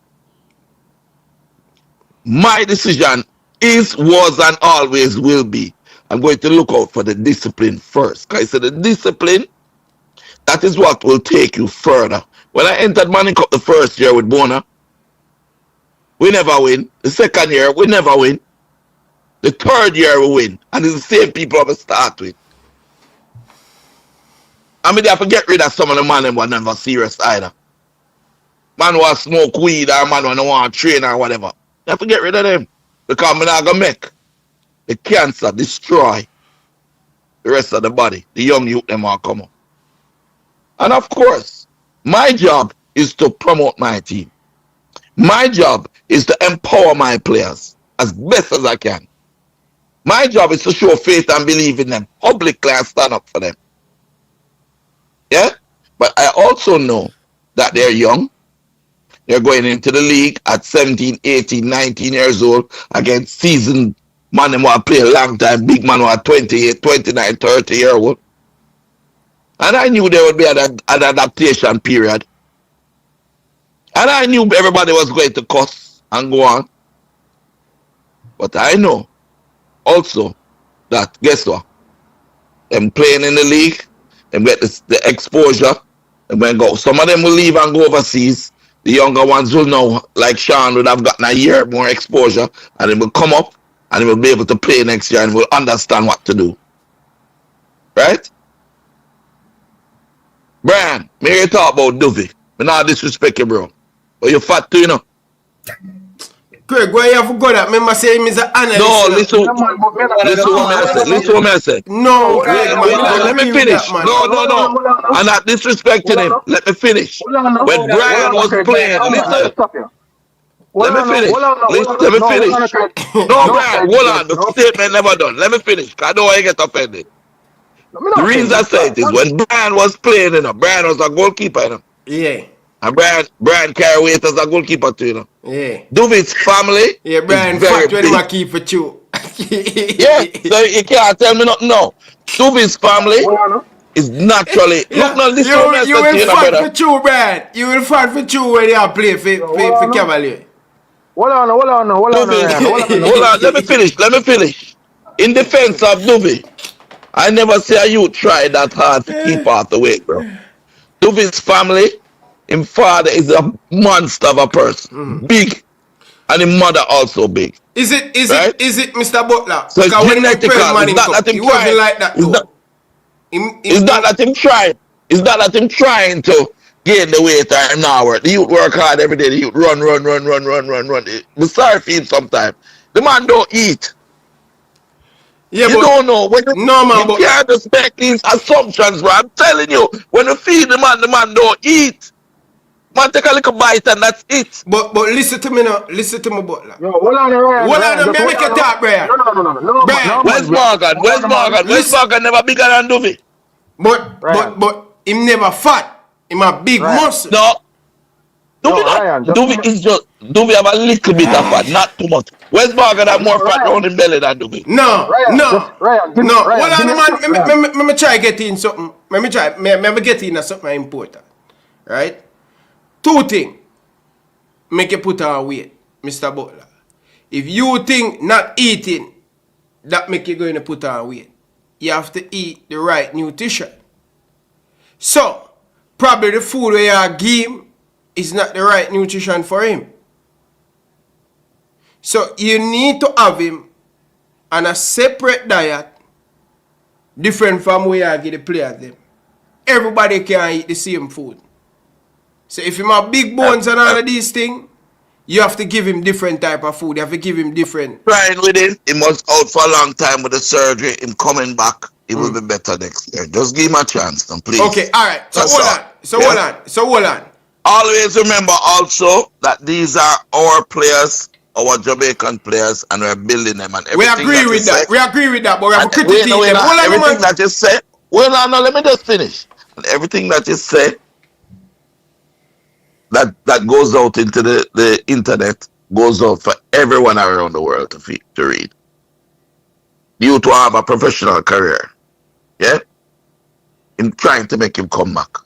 My decision is, was, and always will be, I'm going to look out for the discipline first. Because I said the discipline, that is what will take you further. When I entered Manning Cup the first year with Bona, we never win. The second year, we never win. The third year, we win. And it's the same people I start with. I mean, they have to get rid of some of the man who were never serious either. Man who smoke weed or man who don't want to train or whatever. You have to get rid of them. Because I'm not going to make the cancer destroy the rest of the body. The young youth them all come up. And of course, my job is to promote my team. My job is to empower my players as best as I can. My job is to show faith and believe in them publicly and stand up for them. Yeah? But I also know that they're young. They're going into the league at 17, 18, 19 years old against seasoned man who have played a long time, big man who are 28, 29, 30 years old. And I knew there would be an adaptation period. And I knew everybody was going to cuss and go on. But I know also that, guess what? Them playing in the league, them get the exposure. And when go, some of them will leave and go overseas. The younger ones will know, like Sean would have gotten a year more exposure, and they will come up and they will be able to play next year and will understand what to do. Right? Brian, may you talk about Duvey. I not disrespect you, bro. But you're fat too, you know. Craig, why you have to go that? Remember say him is an analyst. No, listen what I say. No, Craig, let me finish. No. I'm not disrespecting him. Let me finish. When Brian was playing, listen. Let me finish. Let me finish. No, Brian, hold on. The statement never done. Let me finish. I don't want to get offended. The reason I say it is when Brian was playing, you know, Brian was a goalkeeper, you know. Yeah. And Brian carry weight as a goalkeeper too, you know. Yeah. Duvey's family. Yeah, Brian fat when he keep for you. Yeah, so you can't tell me nothing now. Duvey's family is naturally. Yeah. Look, now listen You will to fight for you, Brian. You will fight for you when you play for Cavalier. Hold on, Hold on, let me finish. In defense of Duvey, I never see a youth try that hard to keep off the weight, bro. Duvey's family, his father is a monster of a person. Big. And his mother also big. Is it, Mr. Butler? So Because when he genetical. played It's not that him he wasn't trying. like that, though. It's not that him trying. It's not that him trying to gain the weight or him now work. The youth work hard every day. The youth run. I'm sorry for him sometimes. The man don't eat. Yeah, you don't know. When you but can't just make these assumptions, bro. I'm telling you, when you feed the man don't eat. Man, take a little bite and that's it. But listen to me now. Listen to me, Butler. Yo, hold on, Ryan. Hold on, me make you talk, Brian. No, Brian. Where's Morgan never bigger than Duvey. But him never fat. Him a big muscle. No. Duvey have a little bit of fat, not too much. Where's Morgan have more fat around his belly than Duvey? No. Hold on, man. Let me try get in something. Let me get in something important. Right? Two things make you put on weight, Mr. Butler. If you think not eating, that make you going to put on weight. You have to eat the right nutrition. So, probably the food where you give him is not the right nutrition for him. So, you need to have him on a separate diet, different from where you give the players them. Everybody can eat the same food. So if him have big bones and all of these things, you have to give him different type of food. You have to give him different. Trying with him, he was out for a long time with the surgery. Him coming back, he will be better next year. Just give him a chance, now, please. Okay, all right. So hold on. Always remember also that these are our players, our Jamaican players, and we're building them. And we agree with that. We agree with that, but we have to critique them. Everything that you say. Well, no, let me just finish. And everything that you say. That goes out into the internet, goes out for everyone around the world to read. You to have a professional career. Yeah? In trying to make him come back.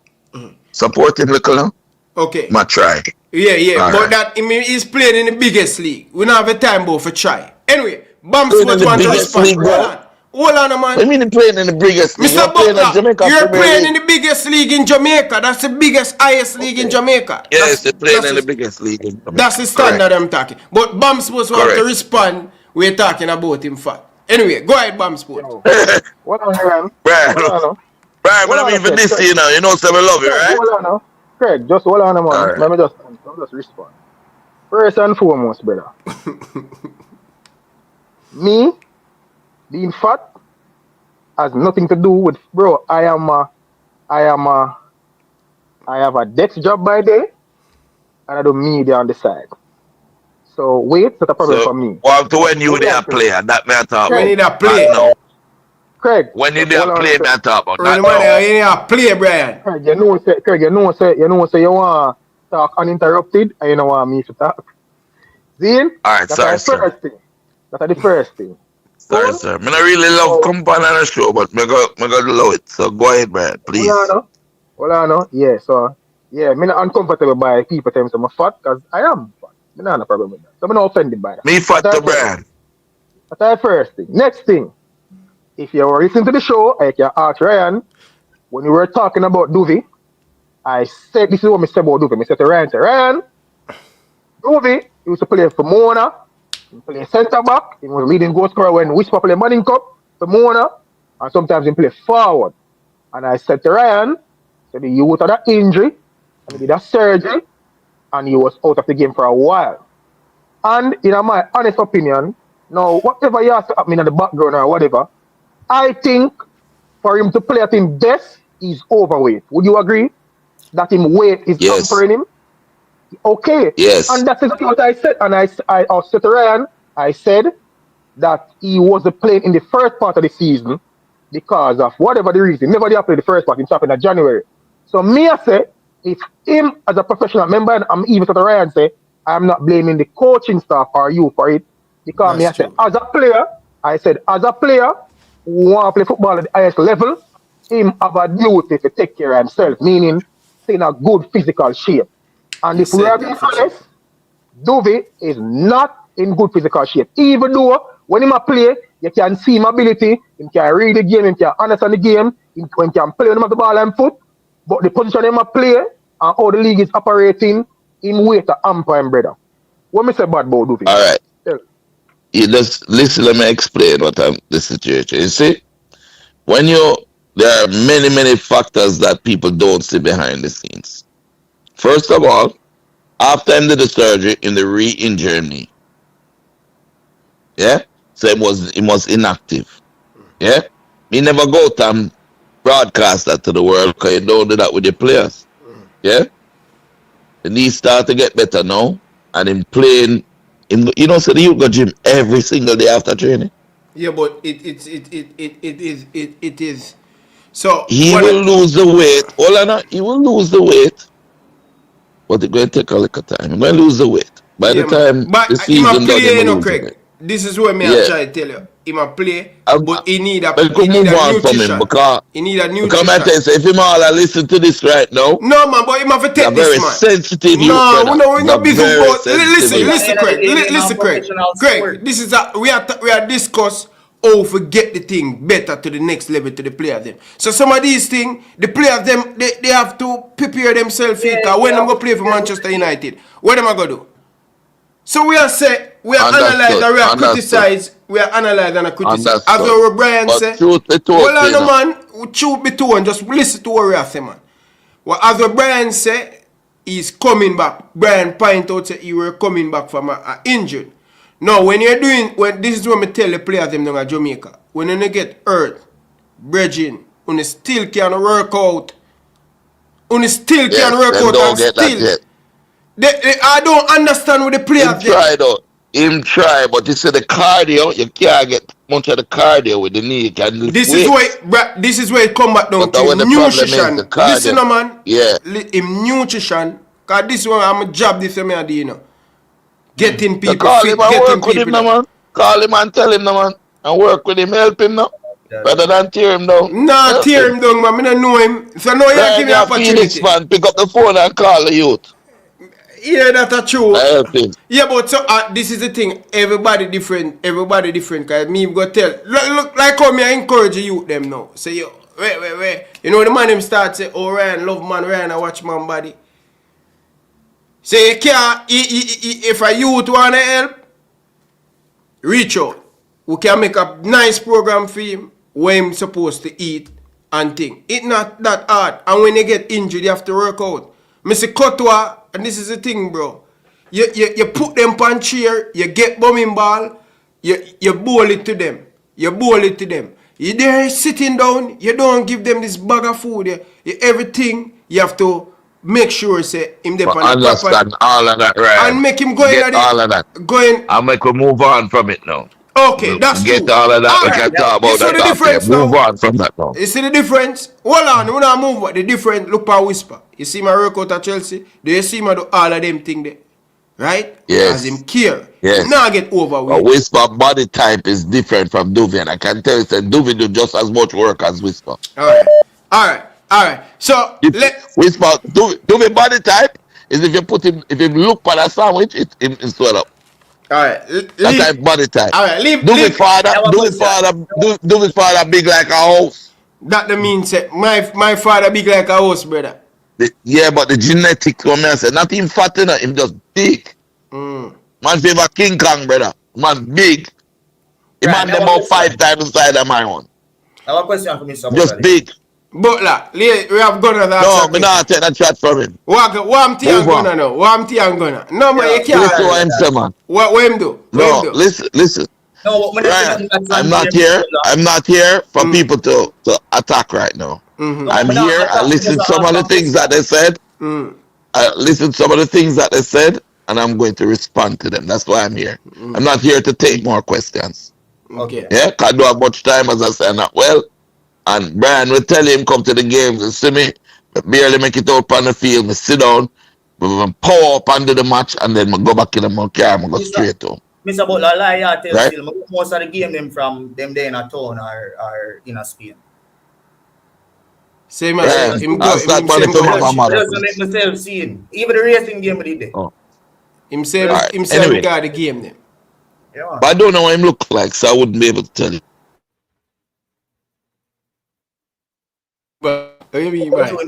Support him, little now. Okay. Ma try. Yeah. All but right. he's playing in the biggest league. We don't have a time for try. Anyway, Bams was one to respond. Hold on, man. I mean, he's playing in the biggest league. Mr. Butler, you're playing in the biggest league in Jamaica. That's the highest league in Jamaica. Yes, they're playing in the biggest league in Jamaica. That's the standard I'm talking. But Bams was one to respond. We're talking about him fat. Anyway, go ahead, Bams. Brian, when I mean for this, you know, so we love you, right? Hold on now. Craig, just hold on, man. Right. Let me just respond. First and foremost, brother. Me being fat has nothing to do with, bro. I have a desk job by day, and I do media on the side. So weight not a problem for me. Well, to when you there play, that matter. When you there play, Craig. When you there play, matter about that. You there play, Brian. Craig, you know, say you want to talk uninterrupted, and you don't want me to talk. Zine? All right, sorry, sir. That's the first thing. Sorry, sir. I really love company on the show, but I got to love it. So go ahead, Brian, please. Hold on. Yeah, so, I'm not uncomfortable by people telling me I'm fat, because I am fat. I don't have a problem with that. So I'm not offended by that. Me fat to Brian. That's the first thing. Next thing, if you were listening to the show, I can ask Ryan, when we were talking about Duvey, I said, this is what I said about Duvey. I said to Ryan, Duvey used to play for Mona. He play centre back. He was leading goal scorer when Whisper play Manning Cup for Mona. And sometimes he play forward. And I said to Ryan, the youth had that injury, and he did a surgery, and he was out of the game for a while. And in my honest opinion, now whatever he has to happen in the background or whatever, I think for him to play at his best, he's overweight. Would you agree? That him weight is hampering him? Okay. Yes. And that's exactly what I said. And I said to Ryan, I said that he wasn't playing in the first part of the season because of whatever the reason. Never did play the first part. It happened in January. So me, I say, if him as a professional member, and I'm even to Ryan say, I'm not blaming the coaching staff or you for it. Because me, I said, as a player who want to play football at the highest level, him have a duty to take care of himself, meaning stay in a good physical shape. And if we are being honest, Dovey is not in good physical shape. Even though when he play, you can see him ability, he can read the game, he can understand the game, he can play when he have the ball and foot. But the position he play and how the league is operating, in way to hamper him, brother. What me say bad about Dovey? All right. You just listen, let me explain what the situation. You see, there are many factors that people don't see behind the scenes. First of all, after him did the surgery in the re-injured knee, yeah, so he was inactive, yeah. He never go to broadcast that to the world because you don't do that with your players, yeah. The knee start to get better now, and him playing. So the youth go gym every single day after training. Yeah, but it is. So he will lose the weight. Hold on, he will lose the weight, but it's going to take a little time. He will lose the weight. By the time the season done, he will lose the weight. This is what I try to tell you. He might play, but he need a nutrition. He need a nutrition. Because I tell you, if him all listen to this right now, no man, but he have to take this, man. Sensitive. No, we're not busy. Listen, Craig. Craig, this is we are discuss how to get the thing better to the next level to the players them. So some of these things, the players them they have to prepare themselves when them go play for Manchester United. What am I gonna do? So we are analyze and we are criticize. We are analyze and criticize. As our Brian said, well on the man, truth be told, just listen to what we are saying, man. Well, as our Brian said, he's coming back. Brian point out that he were coming back from a injured. Now, when this is what I tell the players them down at Jamaica. When you get hurt, bridging, when you still can work out, and still, I don't understand what the players Him try, but you see the cardio, you can't get much of the cardio with the knee. This is where it come back down to nutrition. Listen, man. Yeah. In nutrition, because this one I'm a job this way I do, you know. Getting people call him and work with him, man. Call him and tell him, man. And work with him, help him now. Rather than tear him down. Nah, tear him down, man. I don't know him. So now you give me an opportunity. Phoenix, man. Pick up the phone and call the youth. Yeah, that's true. Yeah, but so this is the thing. Everybody different. Cause me go tell. Look like how me I encourage the youth them now. Say yo, wait. You know the man him start say, oh Ryan, love man, Ryan, I watch man body. Say you can't. If a youth wanna help, reach out. We can make a nice program for him where him supposed to eat and thing. It's not that hard. And when you get injured, you have to work out. Mr. Kotwa, and this is the thing, bro. You put them on chair, you get bumming ball, you bowl it to them. You there sitting down, you don't give them this bag of food. Everything, you have to make sure say him there on the understand all of that, right? And make him go in all of that. I'll make him move on from it now. Okay, that's get true. all of that. All we right. can talk about that. The difference move on from that now. You see the difference? Hold on, we not move. What the difference? Look for Whisper. You see my workout at Chelsea? Do you see my do all of them thing there? Right? Yes. As him care. Yes. Now get over with. Whisper body type is different from Dujuan, and I can tell you that Dujuan do just as much work as Whisper. All right. So Whisper Dujuan body type is if you look for a sandwich, it's swell up. Alright, that type body type. Alright, leave. Dujuan father big like a house. That the means say my father big like a house, brother. Yeah, but the genetics come here say not him fat enough, him just big. Man favor King Kong, brother. Man big. He man them about 5 times the size of my one. I have a question for me, sir. Just big. Butler, we have gonna that. No, me not take that shot from him. What am T and gonna now? What am T and gonna? No, man, you can't. Listen what him say, man. What him do? No, listen. No, Ryan, I'm not here for people to attack right now. I'm here. I listen to some of the things that they said. I listened to some of the things that they said, and I'm going to respond to them. That's why I'm here. I'm not here to take more questions. Okay. Yeah, because I don't have much time, as I said. Not well. And Brian will tell him come to the games and see me, barely make it out on the field, me sit down, power up under the match, and then go back in my car and go straight home. Mr. Butler, I tell right? Still, most of the game them from them there in a town or in a Spain. Same as him. Just make myself seen. Even the racing game we did there. Him say Alright, him anyway. got the game then. But I don't know what him look like, so I wouldn't be able to tell you. But what do you mean, man? You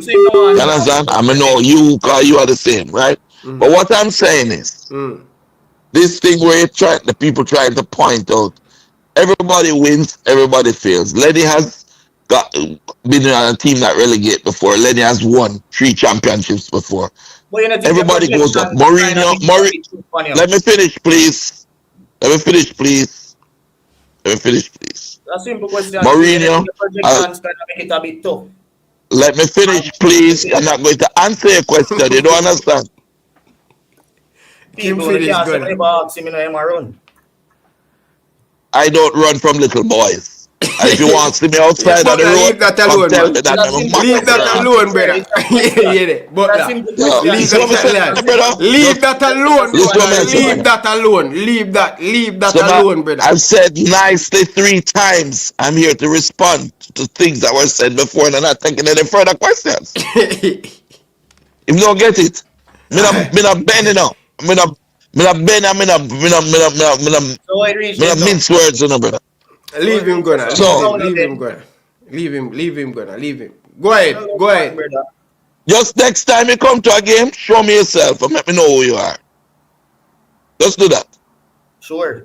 understand? I mean, know you, cause you are the same, right? But what I'm saying is, this thing where the people trying to point out, everybody wins, everybody fails. Lenny has been on a team that relegate before. Lenny has won 3 championships before. Everybody goes up. Mourinho, let me finish, please. Let me finish, please. A simple question. Mourinho, make it a bit tough. let me finish, please. I'm not going to answer your question. You don't understand. People can't say whenever I ask him, him run. I don't run from little boys. And if you want to see me outside of the road, leave that alone, tell man. me that Leave that alone, brother. But leave that alone, brother. Leave that alone. Leave that alone, brother. I've said nicely 3 times. I'm here to respond to things that were said before, and I'm not taking any further questions. If you don't get it, me not bend now. Me not mince words, you know, brother. Leave him gonna. Leave him gonna. Leave him. Go ahead. Just next time you come to a game, show me yourself and let me know who you are. Just do that. Sure.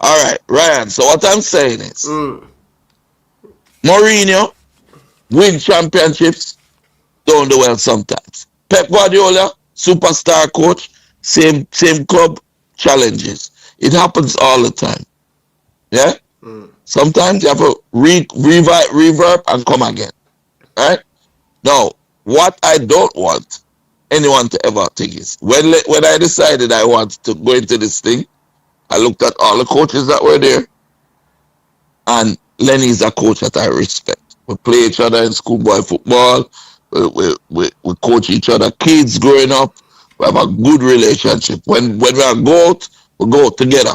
All right, Ryan. So what I'm saying is, Mourinho win championships, don't do well sometimes. Pep Guardiola, superstar coach, same club, challenges. It happens all the time. Yeah? Sometimes you have to reverb and come again. Right? Now, what I don't want anyone to ever think is, when I decided I wanted to go into this thing, I looked at all the coaches that were there, and Lenny is a coach that I respect. We play each other in schoolboy football. We coach each other kids growing up. We have a good relationship. When we go out, we go out together.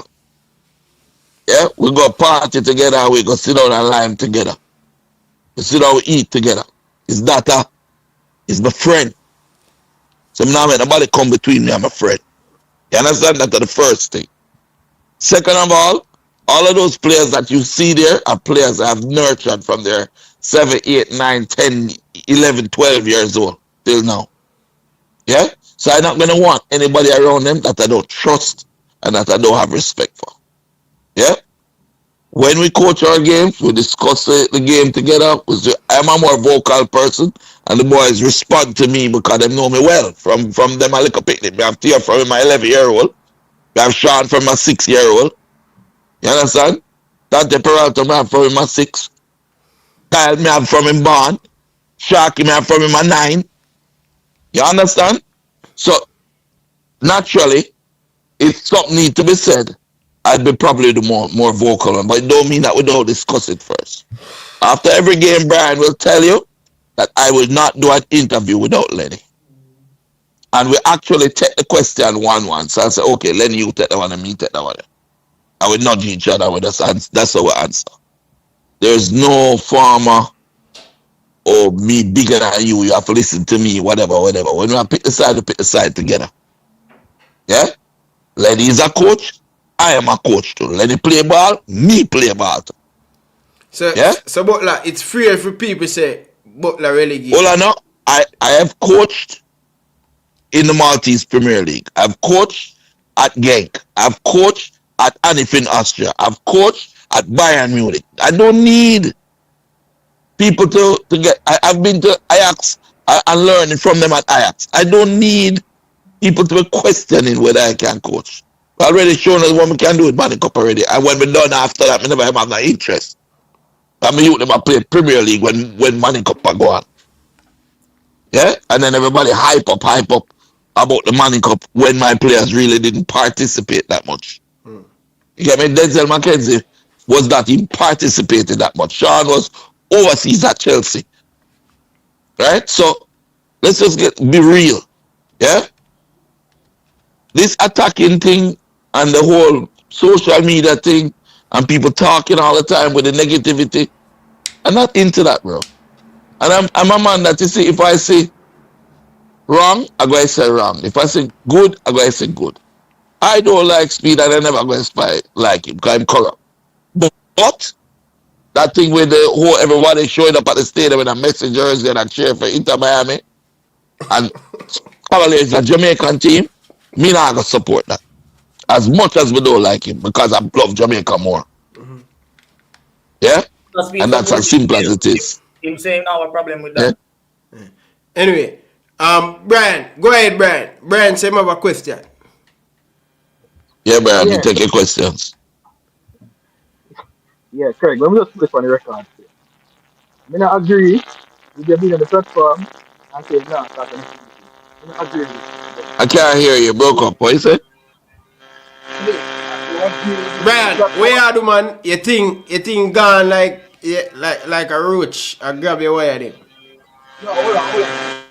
Yeah, we go party together, we go sit down and lime together. We sit down, we eat together. His daughter is my friend. So now nobody come between me and my friend. You understand? That's the first thing. Second of all of those players that you see there are players I have nurtured from their 7, 8, 9, 10, 11, 12 years old till now. Yeah? So I'm not going to want anybody around them that I don't trust and that I don't have respect for. Yeah? When we coach our games, we discuss the game together. I'm a more vocal person, and the boys respond to me because they know me well. From them, I look up picnic. I have Tia from my 11-year-old. I have Sean from my 6-year-old. You understand? Dante Peralta, I have from my 6. Kyle, me have from him born. Sharky, me have from him my 9. You understand? So, naturally, if something needs to be said, I'd be probably the more vocal one, but it don't mean that we don't discuss it first. After every game, Brian will tell you that I will not do an interview without Lenny. And we actually take the question 1-1. So I say, okay, Lenny, you take that one and me take that one. And we nudge each other with us, and that's our answer. There's no farmer or me bigger than you have to listen to me, whatever. When we pick the side, we pick the side together. Yeah? Lenny is a coach. I am a coach too. Let me play ball, me play ball too. So Butler, it's fair for people say Butler relegate. Hold on now. I have coached in the Maltese Premier League. I've coached at Genk. I've coached at Anifin Austria. I've coached at Bayern Munich. I don't need people to get. I've been to Ajax and learning from them at Ajax. I don't need people to be questioning whether I can coach. Already shown us what we can do with Money Cup already. And when we're done after that, we never have no interest. I mean, you never play Premier League when Money Cup are going. Yeah? And then everybody hype up about the Money Cup when my players really didn't participate that much. You get me? Denzel McKenzie was that he participated that much. Sean was overseas at Chelsea. Right? So, let's just be real. Yeah? This attacking thing and the whole social media thing and people talking all the time with the negativity, I'm not into that, bro. And I'm a man that you see, if I say wrong, I'm going to say wrong. If I say good, I'm going to say good. I don't like speed and I never going to spy like him because I'm corrupt. But that thing with the whole everybody showing up at the stadium with a messengers and a cheer for Inter Miami and Cavaliers, a Jamaican team, me not gonna support that. As much as we don't like him because I love Jamaica more. Yeah? And that's as simple as it is. Him saying our problem with that. Yeah? Anyway, Brian, go ahead, Brian. Brian, say have a question. Yeah, Brian, you take your questions. Yeah, Craig, let me just put it on the record. I mean, I agree with you being on the platform and say, no, that's an I agree with you. I can't hear you, broke up. What you say? Brian, where you do, man? You think gone like a roach and grab your wire then? No, hold on.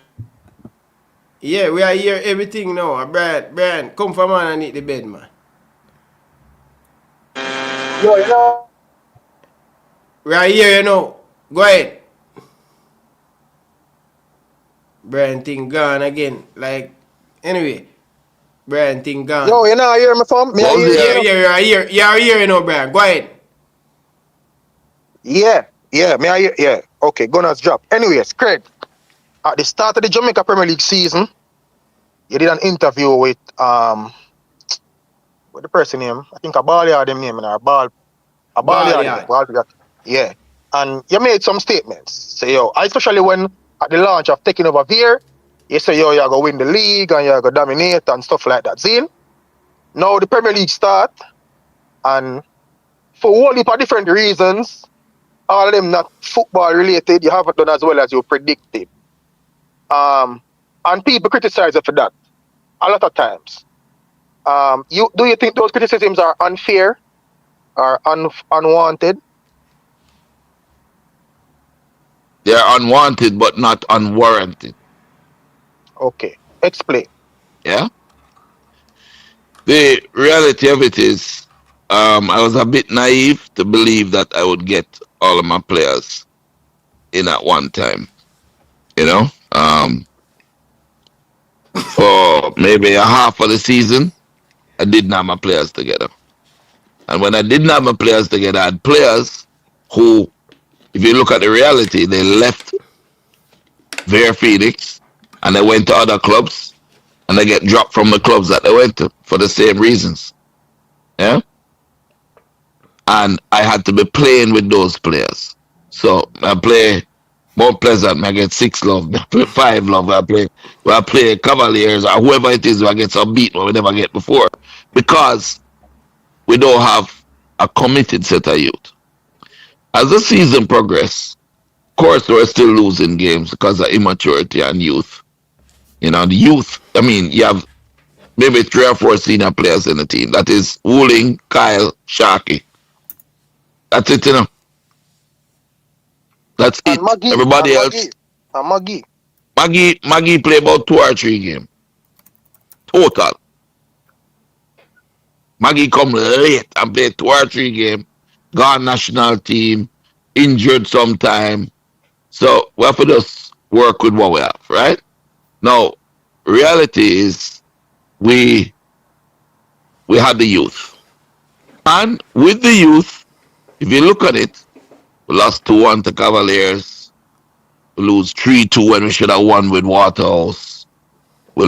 Yeah, we are here everything now. Brian, come from man and eat the bed, man. Yo, you know. We are here, you know. Go ahead. Brian thing gone again. Like, anyway. Brian thing gone. Yo, you know, hear me from? Me Yeah, you are here, you know, Brian. Go ahead. Yeah, me I hear, yeah. Okay, Gunners drop. Anyways, Craig, at the start of the Jamaica Premier League season, you did an interview with what the person name? I think a Ball them name, or Ball. Yeah. And you made some statements. Say, yo, especially when at the launch of taking over Veer, you say, yo, you're going to win the league and you're going to dominate and stuff like that. Zine, now the Premier League start, and for a whole heap of different reasons, all of them not football related, you haven't done as well as you predicted. And people criticize you for that a lot of times. Do you think those criticisms are unfair or unwanted? They're unwanted but not unwarranted. Okay, explain. Yeah? The reality of it is, I was a bit naive to believe that I would get all of my players in at one time. You know? For maybe a half of the season, I didn't have my players together. And when I didn't have my players together, I had players who, if you look at the reality, they left their Phoenix and they went to other clubs and they get dropped from the clubs that they went to for the same reasons. Yeah? And I had to be playing with those players. So I play more Pleasant, I get 6 love, I play 5 love, I play Cavaliers or whoever it is, I get some beat what we never get before. Because we don't have a committed set of youth. As the season progressed, of course we're still losing games because of immaturity and youth. You know, the youth, I mean, you have maybe 3 or 4 senior players in the team. That is Wooling, Kyle, Sharky. That's it, you know. That's it. Everybody else. Maggie play about 2 or 3 games. Total. Maggie come late and play 2 or 3 games. Gone national team. Injured sometime. So we have to just work with what we have, right? Now, reality is we had the youth. And with the youth, if you look at it, we lost 2-1 to Cavaliers. We lose 3-2 when we should have won with Waterhouse. We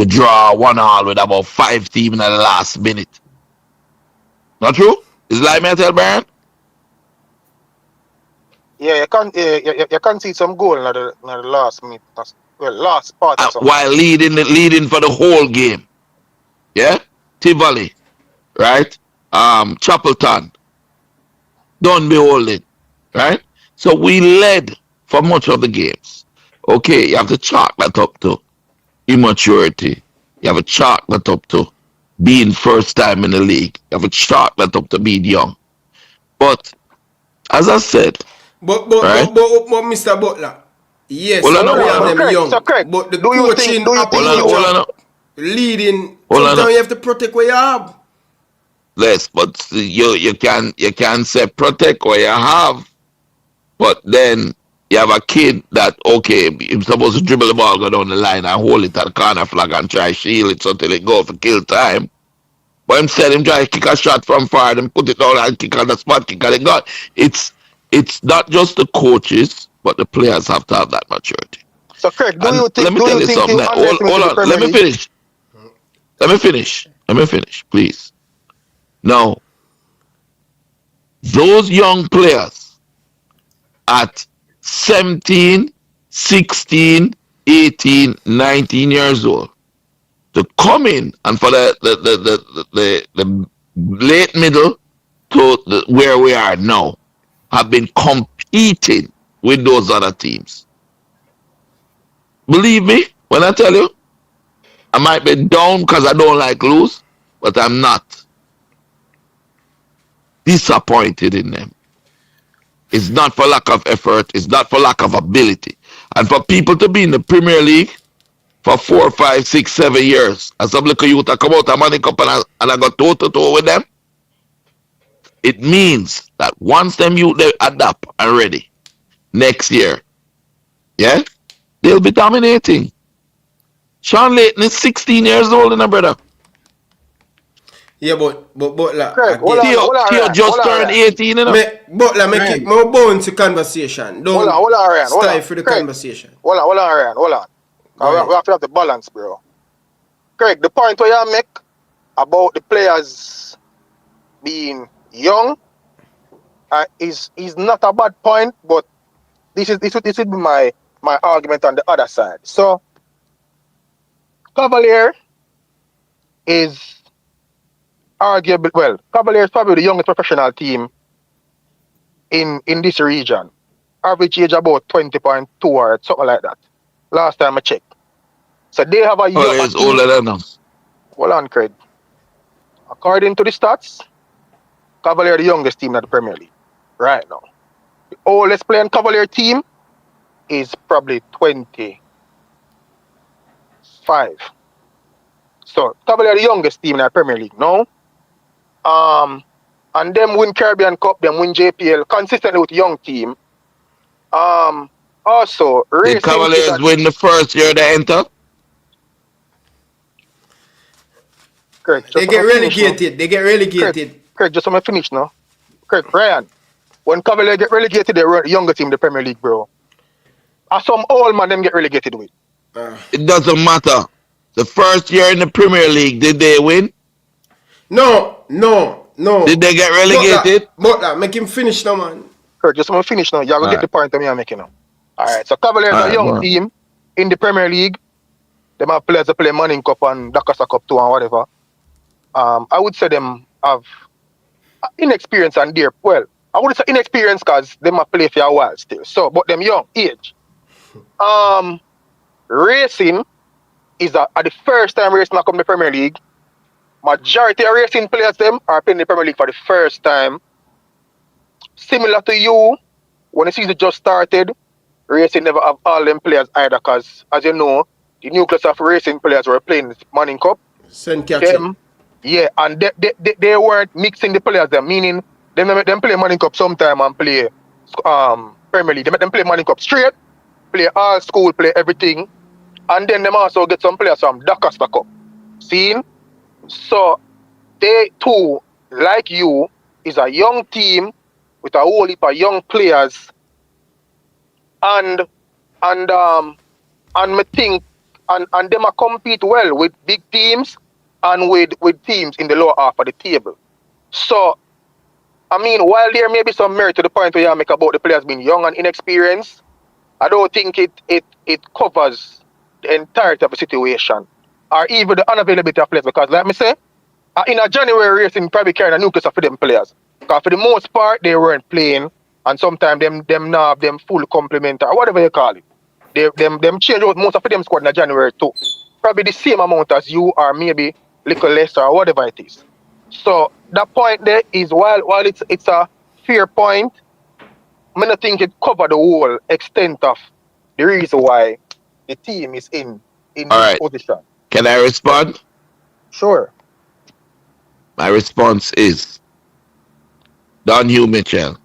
draw 1-1 with about 5 teams in the last minute. Not true? Is like me tell Brian? Yeah, you can see some goal in the last minute. Well, last part of something. While leading for the whole game. Yeah? Tivoli, right? Chapelton. Don't be holding. Right? So we led for much of the games. Okay, you have to chalk that up to immaturity. You have to chalk that up to being first time in the league. You have to chalk that up to being young. But as I said, but Mr. Butler, yes, we have them young. But the coaching approach, leading, sometimes you have to protect what you have. Yes, but you can say protect what you have, but then you have a kid that, okay, you're supposed to dribble the ball, go down the line and hold it at the corner flag and try shield it until it go for kill time. But him said him try to kick a shot from far, them put it down and kick on the spot, kick on the gun. It's not just the coaches, but the players have to have that maturity. So Craig, Let me tell you something. Hold on. Let me finish. Let me finish, please. Now, those young players at 17, 16, 18, 19 years old to come in and for the late middle to where we are now have been competing with those other teams. Believe me when I tell you, I might be down because I don't like lose, but I'm not disappointed in them. It's not for lack of effort. It's not for lack of ability. And for people to be in the Premier League for 4, 5, 6, 7 years, and some little youth come out of Money Cup and I got toe-to-toe with them, it means that once them youth they adapt and ready, next year, yeah, they'll be dominating. Sean Layton is 16 years old, brother. Yeah, but like, Craig, Theo just turned 18, Butler, make it more bounce to conversation. Don't hold on, Ryan. stifle the conversation. Hold on, Ryan. Hold on. We have to have the balance, bro. Craig, the point where you make about the players being young is not a bad point, but this would be my argument on the other side. So, Cavalier is arguably, well, Cavalier is probably the youngest professional team in this region. Average age about 20.2 or something like that. Last time I checked. So they have a young is older than us. Hold on, Craig. According to the stats, Cavalier are the youngest team in the Premier League right now. The oldest playing Cavalier team is probably 25. So Cavalier are the youngest team in the Premier League now. And them win Caribbean Cup, them win JPL consistently with young team. Also, the Cavaliers win the first year they enter. Craig, they get relegated. Craig, just let me finish now. Craig, Ryan, when Cavaliers get relegated, they were the younger team in the Premier League, bro. And some old man them get relegated with. It doesn't matter. The first year in the Premier League, did they win? No. Did they get relegated? Butler, make him finish now, man. Craig, just let me finish now. You're going to get the point that I'm making now. Alright, so Cavaliers are a young team in the Premier League. They have players that play Manning Cup and Dakasa Cup too and whatever. I would say them have inexperience and dear. Well, I would say inexperience because they might play for a while still. So, but them young age. Racing is at the first time Racing come to the Premier League. Majority of Racing players them are playing the Premier League for the first time. Similar to you, when the season just started, Racing never have all them players either because, as you know, the nucleus of Racing players were playing the Manning Cup. Yeah, and they weren't mixing the players them, meaning them play Manning Cup sometime and play Premier League. They make them play Manning Cup straight, play all school, play everything, and then them also get some players from Dakasta Cup. See? So they too, like you, is a young team with a whole heap of young players, and me think and them compete well with big teams and with teams in the lower half of the table. So I mean, while there may be some merit to the point where you make about the players being young and inexperienced, I don't think it covers the entirety of the situation or even the unavailability of players, because like me say, in a January Racing probably carrying a nucleus for them players. Because for the most part they weren't playing, and sometimes them now have them full complement or whatever you call it. Them change out most of them squad in a January too. Probably the same amount as you, or maybe little less or whatever it is. So that point there is while it's a fair point, I don't think it covers the whole extent of the reason why the team is in this position. Can I respond? Sure. My response is Don Hugh Mitchell,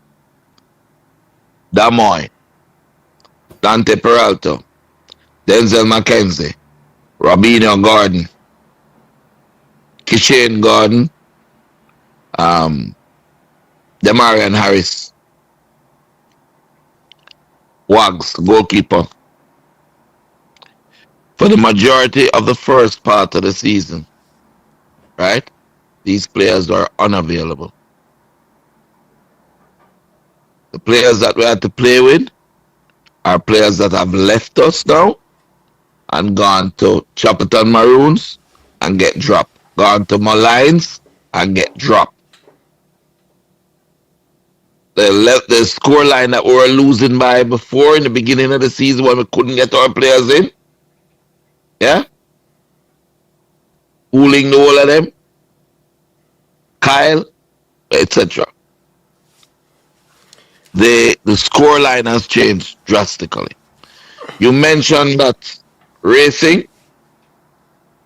Damoy, Dante Peralta, Denzel McKenzie, Robinho Gordon, Kishane Gordon, Demarion Harris, Wags, goalkeeper. For the majority of the first part of the season, right? These players are unavailable. The players that we had to play with are players that have left us now and gone to Chapelton Maroons and get dropped. Gone to Malines and get dropped. The score line that we were losing by before in the beginning of the season when we couldn't get our players in. Yeah? Fooling the whole of them. Kyle, etc. The score line has changed drastically. You mentioned that Racing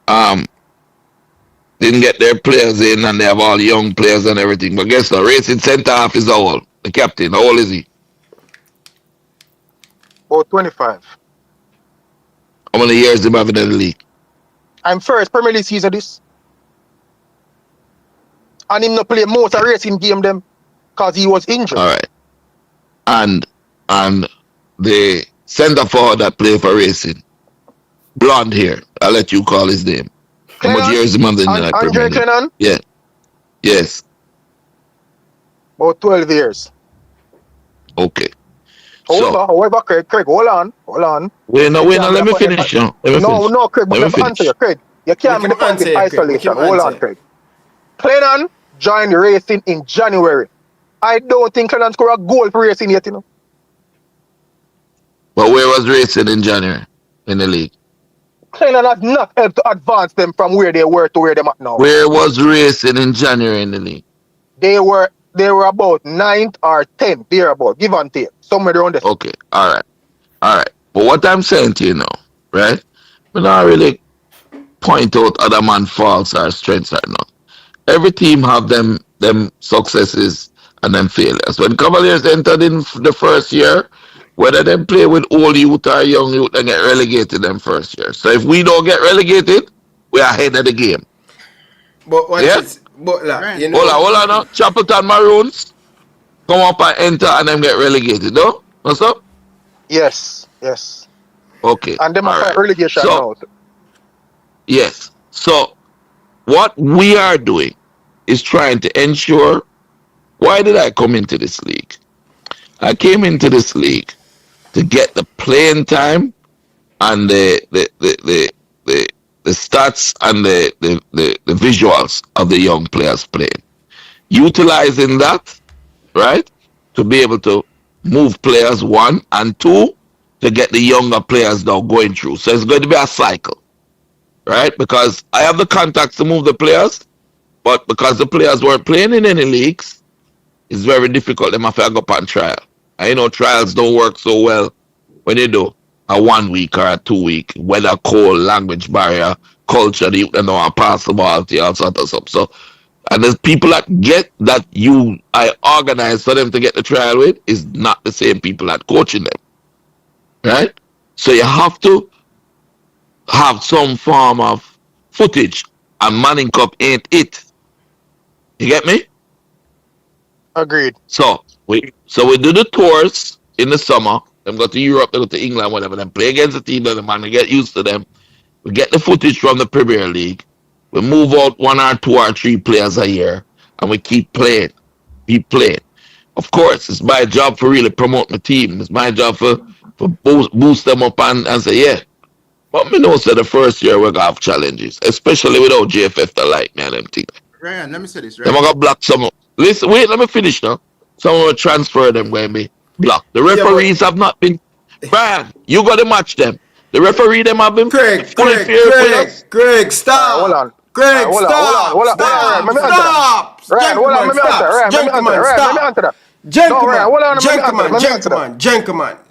didn't get their players in and they have all young players and everything. But guess what? Racing centre half is how old? The captain, how old is he? About 25. How many years do you have in the league? I'm first Premier League season this. And him not play most of Racing game them because he was injured. All right. And the centre forward that play for Racing, blonde hair, I'll let you call his name. How much years is he in the Premier League? Clennon? Yeah. Yes. About 12 years. Okay. However, Craig, hold on. Wait, let me finish. No, Craig, but let me answer you, Craig. You can't be defensive in isolation. Hold on, Craig. Clennon joined Racing in January. I don't think Clennon scored a goal for Racing yet, you know. But where was Racing in January in the league? Clennon has not helped to advance them from where they were to where they're at now. Where was Racing in January in the league? They were about 9th or 10th, thereabout, give and take. Somewhere around there. Okay, all right. But what I'm saying to you now, right? We not really point out other man's faults or strengths right now. Every team have them successes and them failures. When Cavaliers entered in the first year, whether they play with old youth or young youth, they get relegated them first year. So if we don't get relegated, we are ahead of the game. But what is Butler? You know, hold on now. Chapelton Maroons come up and enter and them get relegated, no? What's up? Yes. Okay. And them are relegation now. Yes. So what we are doing is trying to ensure. Why did I come into this league? I came into this league to get the playing time and the stats and the visuals of the young players playing. Utilizing that, right, to be able to move players, one, and two, to get the younger players now going through. So it's going to be a cycle, right? Because I have the contacts to move the players, but because the players weren't playing in any leagues, it's very difficult. They have to go up on trial. And you know, trials don't work so well when you do a 1 week or a 2 week, weather, cold, language barrier, culture, you know, pass the ball to you, all sort of stuff. So, and the people that get that I organize for them to get the trial with is not the same people that coaching them. Right? So you have to have some form of footage, and Manning Cup ain't it. You get me? Agreed. So we do the tours in the summer. Them go to Europe, they go to England, whatever. Then play against the team, then the man, we get used to them. We get the footage from the Premier League. We move out 1 or 2 or 3 players a year, and we keep playing. Of course, it's my job for really promote my team. It's my job for boost them up and say, yeah. But me know the first year we're going to have challenges, especially without JFF to like me and them things. Ryan, let me say this, right? They're going to block some. Listen, wait, let me finish now. Some will transfer them going to be blocked. The referees have not been. Brian, you got to match them. The referee them have been Craig, stop. Hold on. Craig, hold stop. on. Stop. Ryan, hold on, let me answer.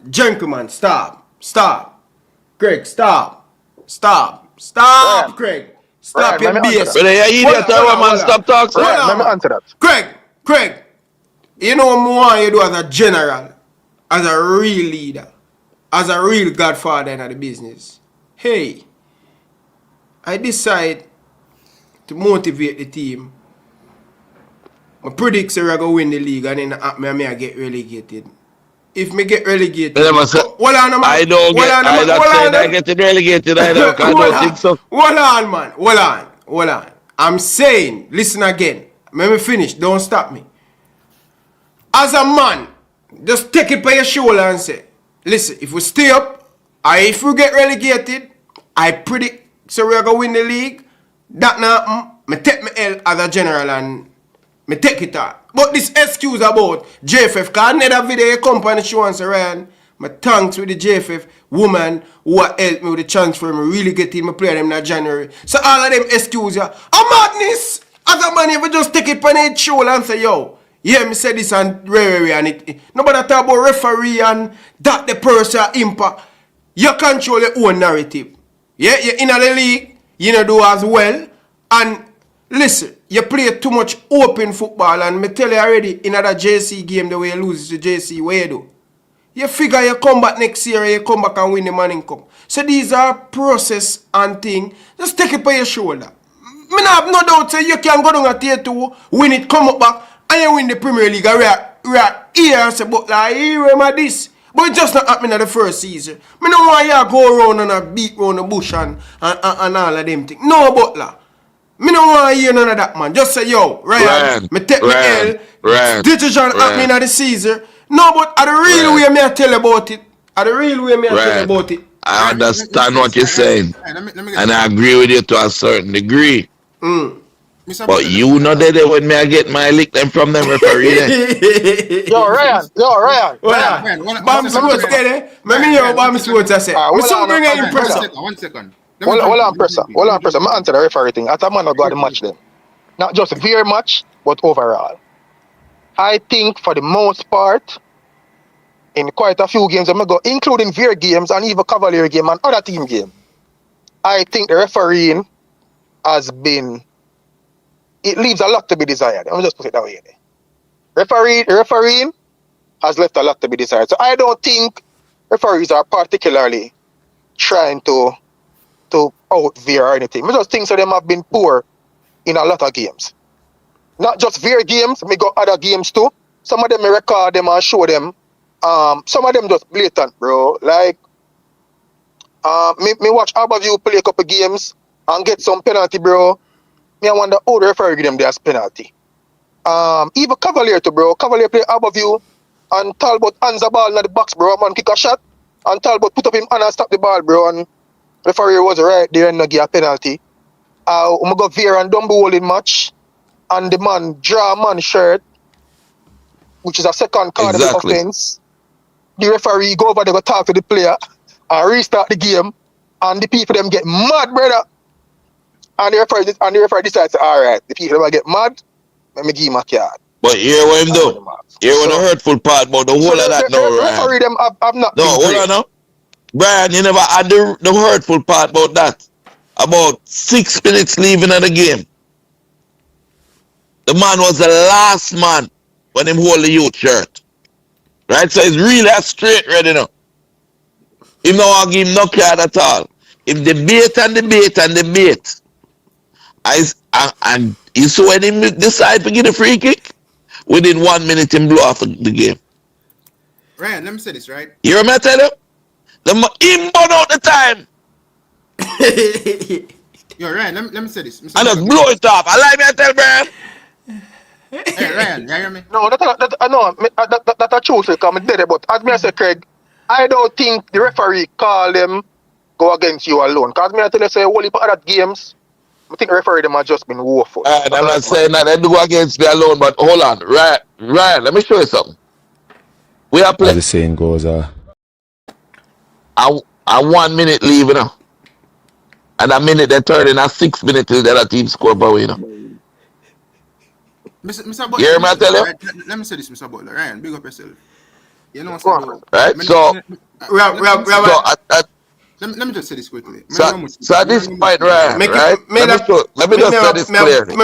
Gentlemen, stop. Craig, stop. Craig, stop your BS. Stop talking. Let me answer that. Craig, you know what I want you to do as a general, as a real leader, as a real godfather in the business. Hey, I decide to motivate the team I predict say we're going to win the league and then I get relegated. If me get relegated, I don't say I get relegated either. I don't think so. Hold on, man. Hold on. I'm saying, listen again. Let me finish. Don't stop me. As a man, just take it by your shoulder and say, listen, if we stay up, or if we get relegated, I predict so we're going to win the league. That now, me take my L as a general and me take it out. But this excuse about JFF, because another video you come on the show and say, Ryan, my thanks with the JFF woman who helped me with the transfer, me really get in, me play them in January. So all of them excuse ya. A madness! As a man, you just take it on the shoulder and say, yo, yeah, me say this and and it. Nobody talk about referee and that the person impact. You control your own narrative. Yeah, you're in the league, you know do as well. And listen, you play too much open football and me tell you already, in that JC game the way you lose to JC, what you do? You figure you come back next year, you come back and win the money income. So these are process and thing. Just take it by your shoulder. Me not have no doubt say you can go down at tier 2, win it, come up back, and you win the Premier League. We are here and say, but like, here am I this. But it just not happening in the first season. Me don't want you to go around and beat around the bush and all of them things. No, Butler. Me don't want to hear none of that, man. Just say, yo, Ryan, me take me L. Decision happening in the season. No, but at the real way me I tell about it. At the real way me I tell about it. I understand what you're saying. And I agree with you to a certain degree. But you know that when me I get my lick them from them referee. Yo, Ryan. Bam Sports get it. Me hear Bam Sports I say. We still bring in pressure. 1 second. Hold on, pressure. I'm answer the referee thing. As a man, I got the match then. Not just very much, but overall. I think for the most part, in quite a few games, I'm go, including Veer games and even Cavalier game and other team game, I think the refereeing has been, it leaves a lot to be desired. Let me just put it that way. Refereeing has left a lot to be desired. So I don't think referees are particularly trying to out Veer or anything. I just think so them have been poor in a lot of games. Not just Veer games, me got other games too. Some of them me record them and show them. Some of them just blatant, bro. Like me watch Aberview play a couple games and get some penalty, bro. Me I wonder how the referee give them their penalty. Even Cavalier too, bro. Cavalier play Aberview and Talbot hands the ball in the box, bro. Man kick a shot and Talbot put up him hand and stop the ball, bro. And referee was right there and not give a penalty. We got Veer and Dumbo holding match. And the man draw a man shirt, which is a second card of the offense. The referee go over there, go talk to the player, and restart the game. And the people them get mad, brother. And the referee decides, all right, the people them get mad, let me give him a card. But here what him do? Here what the hurtful part about the whole of that now, right? Referee them have not. No, hold on now. Brian, you never had the hurtful part about that. About 6 minutes leaving of the game. The man was the last man when him hold the youth shirt. Right? So he's really a straight ready now. Him no want give him no card at all. Him debate. And you saw when him decide to get a free kick, within 1 minute him blow off the game. Ryan, let me say this, right? You remember I tell you? Him burn out the time. Yo, Ryan, let me say this. And just blow it off. I like me I tell Brian. Hey, Ryan, you hear me? No, that's true, because I did it, but as me I say, Craig, I don't think the referee call them go against you alone. Because me I tell you, say, whole heap of other games, I think the referee them have just been woeful. I'm not saying that they do against me alone, but hold on. Ryan, let me show you something. We are playing. As the saying goes, I 1 minute leave, you know. And a minute they turn in a 6 minutes till the other team score by you know. Mr. Butler, you hear me tell you? Let me say this, Mr. Butler. Ryan, big up yourself. You know what I'm right? So, let me just say this quickly. So at this point, Ryan, right? Let me just say this clearly.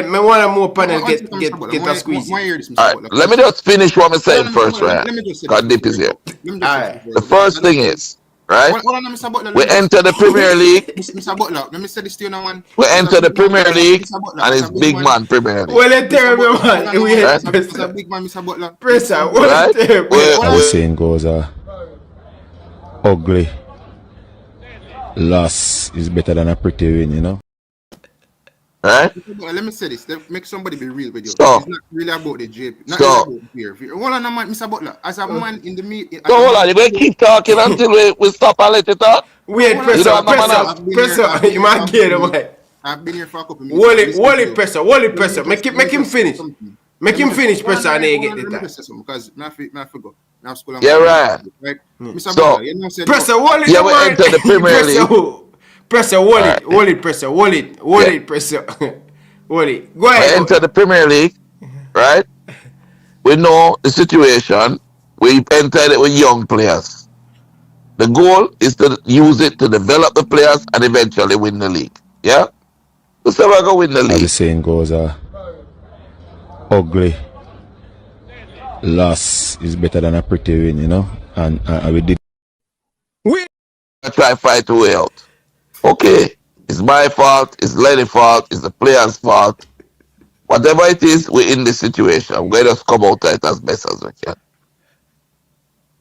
Me want a more panel get a squeeze. Alright, let me just finish what I'm saying first, Ryan. God Dip is here. The first thing is, right? Hold on, Mr. Butler. We enter the Premier League. Mr. Butler, let me say this to you now, man. We enter the Premier League, Mr. Butler, and as it's a big man Premier League. Well, it terrible, man. We Right? as a big man, Mr. Butler. Pressure, Right? well, it terrible. As the saying goes, ugly loss is better than a pretty win, you know. Right? Let me say this. Make somebody be real with you. So, It's not really about the JP. Not so, really about the fear. Hold on, man, Mr. Butler. As a man in the media. So hold on, you're going to keep talking until we stop and let you talk? Wait, You pressure, don't have pressure. You might get him, man. I've been here for a couple of minutes. Wall it, pressure. Make him finish. Make him finish, pressure, and then you get the time. Because I forgot. Yeah, right. Mr. So, Butler, you know, pressure, wall it. yeah, we enter the Premier League. Pressure, wall it, pressure, wall it, pressure. Wall it. Go ahead. We enter the Premier League, right? We know the situation. We entered it with young players. The goal is to use it to develop the players and eventually win the league. Yeah? Who's ever going to win the As the league? saying goes, ugly loss is better than a pretty win, you know. And we did. I try to fight the way out. Okay, it's my fault, it's Lenny's fault, it's the player's fault. Whatever it is, we're in this situation. We're just come out of it as best as we can.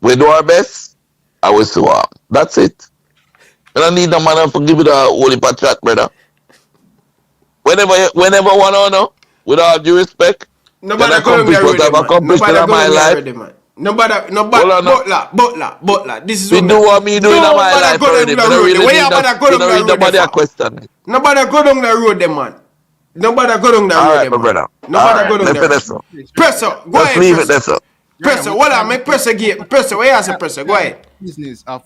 We do our best, and we see what. That's it. We don't need no man to give it a whole heap of chat, brother. Whenever one or no, with all due respect, Nobody can accomplish what I've accomplished in my life. Nobody, Butler. This is we do what me do in my life already. We don't really need nobody a question it. Nobody go down the road, them man. Nobody go down the road, Alright, my them brother. Nobody go down the road. Pressure, go ahead. Just leave it there, sir. Pressure, hold on, make pressure game. Pressure, where you say pressure? Go ahead. Business of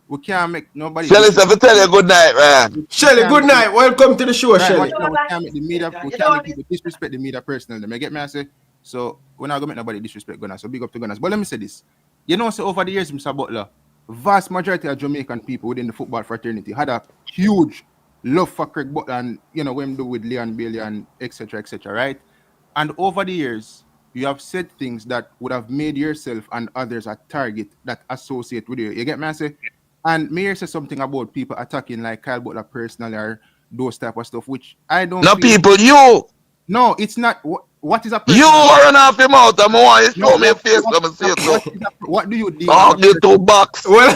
we can't make nobody. Shelly, if I tell you good night, man. Shelly, good night. Welcome to the show, Shelly. We can't make the media. We can't make people disrespect the media personally. They get me? I say. So we're not gonna make nobody disrespect Gunners. So big up to Gunners. But let me say this. You know, so over the years, Mr. Butler, vast majority of Jamaican people within the football fraternity had a huge love for Craig Butler and you know what him do with Leon Bailey and etc. right? And over the years, you have said things that would have made yourself and others a target that associate with you. You get me? I say, and may say something about people attacking like Kyle Butler personally or those type of stuff, which I don't. No people, you. No, it's not. What is a person? You run off him out. I'm going to show me a face. What do you do? I'll get 2 bucks. Well,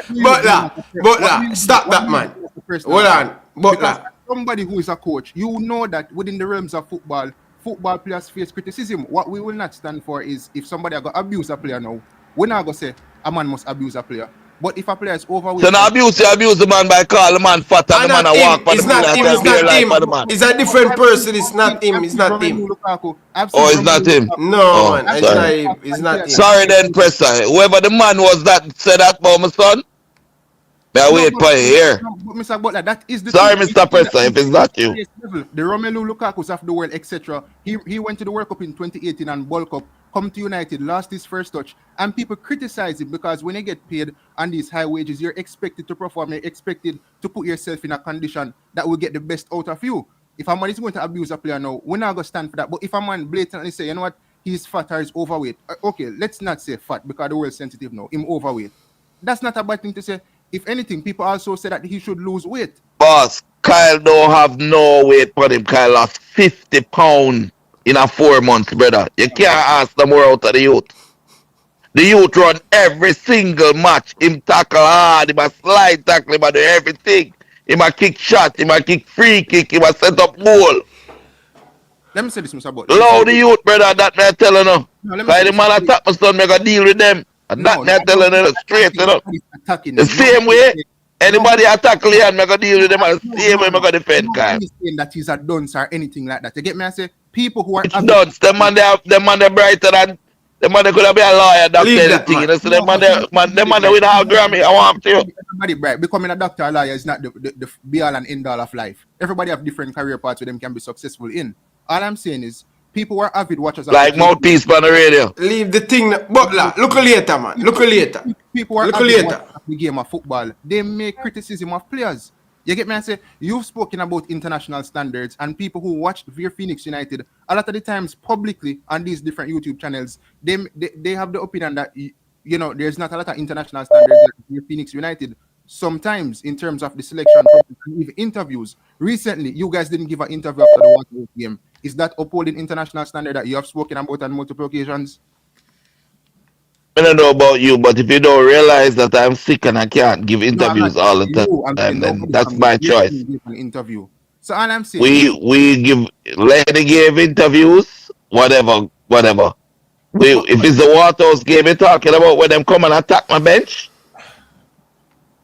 Butler, stop that, man. Hold on, Butler. Somebody who is a coach, you know that within the realms of football players face criticism. What we will not stand for is if somebody got abuse a player now, we're not going to say a man must abuse a player. But if a player is overweight, so now abuse the man by calling the man fat and the man a walk for the man. It's a different person. It's not him. It's not him. Oh, it's not him. No, man. It's not him. It's not him. Sorry then, Presser. Whoever the man was that said that about my son, may I wait for you here. But Mr. Butler, that is the sorry, Mr. Presser, if it's not you. The Romelu Lukaku's of the world, etc. He went to the World Cup in 2018 and World Cup. Come to United, lost his first touch, and people criticize him because when you get paid on these high wages, you're expected to perform, you're expected to put yourself in a condition that will get the best out of you. If a man is going to abuse a player now, we're not going to stand for that. But if a man blatantly say, you know what, he's fat or he's overweight, okay, let's not say fat because the world's sensitive now, him overweight. That's not a bad thing to say. If anything, people also say that he should lose weight. Boss, Kyle don't have no weight for him. Kyle lost 50 pounds. In a 4 months, brother. You can't ask them more out of the youth. The youth run every single match. Him tackle hard, him a slide tackle, him a do everything. Him a kick shot, him a kick free kick, him a set up goal. Let me say this, Mr. Butler. Allow the youth, brother, that me telling you. Like the man attack my son, me go deal with them. And that me telling you straight, you know. The same way, anybody attack Leon, me go deal with them, and the same way me go defend Kyle. I'm not saying that he's a dunce or anything like that. You get me? I say, people who are dunce, them man they brighter than them man they could have been a lawyer, doctor, anything. You know, so them man they with a Grammy. I want to. Everybody bright. Becoming a doctor or lawyer is not the be all and end all of life. Everybody have different career paths where them can be successful in. All I'm saying is people who are avid watchers like mouthpiece on the radio. Leave the thing, Butler. Look later, man. Look later. People who are avid watchers of the game of football, they make criticism of players. You get me? I say you've spoken about international standards and people who watch Veer Phoenix United a lot of the times publicly on these different YouTube channels. They have the opinion that you know, there's not a lot of international standards like Phoenix United. Sometimes, in terms of the selection process and even interviews, recently you guys didn't give an interview after the Waterloo game. Is that upholding international standard that you have spoken about on multiple occasions? I don't know about you, but if you don't realize that I'm sick and I can't give No, I'm not interviews all the you. I'm time, saying then nobody that's from my your choice. team gave an interview. So all I'm saying, We give Lenny gave interviews, whatever. If it's the Waterhouse game you're talking about where them come and attack my bench,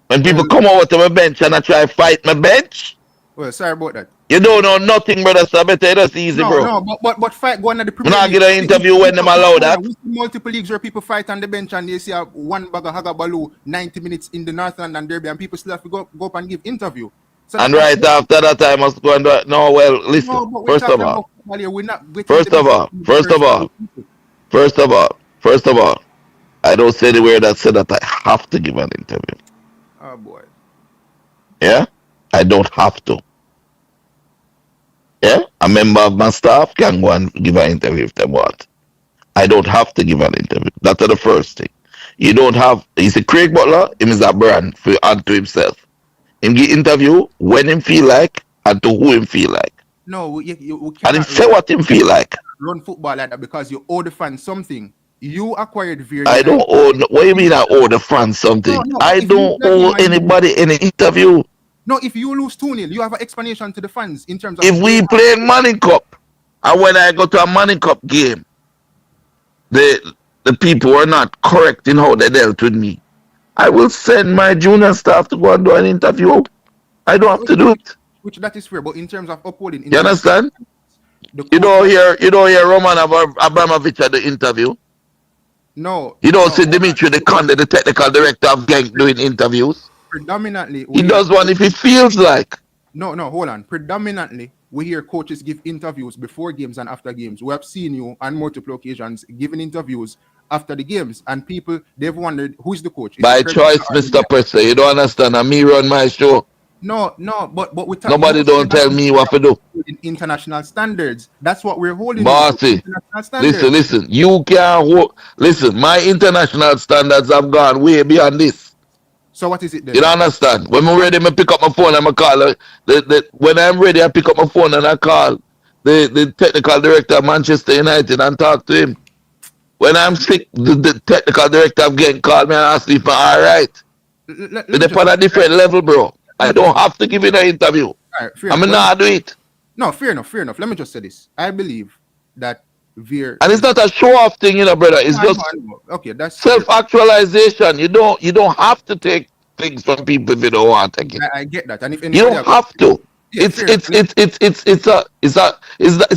when people come over to my bench and I try to fight my bench, well, sorry about that. you don't know nothing, brother. So I better that's easy, bro. No, but fight going to the I'm Premier not League. gonna interview when them allow that. We see multiple leagues where people fight on the bench and they see a one bag of Hagabaloo 90 minutes in the North London Derby and people still have to go up and give interview. So And right after that, I must go and do it. No, well, listen. No, but First of all, we're not first of all, I don't say anywhere that said that I have to give an interview. Oh boy. Yeah, I don't have to. Yeah, a member of my staff can go and give an interview if they want. I don't have to give an interview. That's the first thing. You don't have. You see, Craig Butler, him is a brand for unto himself. Him give interview when him feel like and to who him feel like. No, we And him say what him feel like. Run football like that because you owe the fans something. You acquired Veer. I don't owe. What do you mean I owe the fans something? No, I don't owe anybody any interview. No, if you lose 2-0, you have an explanation to the fans in terms of. If we play Manning Cup, and when I go to a Manning Cup game, the people are not correct in how they dealt with me, I will send my junior staff to go and do an interview. I don't have to do it. Which that is fair, but in terms of upholding, You understand? You don't hear Roman Abramovich at the interview. No. You don't see Dimitri the Conde, the technical director of Genk, doing interviews. Predominantly, he does one if he feels like. No, hold on. Predominantly, we hear coaches give interviews before games and after games. We have seen you on multiple occasions giving interviews after the games, and people, they've wondered who's the coach. By choice, Mr. Presser. You don't understand. And me run my show. No, but we nobody don't tell me what to do. International standards. That's what we're holding. Bossy, listen. You can't hold. Listen, my international standards have gone way beyond this. So what is it then? You don't understand. When I'm ready, I pick up my phone and I call. When I'm ready, I pick up my phone and I call the technical director of Manchester United and talk to him. When I'm sick, the technical director of Genk called me and asked me if I'm all right. They're on a different level, bro. I don't have to give you an interview. I'm not do it. No, fair enough. Let me just say this. I believe that Veer, and it's not a show off thing, brother. It's just okay. That's self-actualization. You don't have to take things from people if you don't want to get. I get that, and if you don't have to. It's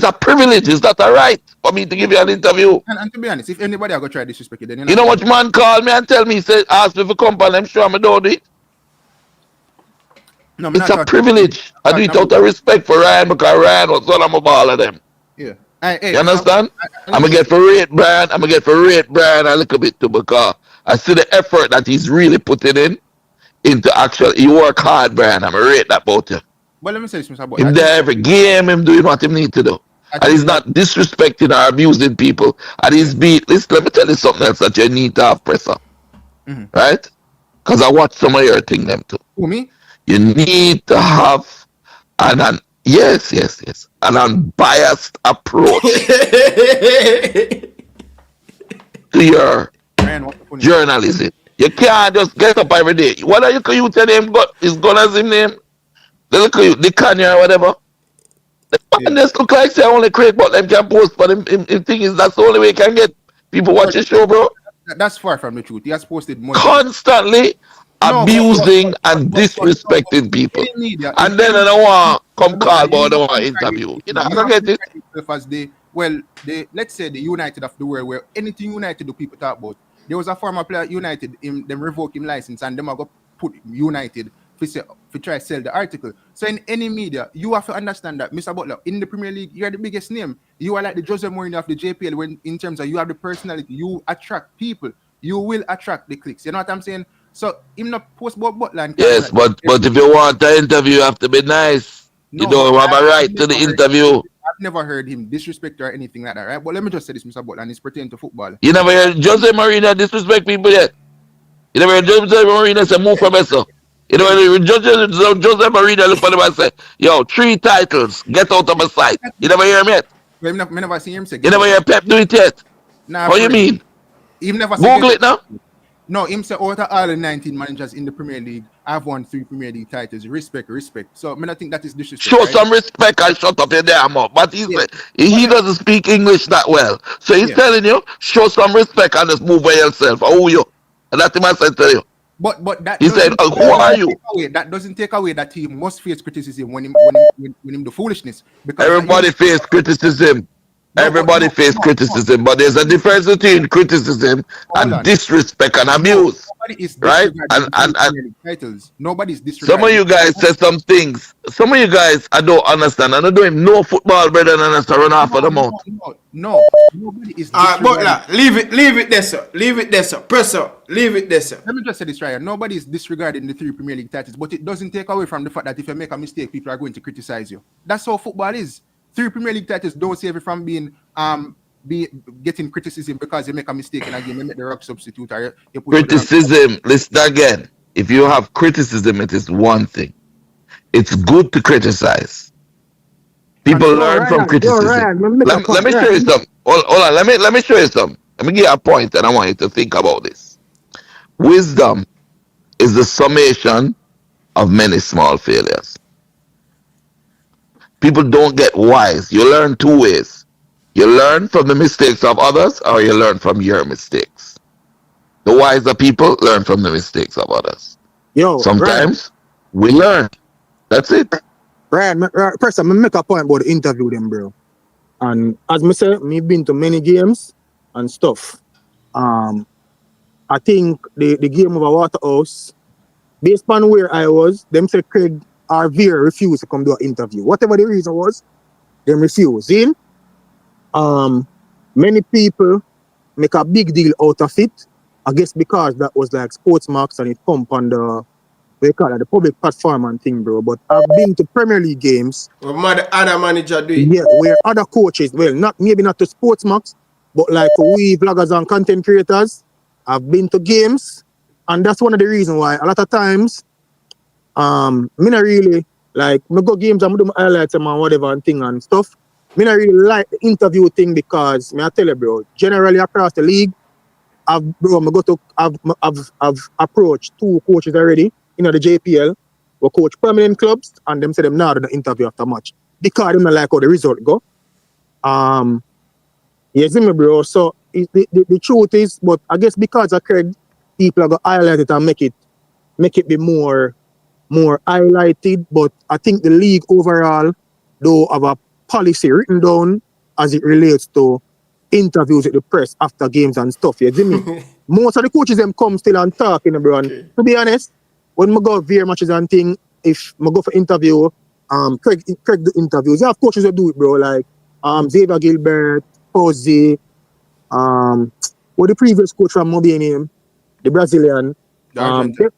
a privilege. It's not a right for me to give you an interview. And to be honest, if anybody are gonna try to disrespect you, then you know what man called me and tell me, say ask me for company. I'm sure I don't do it. No, it's a privilege. I do it out of respect for Ryan because Ryan was one of all of them. Yeah. You understand? I'm gonna get for rate Brian. I'm gonna get for rate Brian a little bit too because I see the effort that he's really putting into actual. He work hard, Brian. I'm gonna rate that about him. Well, let me say this, Mr. Boy. Him there every game, him doing what he need to do. And he's not disrespecting or abusing people. And he's listen, let me tell you something else that you need to have, Presser. Right? Because I watch some of your thing them too. Who, me? You need to have an unbiased approach to your journalism. You can't just get up every day. What are you tell him is Gunners his name? They look at you, the Kanye or whatever. And just look like say only Craig but them can post, but him thing is that's the only way you can get people watch the show, bro. That's far from the truth. He has posted more constantly abusing and disrespecting people. And then I don't want come call but I don't want interview. You know, I get it. Let's say the United of the world where anything United do people talk about. There was a former player at United, them revoke him license and them are going to put United to try to sell the article. So in any media, you have to understand that, Mr. Butler, in the Premier League, you are the biggest name. You are like the Jose Mourinho of the JPL when in terms of you have the personality, you attract people. You will attract the clicks. You know what I'm saying? So him not post about Butler. Yes, but if you want the interview, you have to be nice. You don't have a right to the interview. I've never heard him disrespect or anything like that, right? But let me just say this, Mr. Butler, and it's pertaining to football. You never heard Jose Mourinho disrespect people yet. You never heard Jose Mourinho say move from Meso. You never heard Jose Mourinho look for them and say, yo, 3 titles, get out of my sight. You never hear him yet? Well, me never see him say. You never hear Pep do it yet? Nah, What you mean? Him never Google it now. No, him say out of all the 19 managers in the Premier League, I've won 3 Premier League titles. Respect. So I think that is disrespect. Show some respect and shut up your damn mouth. But he doesn't speak English that well. So he's telling you, show some respect and just move by yourself. Who you? And that's what I said to you. But that he said, who are you? That doesn't take away that he must face criticism when him do foolishness. Because everybody face criticism. Everybody face criticism, but there's a difference between criticism and disrespect and abuse. Right? And titles. Nobody's disregarding. Some of you guys said some things. Some of you guys I don't understand. I don't even know football better than us to run off of the mouth. No. Nobody is Butler, leave it there, sir. Leave it there, sir. Press up. Leave it there, sir. Let me just say this right here. Nobody is disregarding the 3 Premier League titles, but it doesn't take away from the fact that if you make a mistake, people are going to criticize you. That's how football is. 3 Premier League titles don't save you from being getting criticism because you make a mistake in a game. You make the rock substitute. Or you put criticism. Listen again. If you have criticism, it is one thing. It's good to criticize. People learn from criticism. Let me show you something. Hold on. Let me show you something. Let me give you a point, and I want you to think about this. Wisdom is the summation of many small failures. People don't get wise. You learn 2 ways. You learn from the mistakes of others, or you learn from your mistakes. The wiser people learn from the mistakes of others. Sometimes we learn. That's it. Brian, first I'm make a point about the interview them, bro. And as I said, me been to many games and stuff. I think the game of a Waterhouse, based on where I was, them said Craig or Veer refused to come do an interview. Whatever the reason was, them refused. Many people make a big deal out of it. I guess because that was like sports marks and it come on the public platform and thing, bro. But I've been to Premier League games. What other manager do it? Yeah, where other coaches, maybe not to sports marks, but like we vloggers and content creators, I've been to games, and that's one of the reasons why a lot of times me not really like me go games and do my highlights and whatever and thing and stuff. Me not really like the interview thing because me I tell you, bro, generally across the league, I've approached 2 coaches already in the JPL who coach prominent clubs and them say them now do the interview after match because them not like how the result go. You see me, bro. So the truth is, but I guess because of Craig, people are gonna highlight it and make it be more highlighted. But I think the league overall though have a policy written down as it relates to interviews with the press after games and stuff. You see me? Most of the coaches them come still and talk, bro. And to be honest, when I go VR matches and thing, if I go for interview, Craig do interviews. You have coaches that do it, bro. Like Xavier Gilbert, Posey, what the previous coach from Mobi name, the Brazilian, the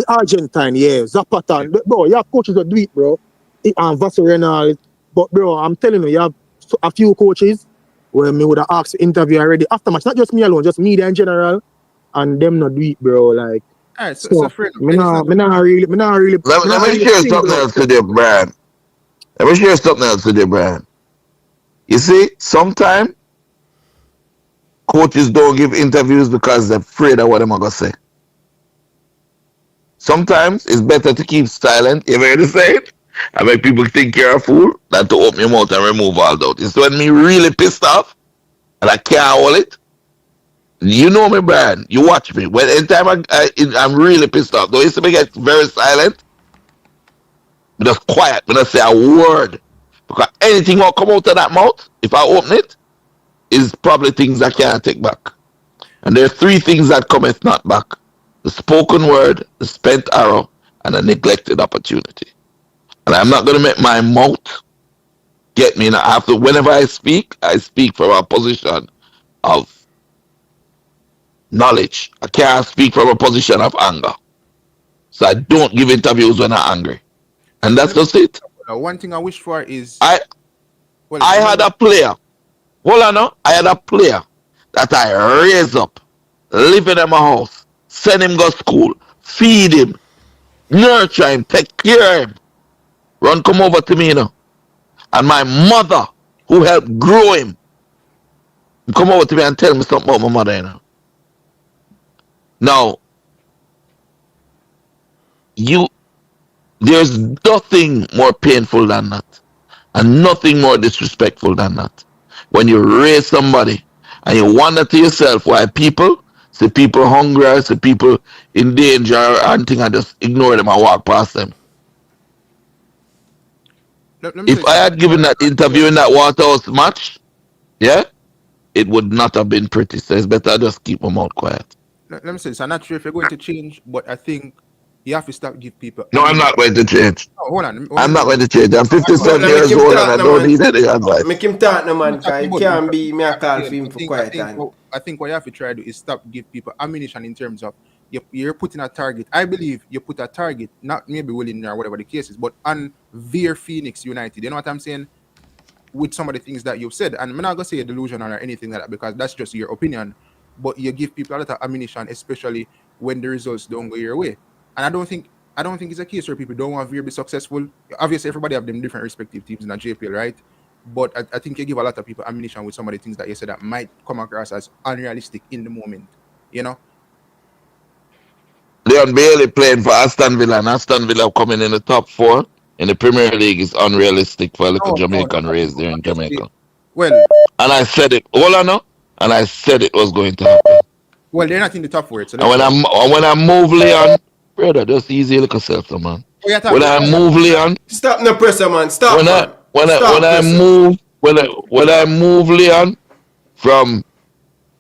Argentine, yeah, Zapata. Bro, you have coaches that do it, bro. Vassal Reynolds. But bro, I'm telling you, you have a few coaches where me would have asked to interview already after match. Not just me alone, just media in general, and them not do it, bro. Like, alright, so me not really. Let me share something else with you, Brian. You see, sometimes coaches don't give interviews because they're afraid of what they're gonna say. Sometimes it's better to keep silent. You ever heard it say it? I make people think you're a fool than to open your mouth and remove all doubt. It's when me really pissed off and I can't hold it. You know me, Brian. You watch me. When anytime I'm really pissed off, though, used to get very silent. I'm just quiet. I'm not say a word. Because anything will come out of that mouth, if I open it, is probably things I can't take back. And there are 3 things that cometh not back. The spoken word, the spent arrow, and a neglected opportunity. And I'm not going to make my mouth get me. Whenever I speak from a position of knowledge. I can't speak from a position of anger. So I don't give interviews when I'm angry. And that's just it. One thing I wish for is I had a player. Hold on now. I had a player that I raised up, living in my house, send him go school, feed him, nurture him, take care of him. Run come over to me, you know. And my mother, who helped grow him, come over to me and tell me something about my mother, you know. Now, there's nothing more painful than that, and nothing more disrespectful than that. When you raise somebody and you wonder to yourself why see people hungry, see people in danger and thing, and just ignore them and walk past them. If I had given that interview in that Waterhouse match, yeah, it would not have been pretty. So it's better just keep my mouth quiet. Let me say this. I'm not sure if you're going to change, but I think you have to stop give people. No, I'm not going to change. Oh, hold on. I'm not going to change. I'm 57 years old and I don't need any advice. Make him talk, no man, because it can't be me a call for him for quiet time. I think what you have to try to do is stop give people ammunition in terms of you're putting a target. I believe you put a target, not maybe willing or whatever the case is, but on Veer Phoenix United. You know what I'm saying? With some of the things that you've said, and I'm not gonna say a delusional or anything like that because that's just your opinion. But you give people a lot of ammunition, especially when the results don't go your way. And I don't think it's a case where people don't want Veer to be successful. Obviously, everybody have them different respective teams in the JPL, right? But I think you give a lot of people ammunition with some of the things that you said that might come across as unrealistic in the moment. You know. Leon Bailey playing for Aston Villa, and Aston Villa coming in the top 4 in the Premier League is unrealistic for a little Jamaican raised there in Jamaica. Well, and I said it. Hold on now. And I said it was going to happen. Well, they're not in the top 4. So and when I move Leon, brother, just easy look yourself, man. When I move Leon, stop no pressure, man. Stop. When I move Leon from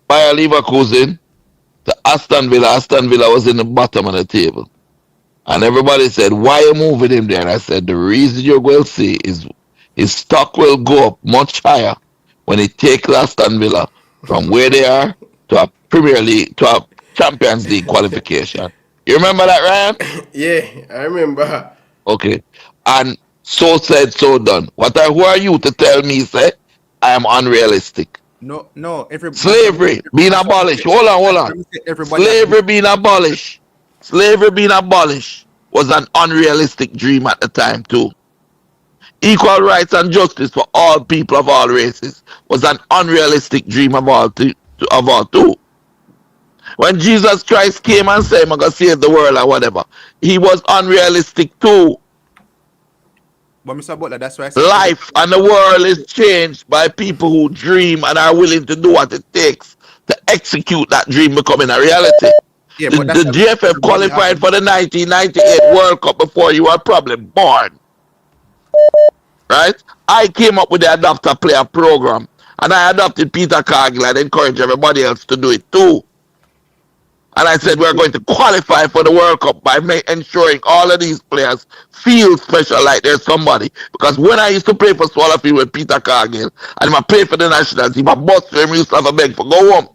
Bayer Leverkusen to Aston Villa was in the bottom of the table. And everybody said, why are you moving him there? And I said, the reason you will see is his stock will go up much higher when he takes Aston Villa from where they are to a Premier League, to a Champions League qualification. You remember that, Ryan? Yeah, I remember. Okay. And so said, so done. Who are you to tell me, say, I am unrealistic? No. Slavery being abolished. Hold on. Slavery being abolished was an unrealistic dream at the time too. Equal rights and justice for all people of all races was an unrealistic dream of all too. When Jesus Christ came and said, I'm going to save the world or whatever, he was unrealistic too. But Mr. Butler, that's why I said life and the world is changed by people who dream and are willing to do what it takes to execute that dream becoming a reality. Yeah, the GFF qualified for the 1998 World Cup before you were probably born. Right? I came up with the Adopter Player program and I adopted Peter Cargill and encouraged everybody else to do it too. And I said we're going to qualify for the World Cup by ensuring all of these players feel special like there's somebody. Because when I used to play for Swallowfield with Peter Cargill and I played for the national team, I bust him, used to have a beg for go home.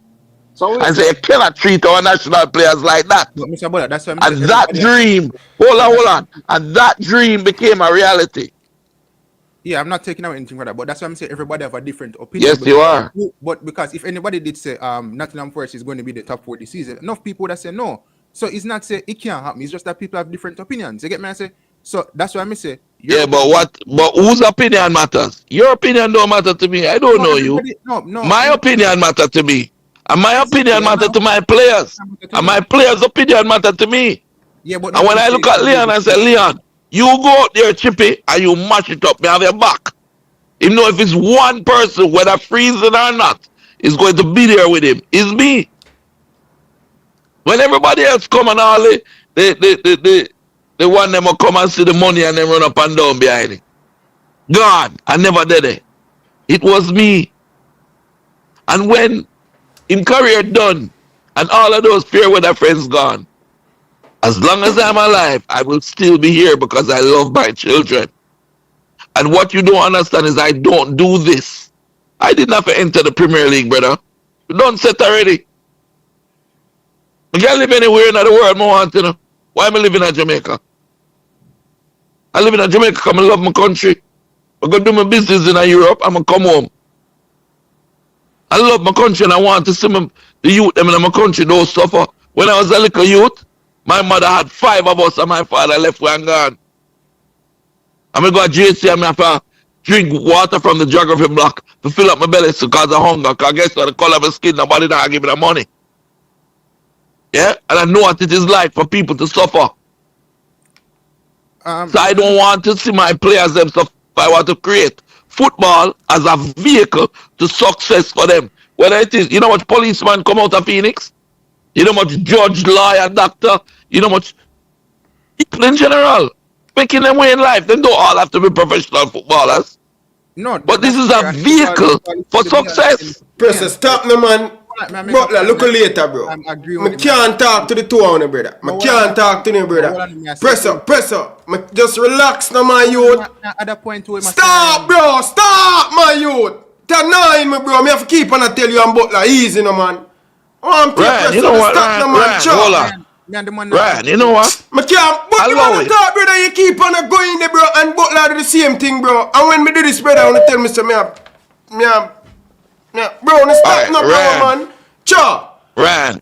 And say you cannot treat our national players like that. But Mr. Butler, that's what and that dream, hold on. And that dream became a reality. Yeah, I'm not taking out anything for that, but that's why I'm saying everybody have a different opinion. Yes, you are. But because if anybody did say Nottingham Forest is going to be the top 4 this season, enough people would have said no. So it's not say it can't happen. It's just that people have different opinions. You get me? I say so. That's why I say. Yeah, but whose opinion matters? Your opinion don't matter to me. I don't know you. No. My opinion matter to me, and my opinion matter to my players, and my players' opinion matter to me. Yeah, but and when I look at Leon, I say, Leon, you go out there, Chippy, and you mash it up. Me have your back. Even though if it's one person, whether freezing or not, is going to be there with him, it's me. When everybody else come and all the one them will come and see the money and then run up and down behind it. God, I never did it. It was me. And when in career done and all of those fair weather friends gone, as long as I'm alive, I will still be here because I love my children. And what you don't understand is I don't do this. I didn't have to enter the Premier League, brother. You don't set already. I can't live anywhere in the world I want, you know. Why am I living in Jamaica? I live in Jamaica because I love my country. I'm going to do my business in Europe. I'm going to come home. I love my country and I want to see the youth them in my country don't suffer. When I was a little youth, my mother had 5 of us and my father left and gone. I'm going to go to JC and I have to drink water from the geography block to fill up my belly because of hunger. Because guess what? The color of my skin, nobody not give me the money. Yeah? And I know what it is like for people to suffer. So I don't want to see my players them suffer. I want to create football as a vehicle to success for them. Whether it is, you know much policeman come out of Phoenix? You know much judge, lawyer, doctor? You know much people in general? Making them way in life. They don't all have to be professional footballers. No, but this is a vehicle for success. Press stop me, man. Butler, look later, bro. I can't talk to the two on the brother. I can't talk to the brother. Press up. Just relax now, my youth. Stop, bro. Stop, my youth. They're annoying me, bro. Me have to keep on tell you I'm Butler. Easy, no, man. Right, you know what, right, hold on. Right, you know what? I can't, but you wanna talk, brother, you keep on going there, bro, and Butler do the same thing, bro. And when me do this, brother, I wanna tell me, so bro, stop now, bro, man. Ryan,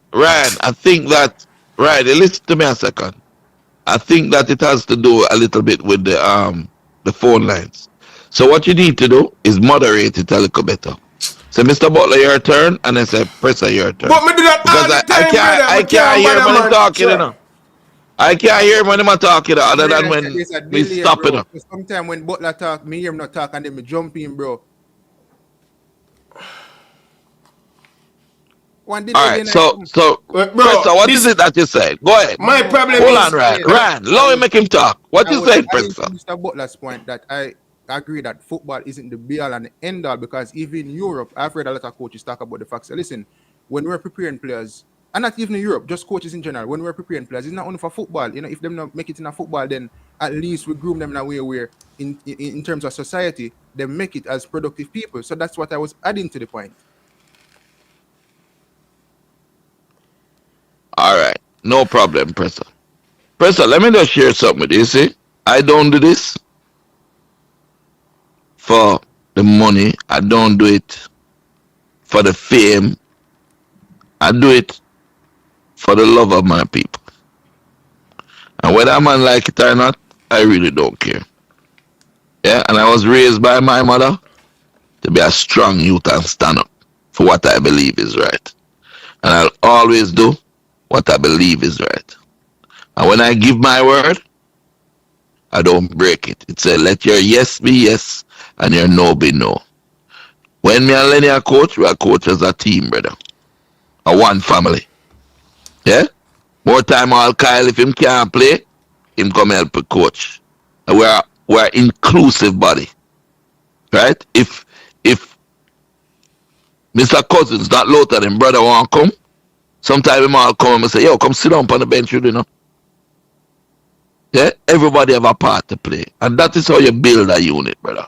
I think that, listen to me a second. I think that it has to do a little bit with the phone lines. So what you need to do is moderate it a little better. Say, Mr. Butler, your turn, and then say, Presser, your turn. But me do that all the time, I can't hear when I'm talking, you know. I can't hear when I'm talking, other than when we stop it. Sometimes when Butler talk, me hear him not talk, and then me jump in, bro. Alright, so Presser, what is it that you said? Go ahead. My problem Hold is... on, Ryan, let me make him talk. What you saying, Presser? Mr. Butler's point that I agree that football isn't the be-all and the end-all, because even in Europe, I've heard a lot of coaches talk about the fact that, listen, when we're preparing players, and not even in Europe, just coaches in general, when we're preparing players, it's not only for football. You know, if them not make it in a football, then at least we groom them in a way where, in terms of society, they make it as productive people. So that's what I was adding to the point. Alright, no problem, Presser. Presser, let me just share something with you. See, I don't do this for the money. I don't do it for the fame. I do it for the love of my people. And whether a man like it or not, I really don't care. Yeah, and I was raised by my mother to be a strong youth and stand up for what I believe is right. And I'll always do what I believe is right. And when I give my word, I don't break it. It says, let your yes be yes and your no be no. When me and Lenny are coach, we are coach as a team, brother. A one family. Yeah? More time all Kyle, if him can't play, him come help the coach. And we're inclusive body. Right? If Mr. Cousins, that Luther, them brother want to come, sometimes him all come and say, yo, come sit down on the bench, you know. Yeah? Everybody have a part to play. And that is how you build a unit, brother.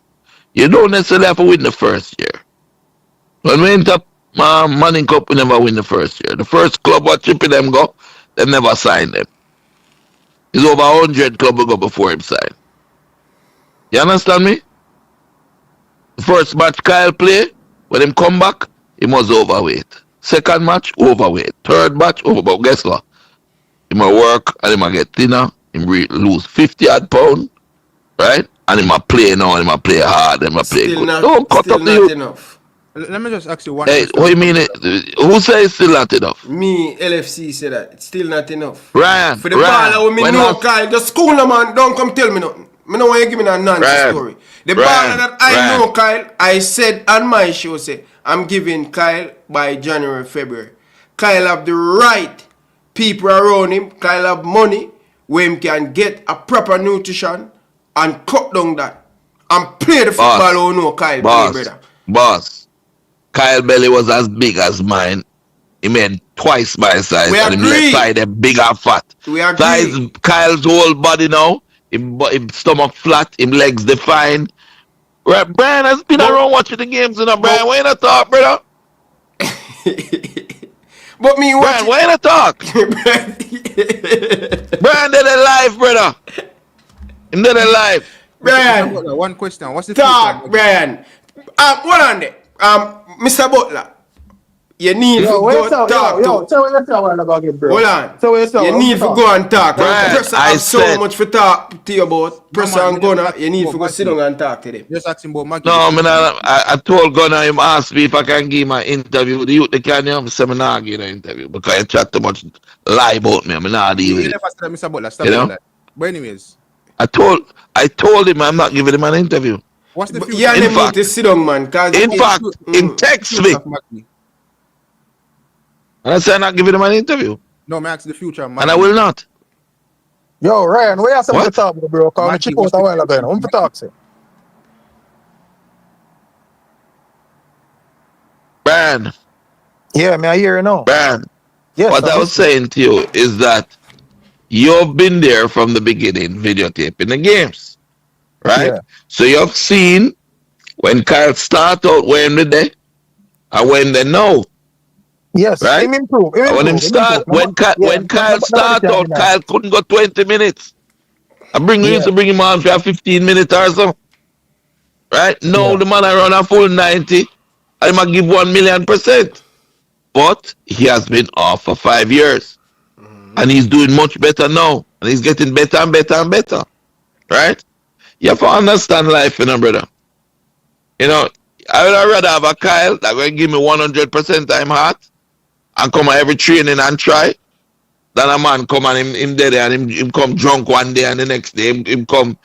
You don't necessarily have to win the first year. When we enter Manning Cup, we never win the first year. The first club what chipping them go, they never sign them. It's over 100 club will go before him sign. You understand me? The first match Kyle play, when him come back, he was overweight. Second match, overweight. Third match, overweight. Guess what? He might work and he might get thinner. He might lose 50 odd pounds, right? And he might play now and he might play hard and he might play still good. Not, Don't cut up the youth. Enough. Let me just ask you one Hey, what do you mean? Who says it's still not enough? Me, LFC said that. It's still not enough. Ryan, for the baller with me know, Kyle, just school no man, don't come tell me nothing. Me no want you give me that nonsense story. The baller that I know, Kyle, I said on my show, say, I'm giving Kyle by January, February. Kyle have the right people around him. Kyle have money where he can get a proper nutrition and cut down that. And play the football who know Kyle play, brother. Boss. Kyle belly was as big as mine. He made twice my size. We and agree. Him left side big and fat. We agree. Size Kyle's whole body now. Him stomach flat. Him legs defined. Right, Brian has been around watching the games, you know, Brian. Why you not talk, brother? But me Brian, why you not talk? Brian did a live, brother. Him did a live. Brian. One question. What's the Talk, future? Brian. Hold on there. Mr. Butler. You need to go talk to. Say what you say a while ago again, bro. Hold on. Say what you say. You need to go and talk. Brian, Presser I have so said- much to talk to you about. Presser and Gunner. You need to go Maggie. sit down and talk to them. Just asking about Maggie. No, I told Gunnar him ask me if I can give my interview. The youth they can hear me say me not give the interview because he chat too much lie about me. I'm not deal You with it. never said that, Mr. Butler. Stop You doing know? that. But anyways, I told him I'm not giving him an interview. what's the future? Yeah, In them fact- need to sit down, man. In fact, he text me. of Maggie? And I said I'm not giving him an interview. No, man, ask the future of And I Maggie. will not. Yo, Ryan, where you say What? to talk about, bro? Cause me Maggie, chip what's out a the while ago. I'm for talk, say. Brian, Yeah, me I hear you now. Brian, Yes, what I was saying to you is that you've been there from the beginning, videotaping the games, right? Yeah. So you've seen when Kyle start out when the day and when they know, Yes, right? him improve. And when him start, when Kyle start out, Kyle couldn't go 20 minutes. We used to bring him on for 15 minutes or so. Right? No, the man I run a full 90. I might give 1,000,000%. But he has been off for 5 years. And he's doing much better now. And he's getting better and better and better. Right? You have to understand life, you know, brother. You know, I would rather have a Kyle that will give me 100% time heart and come every training and try than a man come and him dead and him come drunk one day and the next day him come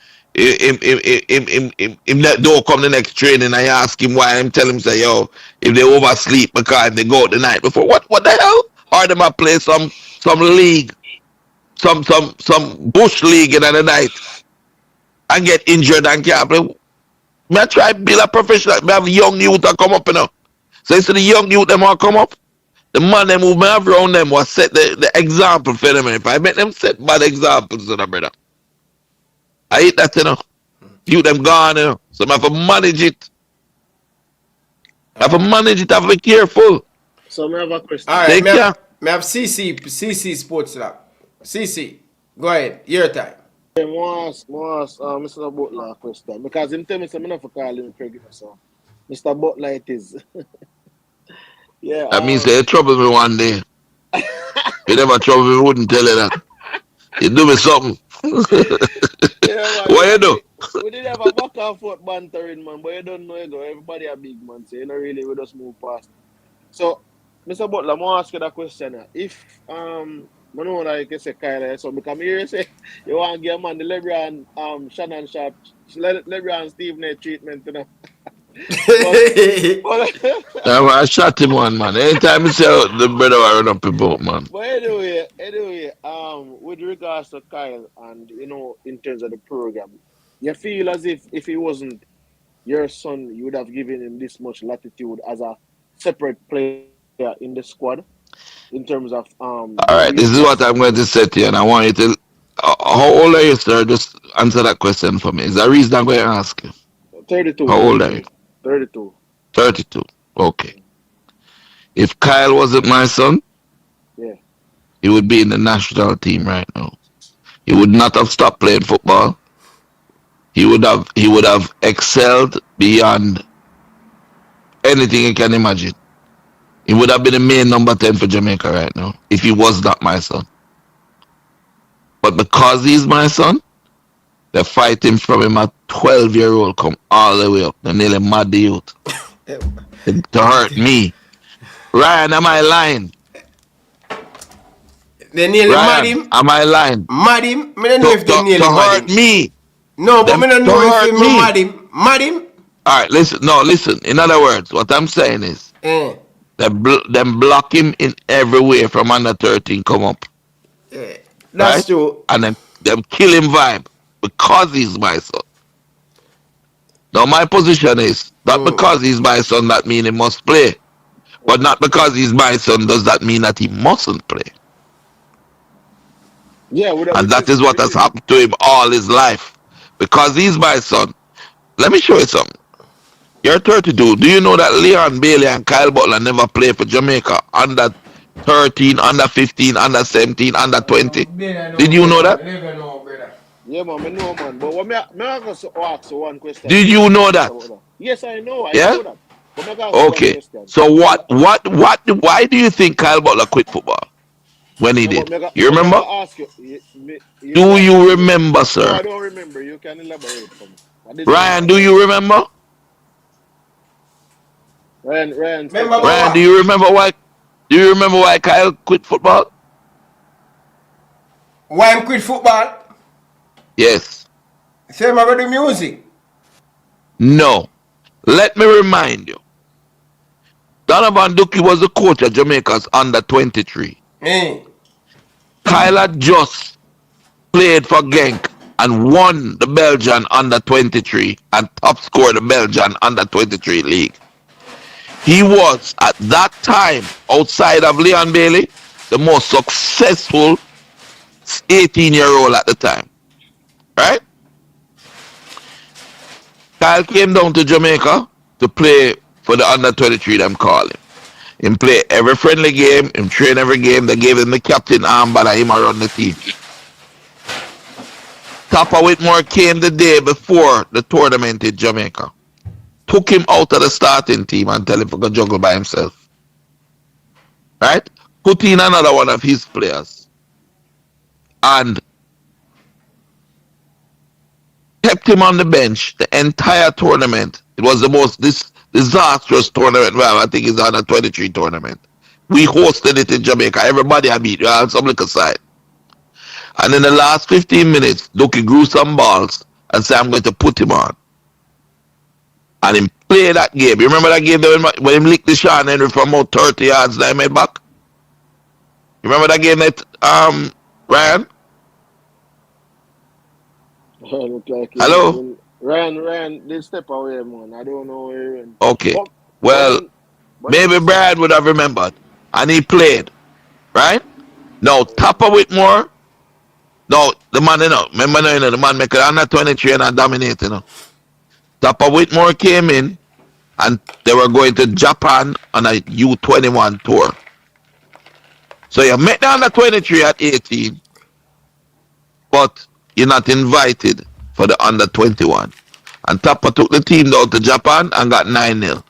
don't come the next training and you ask him why. Him tell him say, yo, if they oversleep because they go out the night before. What the hell? Or them a play some league, some bush league in the night and get injured and can't play. Me I try build a professional. Me have young youth that come up, you know. So instead the young youth them all come up, the man them who me have around them was set the example for them. If I make them set bad examples, you know, brother. I hate that, you know. You them gone, you know. So I have to manage it. I have to manage it, I have to be careful. So I have a question. All right, Take care. me have CC Sports Lab. CC, go ahead. Your time. I want to ask Mr. Butler a question because him tell me something enough for calling him pregnant. So, Mr. Butler, it is. Yeah. That means they trouble me one day. You never trouble me, wouldn't tell you that. You do me something. Yeah, man, What you do? We did have a back and forth bantering, man, but you don't know, you go. Everybody a big man, so you know really we just move past. So, Mr. Butler, I'm gonna ask you that question. If I know like you say Kyle, so because me hear you say you want to give a man the LeBron Shannon Sharp LeBron Steve Nash treatment, you know. I shot him one, man. Anytime you say the brother I run up the boat, man. But anyway, with regards to Kyle and you know, in terms of the program, you feel as if he wasn't your son, you would have given him this much latitude as a separate player in the squad, in terms of All right, this is what I'm going to say to you, and I want you to. How old are you, sir? Just answer that question for me. Is that reason I'm going to ask you? 32. How old are you? 32. 32. Okay. If Kyle wasn't my son, Yeah. he would be in the national team right now. He would not have stopped playing football. He would have excelled beyond anything you can imagine. He would have been the main number 10 for Jamaica right now if he was not my son. But because he's my son, they fight him from him a 12-year-old come all the way up. They nearly mad the youth. To hurt me. Ryan, am I lying? They nearly Ryan, mad him. am I lying? Mad him? I don't know if they nearly to mad hurt him. me. No, but I don't know if hurt they me. mad him. Mad him? All right, listen. In other words, what I'm saying is, them block him in every way from under 13 come up. That's true. And them kill him vibe because he's my son. Now my position is, not because he's my son that mean he must play. But not because he's my son does that mean that he mustn't play. Yeah, and that is what has happened to him all his life. Because he's my son. Let me show you something. You're 32. Do you know that Leon Bailey and Kyle Butler never played for Jamaica under 13, under 15, under 17, under 20? Did you know that? Yeah, man, I know, man. But what me ask you one question. Did you know that? Yes, I know. I Yeah? know that. But me ask you one Okay. question. So why do you think Kyle Butler quit football when he No, did? but You remember? ask you. Do you remember, No, sir? I don't remember. You can elaborate for me. What is it? Ryan, do you remember? Ryan, step Remember up. Ryan, do what? you remember why? Do you remember why Kyle quit football? Why I'm quit football? Yes. Same about the music. No. Let me remind you. Donovan Duki was the coach of Jamaica's under 23. Me. Kyle had just played for Genk and won the Belgian under 23 and top scored the Belgian under 23 league. He was at that time, outside of Leon Bailey, the most successful 18-year-old at the time. Right? Kyle came down to Jamaica to play for the under 23, them call him. Him play every friendly game, him train every game. They gave him the captain armband and him around the team. Tapa Whitmore came the day before the tournament in Jamaica. Took him out of the starting team and tell him to go juggle by himself. Right? Put in another one of his players. And kept him on the bench the entire tournament. It was the most disastrous tournament. Well, I think it's the under 23 tournament. We hosted it in Jamaica. Everybody I beat. On some little side. And in the last 15 minutes, Duki grew some balls and said, I'm going to put him on. And him play that game. You remember that game when him licked the Sean Henry from about 30 yards that he made back? You remember that game that, Ryan? Look like Hello? Ryan, they step away, man. I don't know where he went. Okay. Well, maybe Brad would have remembered. And he played. Right? Now, Tapa Whitmore. No, the man, remember now, the man make it under 23 and dominate, Tapa Whitmore came in and they were going to Japan on a U21 tour. So you met the under 23 at 18, but you're not invited for the under 21. And Tapa took the team down to Japan and got 9-0.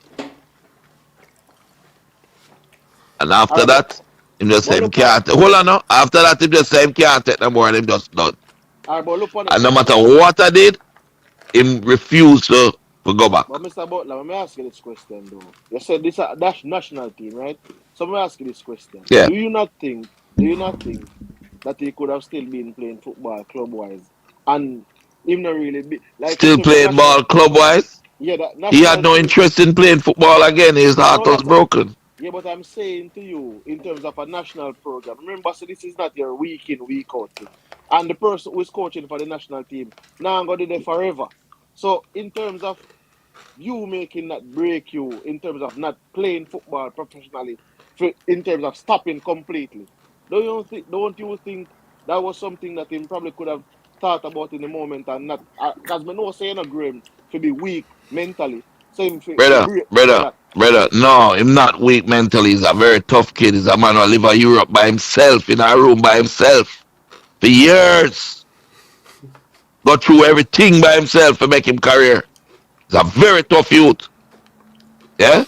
And after that, him just say him can't. Hold on now. After that, him just say him can't take no more and him just done. And no matter what I did, him refused to go back. But Mr. Butler, let me ask you this question though. You said this is a national team, right? So let me ask you this question. Yeah. Do you not think that he could have still been playing football club wise and him not really be like still playing ball club wise? Yeah, he had no interest in playing football again. His heart was broken. Yeah, but I'm saying to you, in terms of a national program, remember, so this is not your week in, week out thing. And the person who is coaching for the national team, now I'm going to be there forever. So, in terms of you making that break you, in terms of not playing football professionally, in terms of stopping completely, don't you think that was something that him probably could have thought about in the moment and not, because I know saying a Graham to be weak mentally. Brother, no, him not weak mentally. He's a very tough kid. He's a man who live in Europe by himself, in a room by himself, for years. Go through everything by himself to make him career. He's a very tough youth. Yeah?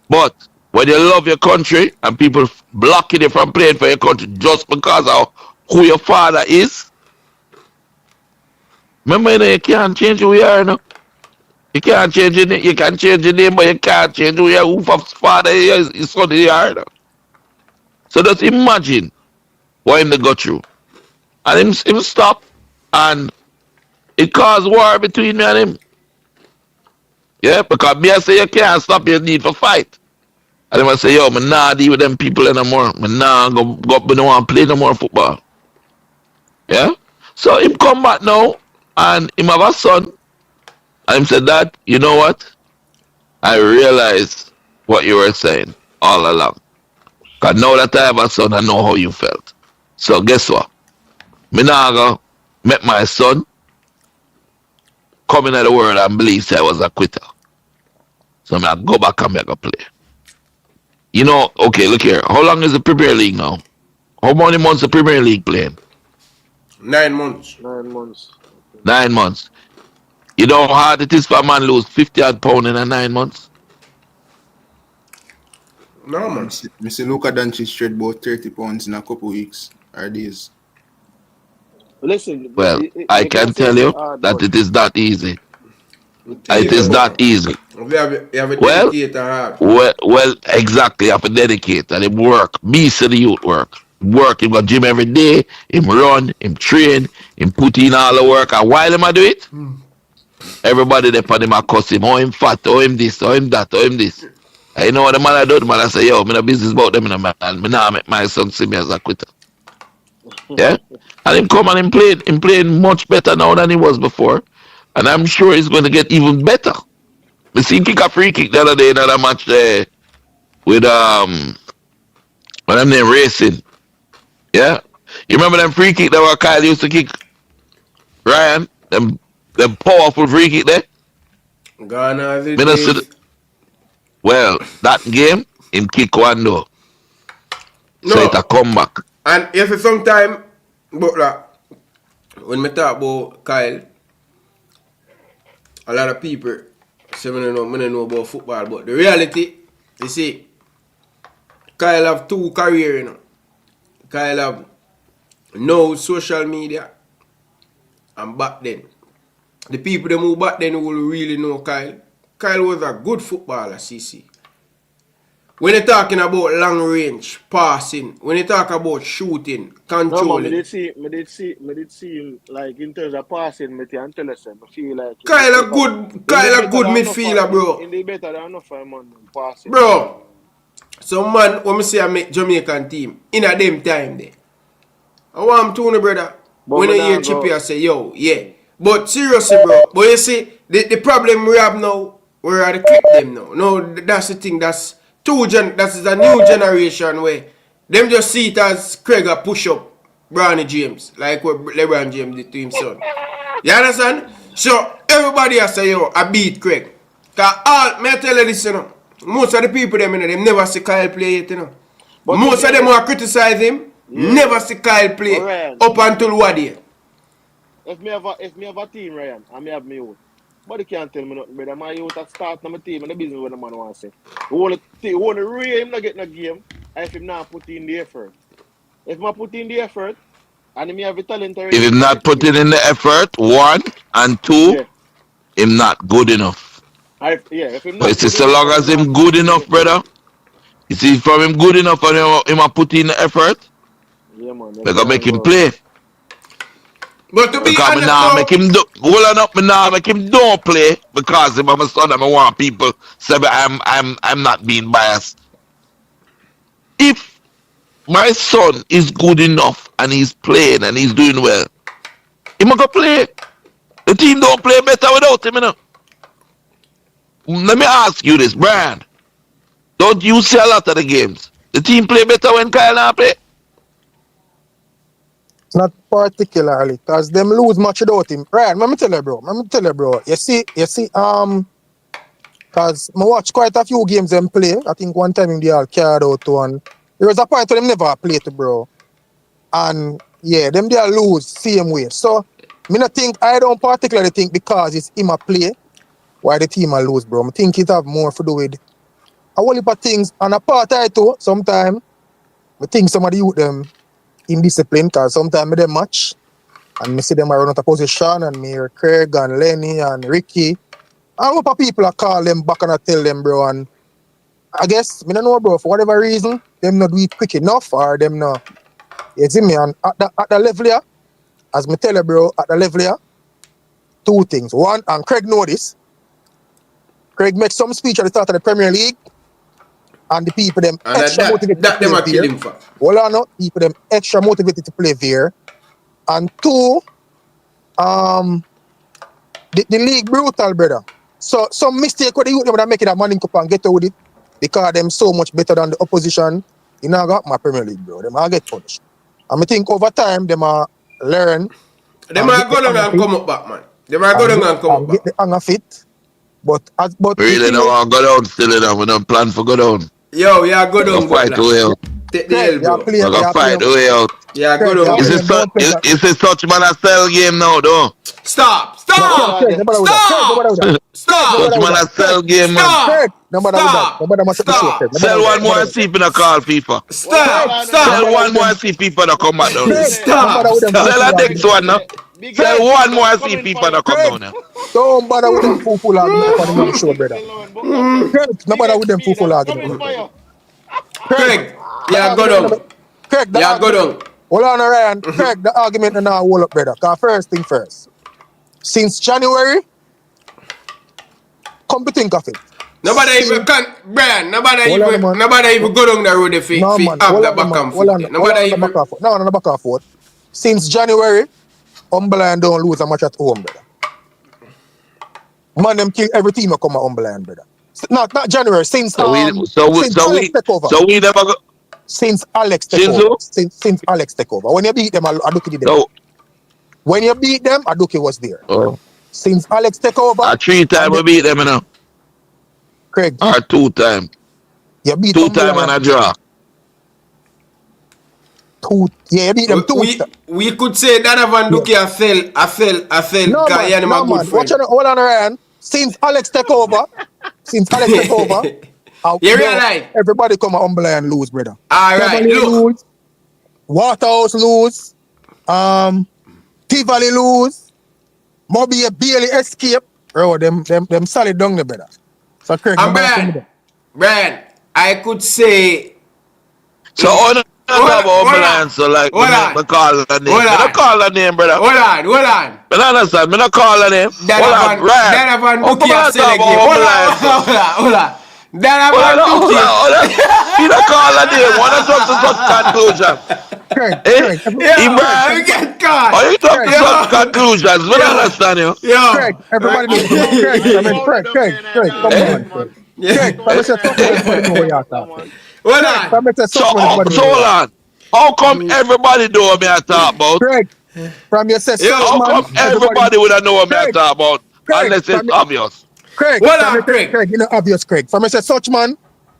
But when you love your country and people blocking you from playing for your country just because of who your father is, remember, you can't change who you are now. You can't change your name. You can change your name, but you can't change who your father is, his son you are now. So just imagine what him to go through. And him stop, and it caused war between me and him. Yeah, because me I say you can't stop your need for fight. And then I say, yo, I'm not deal with them people anymore. I'm not go up, I don't want to play no more football. Yeah? So him come back now, and him have a son. And him said, Dad, you know what? I realize what you were saying all along. Because now that I have a son, I know how you felt. So guess what? Me now go met my son come into the world and believe I was a quitter. So I go back and make a play. You know, okay, look here. How long is the Premier League now? How many months the Premier League playing? 9 months. 9 months. 9 months. You know how hard it is for a man lose 50 odd pounds in a 9 months? No, man. Mr. Luka Doncic straight about 30 pounds in a couple weeks or days. Listen, Well, I can tell you that it is not easy. It is not easy. You have a dedicated heart. Well, exactly. You have to dedicate and him work. Me see the youth work. Work, him go gym every day, him run, him train, him put in all the work. And while him a do it, everybody there for him a cuss him. Oh, him fat, oh, him this, oh, him that, oh, him this. And you know what the man I do? The man I say, yo, me no business about them, man. Me nah make my son see me as a quitter. Yeah? And him come and him playing much better now than he was before. And I'm sure he's going to get even better. We seen kick a free kick the other day in another match there with what them name Racing. Yeah? You remember them free kick that were Kyle used to kick? Ryan? Them powerful free kick there? Gone are the days. Well, that game, him kick one though. So it a comeback. And you see sometime, Butler, when me talk about Kyle, a lot of people say me don't know about football, but the reality, you see, Kyle have 2 careers, you know. Kyle have no social media, and back then, the people that move back then will really know Kyle. Kyle was a good footballer, CC. When you're talking about long range, passing, when you talk about shooting, controlling. No, man, me did see him, like, in terms of passing, me can tell us, I feel like... Kyle a good midfielder, bro. He better than enough for him on passing. Bro, some man, when me say I make Jamaican team, in a them time there. I want him to, brother. But when you hear Chippy, I say, yo, yeah. But seriously, bro, but you see, the problem we have now, we are the clip them now. No, that's the thing, that's a new generation where them just see it as Craig a push up Bronny James, like what LeBron James did to his son. You understand? So everybody has say, yo, I beat Craig. Cause may I tell you this, you know, most of the people them, you know, them never see Kyle play yet, you know. But most of them who are criticize him, never see Kyle play up until what day. If me have a team, Ryan, and me have me own. But you can't tell me nothing, brother. My youth at start on my team and the business what the man wants to say. We want to real him not get in a game if him not put in the effort. If I put in the effort and him have the talent already. If him not putting in the effort, 1 and 2, him not good enough. If him not but it's so long as him good enough, brother. You see, from him good enough and him a put in the effort, yeah, man, we gonna make him play. But to be because honest, make him make him don't play because I'm a son and I want people say I'm not being biased. If my son is good enough and he's playing and he's doing well, he must go play. The team don't play better without him, you know. Let me ask you this, Brian. Don't you see a lot of the games? The team play better when Kyle not play? Not particularly, because them lose much without him. Right, let me tell you, bro. You see, because I watch quite a few games them play. I think one time they all carried out one. There was a point where them never played, bro. And yeah, them they lose same way. So, I don't particularly think because it's him a play, why the team will lose, bro. I think it have more to do with a whole heap of things. And apart of it too, sometimes I think some of the youth them indiscipline, because sometimes I them match and I see them around out of position and me hear Craig and Lenny and Ricky. And a lot of people I call them back and I tell them, bro, and I guess, I don't know, bro, for whatever reason, them not do it quick enough or them not, you see me, and at the level here, as me tell you, bro, at the level here, 2 things. One, and Craig know this, Craig makes some speech at the start of the Premier League, and the people them and extra motivated to play there. Hold on, no, people them extra motivated to play there. And 2, the league brutal, brother. So some mistake where the youth them that make it a money cup and get out with it because them so much better than the opposition. You know, got my Premier League, bro. Them all get punished. And I think over time them are learn. Them are go down and come up back, man. Them are go down and come up back. Get the hang of it. But really don't want to go down still enough. We don't plan for go down. Yo, yeah, go down. Fight well. Take the L, bro. We're gonna fight the way out. Yeah, go down Is there. it such man a sell game now, though? Stop! Craig, Stop! nobody with that. Craig, nobody with that. Stop! Such man a sell game, man. Craig, nobody with that. Nobody must be sure. Sell one more and see if you call FIFA. Stop! Sell one more and see if FIFA to come back down here. Stop! Sell a next one now. Sell one more and see if FIFA to come down here. Don't bother with them fool argument for the money show, brother. Craig, nobody with them fool argument. Craig, yeah, go down. Craig, yeah, go down. Hold on, Ryan. Craig, the argument now hold up, brother. Cause first thing first. Since January, come to think of it. Nobody even Brian, nobody even go down the road if he have the back and forth. Nobody even no back and forth. Since January, Umberland don't lose a match at home, brother. Man, them kill every team that come at Umberland, brother. Not January, since Alex take over. So we never go. Since Alex take over. Since Alex take over. When you beat them, Aduki did them. When you beat them, Aduki was there. Oh. Since Alex take over. 3 times we beat them, you know. Craig. Or 2 times. You beat 2 times and a draw. Yeah, you beat them 2 times. We could say Donovan Duke I fell. No, man, hold on, Ryan. Since Alex take over, you realize? Everybody come at Umberland and lose, brother. All right, look. Lose, Waterhouse lose, Tivoli lose, Moby barely escape. Bro, them solid down there, brother. So Craig, Brian, I could say. So on Umberland, so like me call the name. I don't call the name, brother. Hold on. I don't understand. Me not call the name. Donovan Duke a select game. Hold on. Donovan Duke. You don't call the name. What is up to such conclusion? Brian, we get caught. Are you talking such conclusions? We don't understand you. Craig, everybody knows. Craig, come on. Craig, everybody know where you're at. Hold on. How come everybody know what me I talk about? Craig, from your sister. How come everybody would know what me I talk about? Unless it's obvious. Craig, Craig, you know obvious, Craig. From your such man,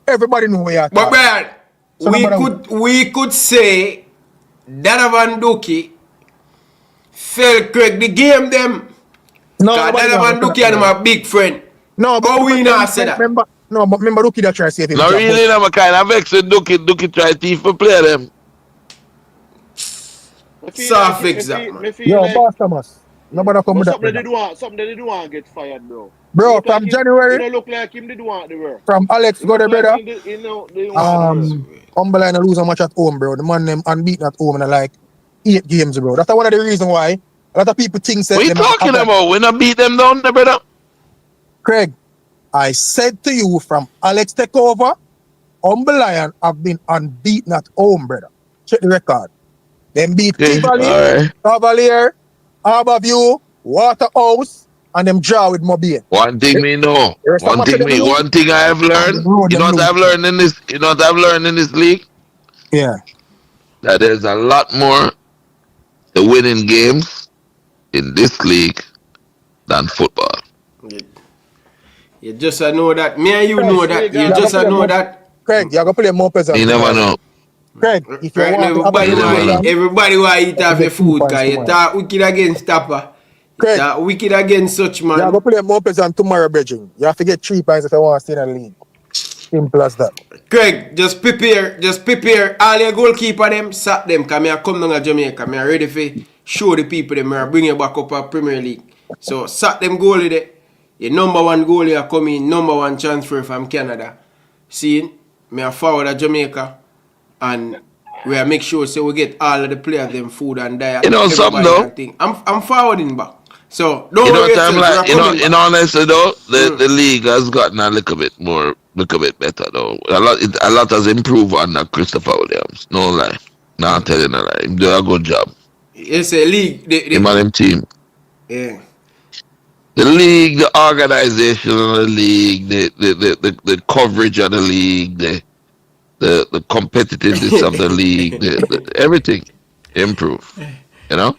everybody know where you're at. But Brian, we could say Donovan Duke fell Craig the game them. No, Donovan Duke and my big friend. No, but we not say that. Remember Duke that try to save him. No, really, I'm kind of vexed with Duke try to play them. So fix that, man. Yo, boss Thomas. Nobody come with that. Something they do want get fired, bro. Bro, from January. You don't look like him, they do want the work. From Alex go there, brother. Umberland Umberland lose a match at home, bro. The man them unbeaten at home in like 8 games, bro. That's one of the reasons why a lot of people think that. What are you talking about? We not beat them down there, brother. Craig, I said to you from Alex takeover, Umberland have been unbeaten at home, brother. Check the record. Them beat Tivoli, Cavalier, Harborview, Waterhouse, and them draw with Mobile. One thing me know. One thing I have learned. You know what I've learned in this? You know what I've learned in this league? Yeah. That there's a lot more to winning games in this league than football. You just know that. Me and you know that. You just know that. Craig, you're going to play more peasant. You never know. Craig, if you want everybody want to eat off your food because you talk wicked against Tapper. Craig, talk wicked against such man. You're going to play more peasant tomorrow, Bridging. You have to get 3 points if you want to stay in the league. Simple as that. Craig, just prepare all your goalkeeper them, sack them, because I come down to Jamaica. I'm ready for show the people them, I bring you back up to Premier League. So sack them goalie there. Your number 1 goalie are coming, number 1 transfer from Canada. See, I forward to Jamaica and we make sure so we get all of the players them food and diet. You know something though? I'm forwarding back. So don't worry. In honesty though, the league has gotten a little bit better though. A lot has improved under Christopher Williams. No lie. Not telling a lie. He did a good job. It's a league. The team. Yeah. The league, the organization of the league, the coverage of the league, the competitiveness of the league, everything improve. You know?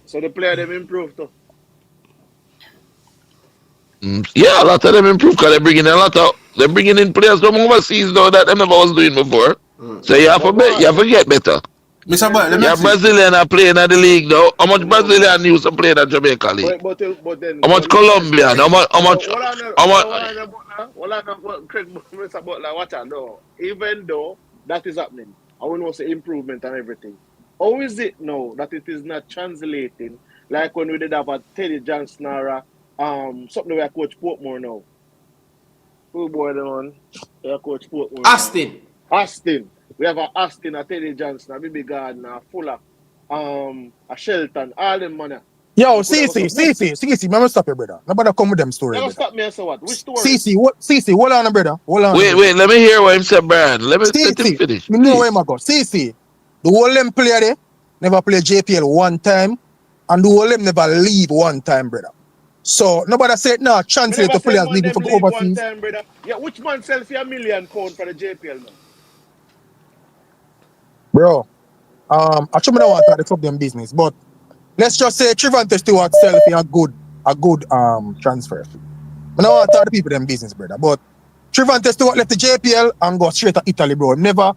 So the player them improve too. Yeah, a lot of them improve because they're bringing in players from overseas though that they never was doing before. So you have to get better. Mr. Boy, let me You're ask you. Brazilian are playing at the league now. How much Brazilian used to play in the Jamaica League? But then, How much Colombian? How much? Craig, Mr. Butler, watch out, no. Even though that is happening, I will not say improvement and everything. How is it now that it is not translating like when we did have a Teddy Johnson or something where Coach Portmore now? Who boy the one? Yeah, Coach Portmore. Austin. We have a Austin, a Teddy Johnson, a Bibi Gardner, a Fuller, a Shelton, all them money. Yo, CC, let me stop you, brother. Nobody come with them story. Never stop me and say what? Which story? CC, hold on, brother. Hold on. Wait, let me hear what him say, Brian. Let him finish. Me know where I go. CC, the whole them player there never play JPL one time, and the whole them never leave one time, brother. So nobody said no translate to players leaving from overseas. One time, brother. Yeah, which man sells for £1 million for the JPL now? Bro, I don't want to talk them business, but let's just say Trevante Stewart sell for a good transfer. I don't want to talk to people them business, brother. But Trevante Stewart left the JPL and go straight to Italy, bro. Never,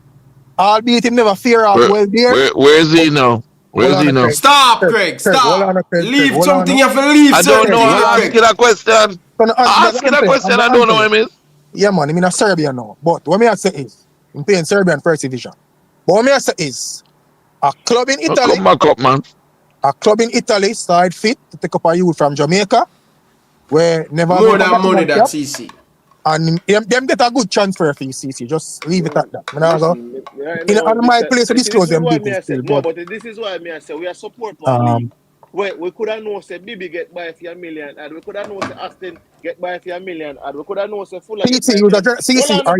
albeit him never fear off well there. Where is he now? Where is he now? Stop, Craig. Stop. Leave something you have to leave. I don't know. I'm asking a question. Asking a question. I don't know what I mean. Yeah, man. I mean, a Serbia now. But what I say is, I'm playing Serbian first division. But what I say is, a club in Italy. Come back up, man. A club in Italy started fit to take up a youth from Jamaica, where never more than money that CC. And them get a good transfer fee, CC. Just leave it at that. On my place to disclose them business. No, but this is why I say we are support one league. Where we could have known say Bibi get by for $1 million, and we could have known say Austin get by for $1 million, and we could have known say Fuller. CC, are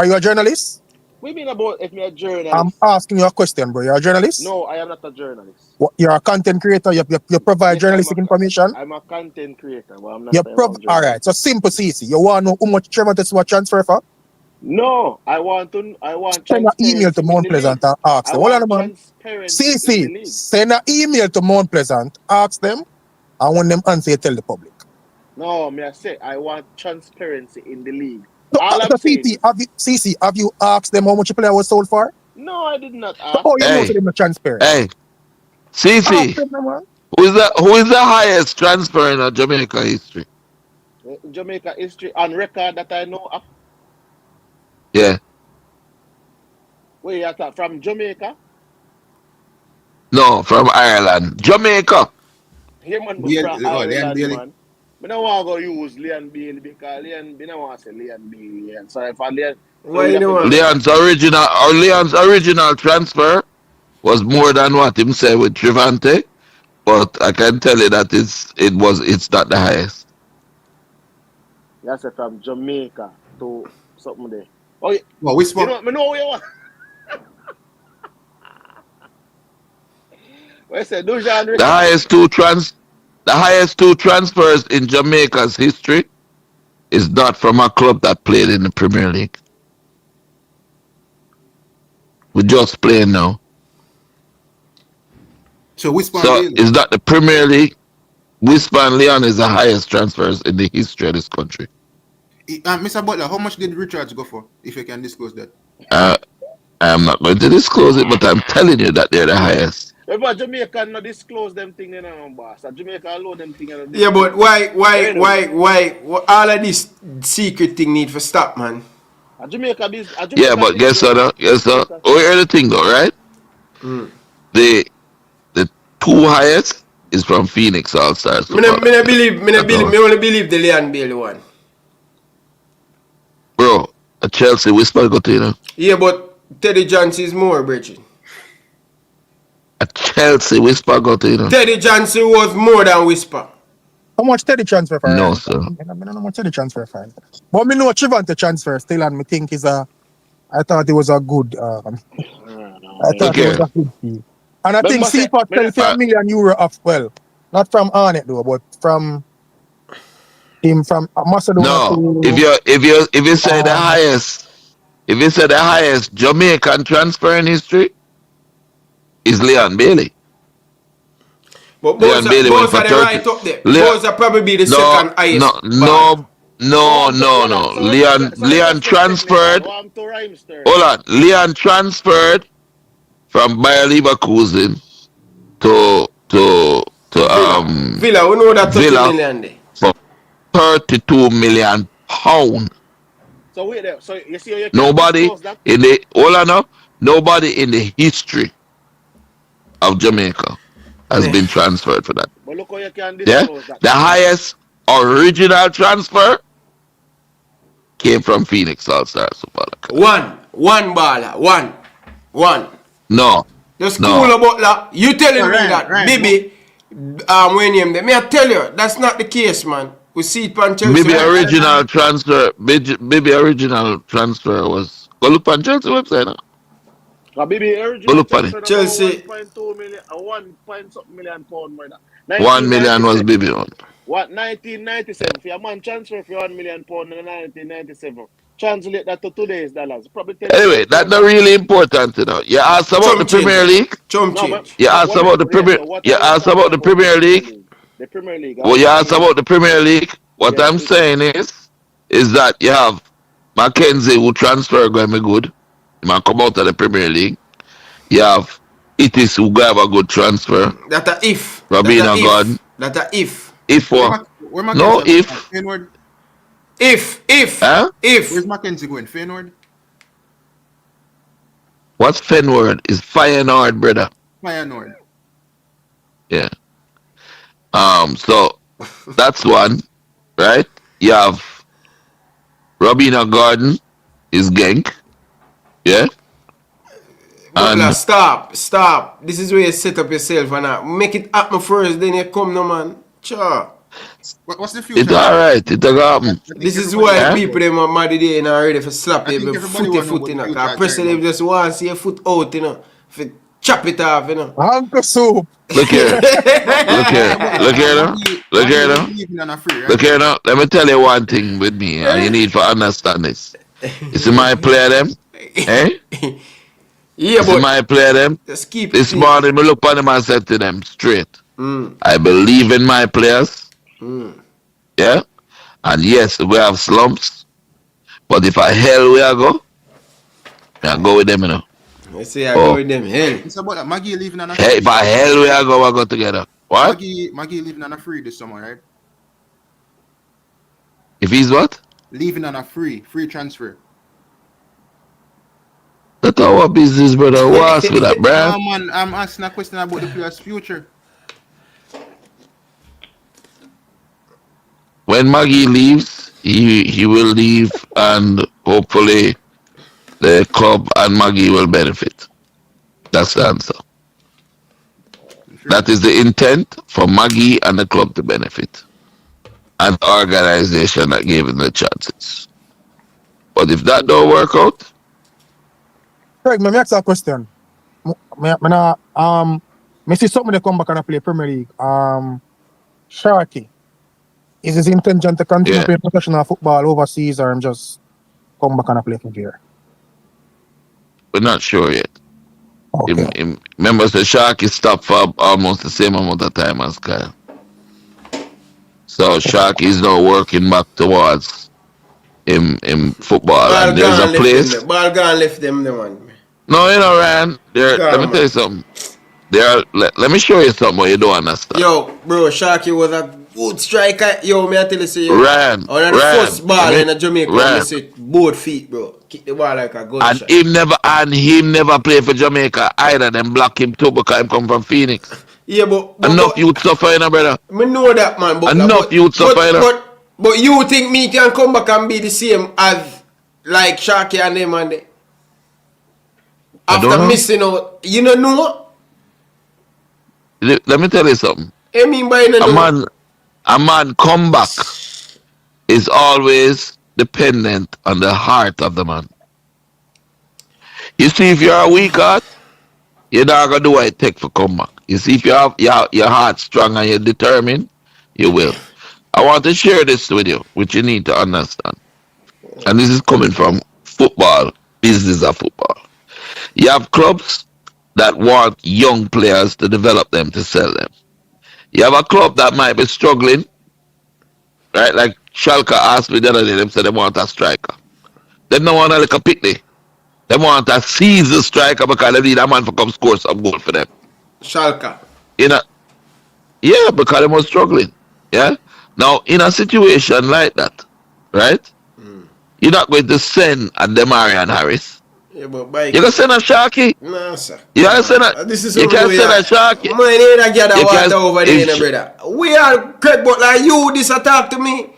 you a journalist? What do you mean about if me a journalist? I'm asking you a question, bro. You're a journalist? No, I am not a journalist. What, you're a content creator. You provide journalistic information. I'm a content creator, but I'm not. All right. So simple, CC. You want to know how much Trevante Stewart transfer for? No, I want. Send an email to Mount Pleasant and ask them. Hold on, man. CC, send an email to Mount Pleasant, ask them, and when them answer, you tell the public. No, I say I want transparency in the league. CC, have you asked them how much a player was sold for? No, I did not ask. Oh, you know them are transparent. Hey, CC, who is the highest transfer in Jamaica history? Jamaica history on record that I know of. Yeah. Where you at? From Jamaica? No, from Ireland. Jamaica. Yeah, man, from Ireland, man. I don't want to go use Leon Bailey because I don't want to say Leon Bailey. Sorry for Leon. Leon's original transfer was more than what him said with Trevante, but I can tell you that it's not the highest. That's from Jamaica to something there. Oh, well, which one? I know where you want. I said, the highest two transfers in Jamaica's history is not from a club that played in the Premier League. We're just playing now. So is that the Premier League? Whisper and Leon is the highest transfers in the history of this country. Mr. Butler, how much did Richards go for, if you can disclose that? I am not going to disclose it, but I'm telling you that they're the highest. But Jamaica not disclose them thing in our boss. Jamaica alone them thing. Yeah, but why all of this secret thing need to stop, man? Jamaica yeah, but guess what? Oh, hear the thing though, right? The two highest is from Phoenix All Stars. I only believe the Leon Bailey one. Bro, a Chelsea Whisper got to, you know. Yeah, but Teddy Johnson is more, Bridget. A Chelsea Whisper got to, you know. Teddy Johnson was more than Whisper. How much Teddy transfer for? No, sir. I don't know how much Teddy transfer for. But me know Trevante transfer still, and me think is I thought it was a good. I thought it was a good deal. And I think CPAT fell for €1 million off. Well, not from Arnett though, but from him from Macedonia. No, if you say the highest Jamaican transfer in history is Leon Bailey. But Leon Bailey went for 30. Right up there. Those are probably the second highest. No. Leon transferred. Hold on. Leon transferred from Bayer Leverkusen to Villa, we know that 30 Villa million there. for £32 million. So wait there. So you see how you can Nobody disclose that? in the nobody in the history of Jamaica has been transferred for that. But look how you can Yeah, disclose that. the highest original transfer came from Phoenix All Stars Football Academy. One baller. One. No. The school of Butler, you telling me that Bibi when them. May I tell you, that's not the case, man. We see it on Chelsea. Maybe original transfer was go look on Chelsea website now. Maybe Go original look on it. Chelsea. 1.2 million, 1 point something million pound more than 1 million was Bibi on. What 1997? For a man transfer for 1 million pound in 1997. Translate that to today's dollars. Probably Anyway, that's not really important, you know. You asked about the Premier League. You asked about the Premier. You asked about the Premier League. The Premier League. Well, you asked about the Premier League. What I'm saying is that you have Mackenzie who transfer going to be good. He might come out of the Premier League. You have Itis who go have a good transfer. That a if. Robina Gordon. That a if. If what? No, if. If. Huh? If. Where's Mackenzie going? Feyenoord? What's Fenward? Is Feyenoord, brother. Feyenoord. Yeah. So that's one, right? You have Robina Gordon is Genk. Yeah. Butler, stop. This is where you set up yourself and that. Make it happen first, then you come no man. Sure. What's the future? It's alright, it's gonna happen. This is why people them are mad today and are ready for slap you foot in because President just want to see your foot out, you know. For chop it off, you know. Uncle Soup. Look here now. Let me tell you one thing with me, and you need to understand this. You see my player them? Eh? Yeah, but my player them. This morning, I look on them and said to them straight. I believe in my players. Yeah? And yes, we have slumps. But if I hell we are go, I go with them, you know. I say I go with them, hell. It's about Maggie leaving on a Hey, if I hell we are go together. What? Maggie leaving on a free this summer, right? If he's what? Leaving on a free transfer. That's our business, brother. What's with that, bro? No, man, I'm asking a question about the player's future. When Maggie leaves, he will leave, and hopefully the club and Maggie will benefit. That's the answer. That is the intent for Maggie and the club to benefit, and the organization that gave him the chances. But if that don't work out, Craig, let me ask you a question. Me see something that come back and play Premier League. Sharky, is his intention to continue playing professional football overseas or just come back and play for here? we're not sure yet. Okay. Remember, the Sharky stopped for almost the same amount of time as Kyle. So Sharky is now working back towards in football. And there's a place. Ball gone left them the one. No, you know, Ryan. Let me tell you something. Let me show you something what you don't understand. Yo, bro, Sharky was a good striker. Yo, me I tell you, say, Ryan, on the first ball in Jamaica, I say both feet, bro. Kick the ball like a gunshot. And him never play for Jamaica either. Them block him too because him come from Phoenix. Yeah, but enough youth suffer, you know, brother. Me know that, man. But enough youth suffer, you know. But you think me can come back and be the same as like Sharky and them and they? After missing out, you don't know? Let me tell you something. I mean by a man comeback is always dependent on the heart of the man. You see, if you're a weak heart, you're not gonna do what it takes for comeback. You see, if you have your heart strong and you're determined, you will. I want to share this with you, which you need to understand. And this is coming from football, business of football. You have clubs that want young players to develop them, to sell them. You have a club that might be struggling, right? Like Schalke asked me the other day, them said they want a striker. They don't want a little picnic. They want a season striker because they need a man to come score some goal for them. Schalke. You know, yeah, because they were struggling. Yeah. Now, in a situation like that, right? You're not going to send a Demarian Harris. Yeah, but by You can send a Sharky. No, sir. You can send a. This is you can send a Sharky. Man, ain't a gather You water can- over there, no, brother. We are Craig Butler. You this attack to me.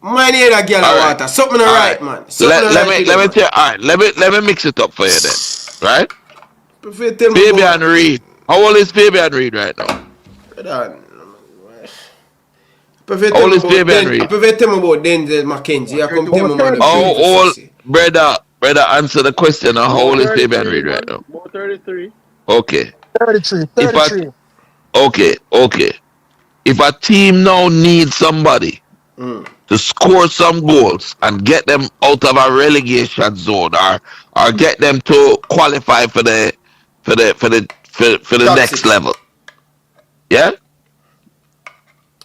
Man, ain't a gather All right. water. Something All right, man. Something Let right me with you, tell you. All right. Let me mix it up for you then. Right? Prefer tell me Baby about- and Reed. How old is Baby and Reed right now? Brother, prefer How tell old me is about Baby and Den- Reed? I prefer tell me about Denzel McKenzie. I come tell me about How the old, brother? Answer the question. How old is Baby and Reed right now? About 33. Okay. 33. If okay. If a team now needs somebody to score some goals and get them out of a relegation zone, or get them to qualify for the next level, yeah.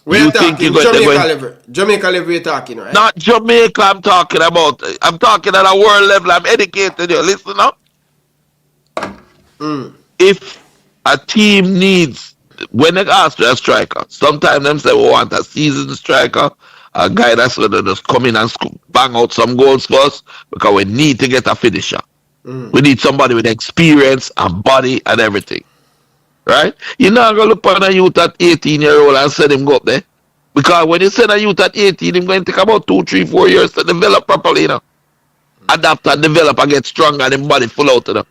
We're You think talking you're Jamaica going? level. Jamaica level we're talking, right? Not Jamaica. I'm talking about. I'm talking at a world level. I'm educating you. Listen up. If a team needs, when they ask for a striker, sometimes them say we want a seasoned striker, a guy that's going to just come in and bang out some goals for us because we need to get a finisher. We need somebody with experience and body and everything. Right? You're not going to look on a youth at 18-year-old and send him go up there. Because when you send a youth at 18, it's going to take about 2, 3, 4 years to develop properly, you know. Adapt and develop and get stronger and the body full out, you know.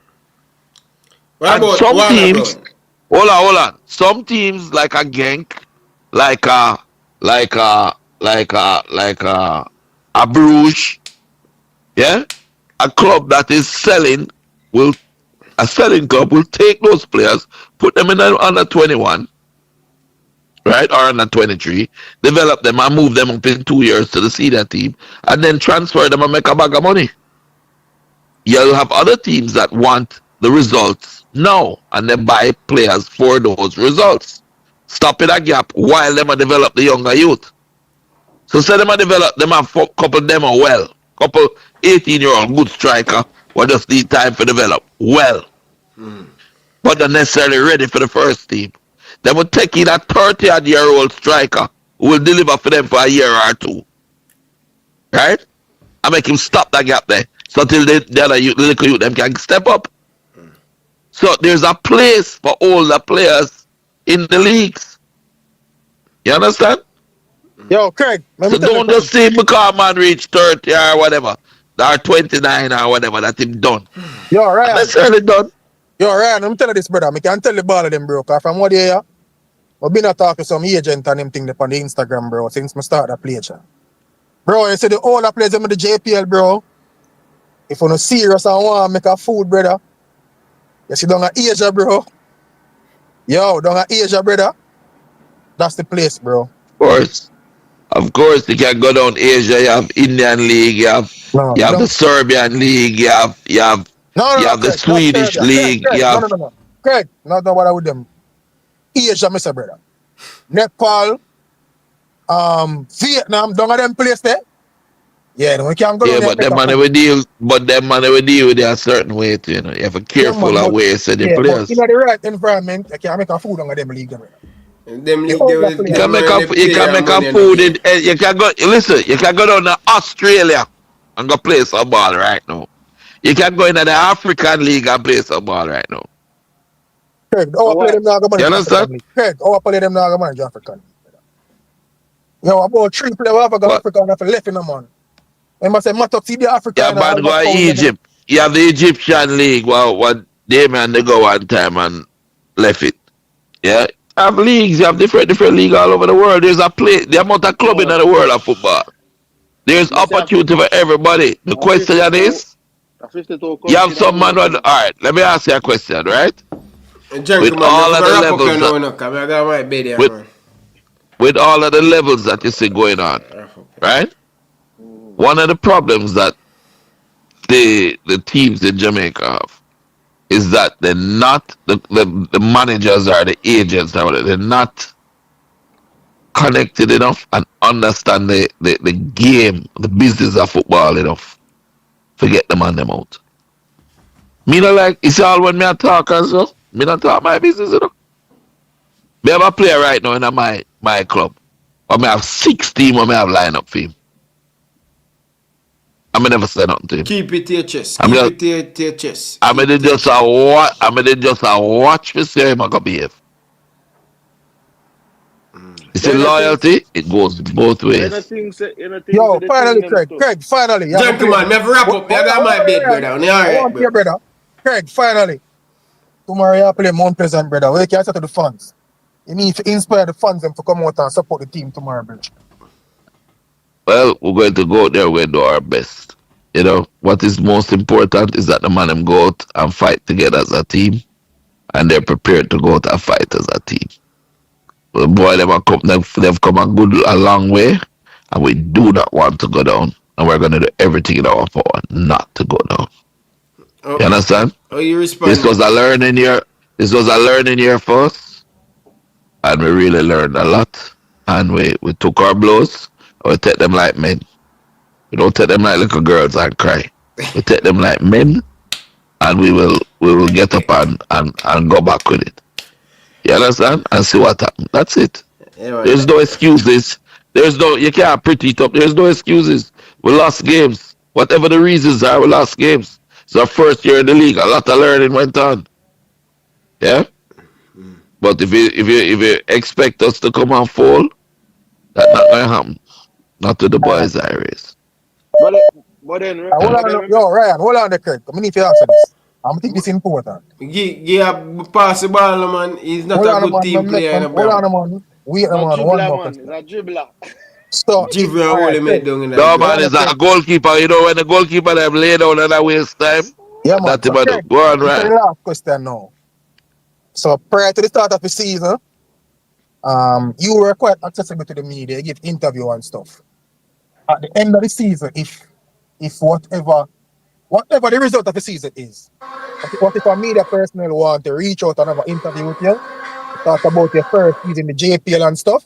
What And about some Warner teams, Brown? hold on. Some teams like a Genk, like a Bruges, yeah, a club that is selling a selling club will take those players, put them in under 21, right, or under 23, develop them and move them up in 2 years to the senior team, and then transfer them and make a bag of money. You'll have other teams that want the results now and then buy players for those results. Stopping a gap while them develop the younger youth. So say them develop them a couple them are well. Couple 18-year-old good striker who just need time for develop. Well. But not necessarily ready for the first team. They will take in a 30-year-old striker who will deliver for them for a year or two. Right? And make him stop that gap there. So till the other youth, the little youth, them can step up. So there's a place for all the players in the leagues. You understand? Yo, Craig, let me So tell you don't just say because man reach 30 or whatever, or 29 or whatever, that him done. Yo, Ryan. Not necessarily done. Yo, Ryan, let me tell you this, brother. I can tell the ball of them, bro. Because from what year, I've been talking to some agent and them thing on the Instagram, bro, since I started that play. Bro, you see the all the players in the JPL, bro. If you're not serious and want to make a food, brother, you see down at Asia, bro. Yo, down at Asia, brother. That's the place, bro. Of course, you can go down Asia. You have Indian League. You have the Serbian League. You have the Craig, Swedish League. Craig, You have no. Craig, not bother with them. Asia, Mr. Brother. Nepal, Vietnam, down at them place there. Yeah, no, we can't go down but there. them money we deal. But them money we deal with it a certain way too. You know, you have to be careful of where you send the players. But in the right environment, you can make a food on them league, brother. You can make a food in. You can go. Listen, you can go down to Australia and go play some ball right now. You can go into the African League and play some ball right now. Craig, how I play them now? You understand? Craig, how I play them now? Manage African. Yo, about 3 players have got Africa and have left in the man. I must say, Matop, see the African. Yeah, man, go to Egypt. You have the Egyptian League. What Damien they go one time and left it. Yeah. You have leagues, you have different leagues all over the world. There's a play, the amount of club in the world of football. There's opportunity for everybody. The question is, you have some man. All right, let me ask you a question, right? With all of the levels, with all of the levels that you see going on, right? One of the problems that the teams in Jamaica have is that they're not the managers or the agents or whatever, they're not connected enough and understand the game, the business of football enough. Forget them on them out. Me not like, it's all when me a talk and stuff. Me not talk my business, you know. Me have a player right now in my club. But me have 6 teams where me have line up for him. I never say nothing to him. Keep it to your chest. Keep it to your chest. I mean, just a watch for see how him gonna behave. It's a loyalty, it goes both ways. Yo, finally, Craig. Craig, finally. Gentlemen, me have wrap up. I got my bed, brother. I want your brother. Craig, finally. Tomorrow you play Mount Pleasant, brother. What can I say to the fans? You need to inspire the fans them to come out and support the team tomorrow, brother. Well, we're going to go out there, we're going to do our best. You know, what is most important is that the man them go out and fight together as a team. And they're prepared to go out and fight as a team. The boy, they've come a long way. And we do not want to go down. And we're going to do everything in our power not to go down. You understand? Oh, you respond. This was a learning year for us. And we really learned a lot. And we took our blows. We take them like men. We don't take them like little girls and cry. We take them like men. And we will get up and go back with it. You understand? And see what happens. That's it. Yeah, There's no excuses. You can't pretty it up. There's no excuses. We lost games. Whatever the reasons are, we lost games. It's our first year in the league. A lot of learning went on. Yeah? But if you expect us to come and fall, that's not going to happen. Not to the boys I raised. But then, Ryan, hold on there, Craig. I need to answer this. I think this is important. Pass the ball, man. He's not a good team player. Hold on, man. Wait, man. One more question. He's a dribbler. Stop. No, man, it's a goalkeeper. You know, when the goalkeeper them lay down and I waste time. Yeah, man. That's about it. Go on, This is right. the last question now. So, prior to the start of the season, you were quite accessible to the media. You give interview and stuff. At the end of the season, if whatever the result of the season is, what if a media personnel want to reach out and have an interview with you, talk about your first season in the JPL and stuff,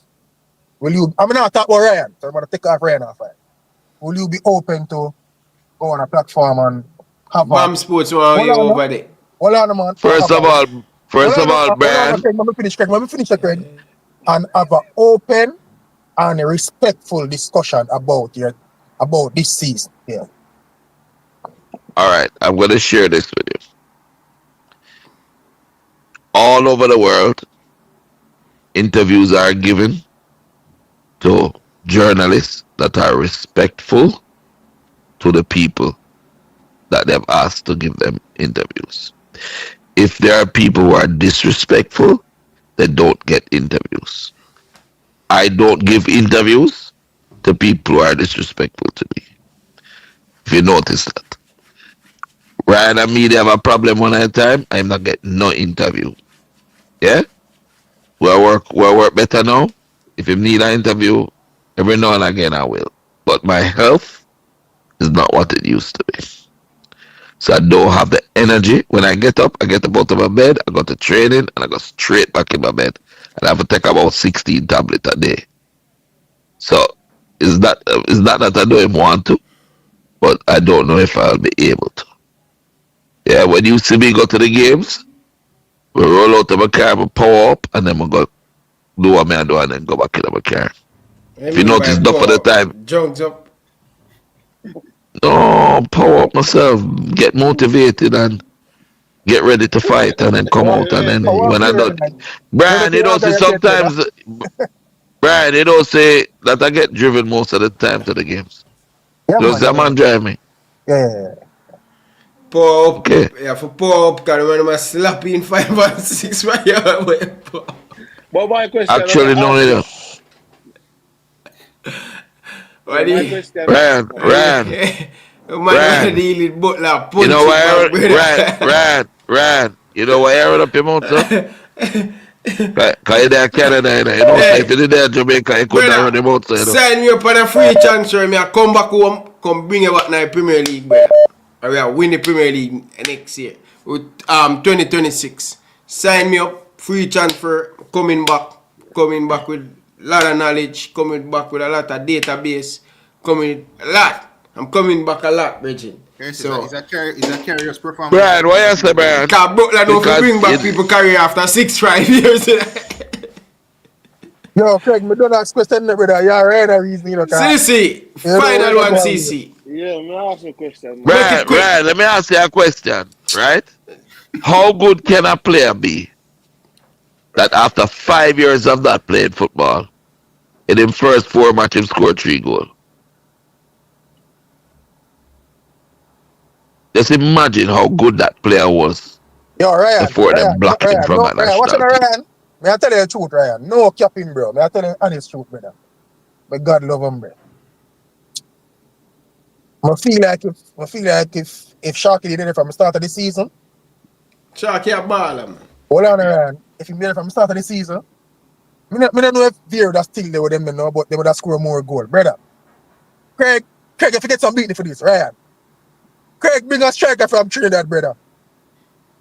will you, I'm not talking about Ryan, so I'm going to take off Ryan off it. Will you be open to go on a platform and have Bam Sports over there? Hold on, man. First of all, Brian. Let me finish, Craig. And have an open and a respectful discussion about this season. Yeah. All right, I'm going to share this with you. All over the world, interviews are given to journalists that are respectful to the people that they've asked to give them interviews. If there are people who are disrespectful, they don't get interviews. I don't give interviews to people who are disrespectful to me. If you notice that. Ryan and me, they have a problem one at a time. I'm not getting no interview. Yeah? We'll work better now. If you need an interview, every now and again I will. But my health is not what it used to be. So I don't have the energy. When I get up out of my bed, I go to training, and I go straight back in my bed. And I have to take about 16 tablets a day. So it's not that I don't want to, but I don't know if I'll be able to. Yeah, when you see me go to the games, we roll out of my car, we power up, and then we go do what I do, and then go back in my car. If you notice, enough of the time. Jogs up. No, power up myself, get motivated, and get ready to fight, and then come out, and then when I don't. Brian, you don't see sometimes. Brian, you don't say that I get driven most of the time to the games. Does that man drive me? Yeah. Pour up, yeah, for pour up, because when I'm slapping 5 and 6 right here. But my question, actually, no, you know. Ryan. Man, deal with Butler. You know why, Ryan, you know why I run up your mouth, sir? Because you're there in Canada, you know, if you're there in Jamaica, you couldn't run your mouth, so, you know. Sign me up on a free transfer, I come back home, come bring you back to the Premier League, brother. We are win the Premier League next year with 2026. Sign me up, free transfer, coming back with lot of knowledge, coming back with a lot of database, coming a lot. I'm coming back a lot, Bridget. So, is a curious performance. Brian, why you say, Brian? Because Butler don't bring back people career after 6-5 years. Yo, Craig, me don't ask question, brother. You already a reason, you know. CC, final one, CC. Yeah, me ask a question. Brian, let me ask you a question, right? How good can a player be that after 5 years of not playing football, in the first 4 matches, scored 3 goals? Just imagine how good that player was. Yo, Ryan. Before them blocked him from that national Watch team. Ryan. May I tell you the truth, Ryan? No capping, bro. May I tell you the honest truth, brother. May God love him, bro. I feel like if Sharky did it from the start of the season. Sharky a baller, man. Hold on, Ryan. If he did it from the start of the season, I don't know if Veer would have still there with them, you know, but they would have scored more goals, brother. Craig, if you get some beating for this, Ryan. Craig, bring a striker from Trinidad, brother.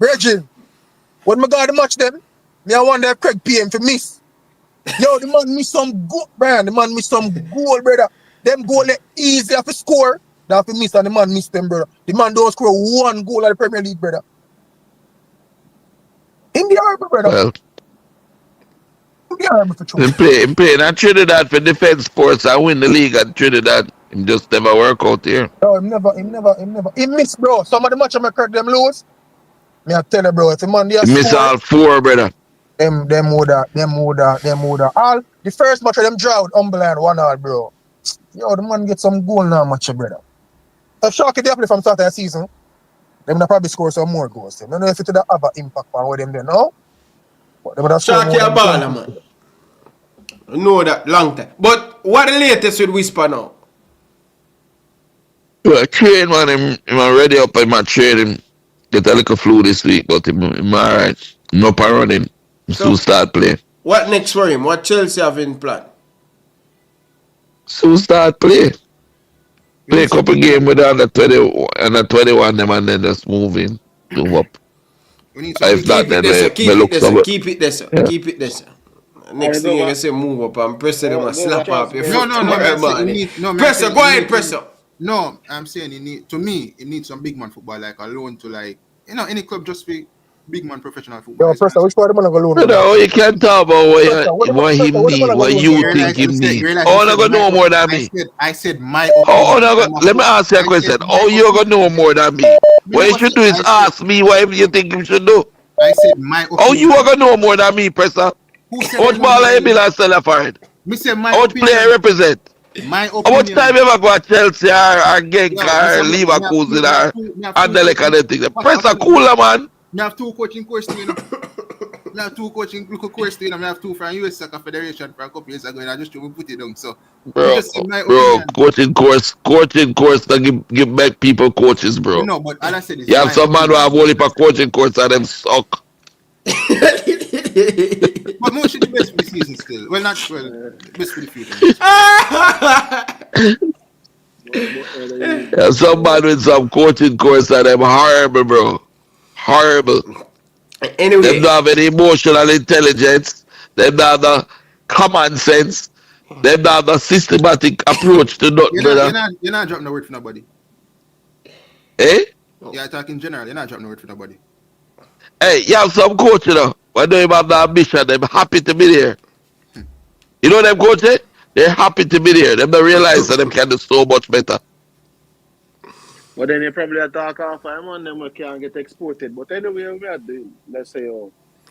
Virgin, when I got the match them, I wonder if Craig pay him for miss. Yo, the man miss some goal, Brian. The man miss some goal, brother. Them goal easier to score than to miss, and the man miss them, brother. The man don't score 1 goal at the Premier League, brother. In the army, brother. Well, in the army for true. He playing at Trinidad for defense sports and win the league at Trinidad. Him just never work out here. No, him never. He miss, bro. Some of the match I Craig them lose. Me I tell you, bro, if the man there Miss all 4, brother. Them woulda. All the first match of them draw with Umberland 1-1, bro. Yo, the man get some goal now, match, brother. If Sharky they play from start of the season, them would probably score some more goals. I don't know if it would have an impact on what them there now. But they would have Sharky a baller, man. I know that long time. But what the latest with Whisper now? Well, train, man, him already up in my training. Get a little flu this week, but him alright. No up and running. Soon start playing. What next for him? What Chelsea have in plan? Soon start play. Play a couple games with under 20 and 21 them and then just move up. If not, then they look somewhere. Keep it there, sir. Keep it there, sir. Next thing you can say move up and press them and slap up your foot. No. Presser, go ahead, presser. No, I'm saying it needs some big man football, like alone to like, any club just be big man professional football. Yo, presser, which part of the man go alone? You can't talk about what he need, what you think he need. Oh, not gonna know more than me. I said my opinion. Let me ask you a question. Oh, you're gonna know more than me. What you should do is ask me what you think you should do. I said my opinion. Oh, you are gonna know more than me, presser. What ball are you be like sell for it? What player represent? My opinion. How much time you ever go at Chelsea or Genk or Leverkusen or Anderlecht and anything? Presser cooler, man. I have 2 coaching courses, I have 2 coaching courses, I have 2 from US Soccer Federation for a couple years ago, and I just put it down. So, bro, coaching course that give back people coaches, bro. No, but all I said is you have some man who have only for coaching course and them suck. But most should be best for the season still. Well, not best for the future. Yeah, some man with some coaching course and them horrible, bro. Horrible. Anyway, they don't have any emotional intelligence. They don't have the common sense. They don't have the systematic approach to nothing, brother. You're not dropping the word for nobody. Eh? You're talking general. You're not dropping the word for nobody. Hey, you have some coach, when they have the ambition, they're happy to be there. You know them coaches? They're happy to be there. They don't realize that they can do so much better. But then you probably talk off him and them can't get exported. But anyway, we are doing, let's say,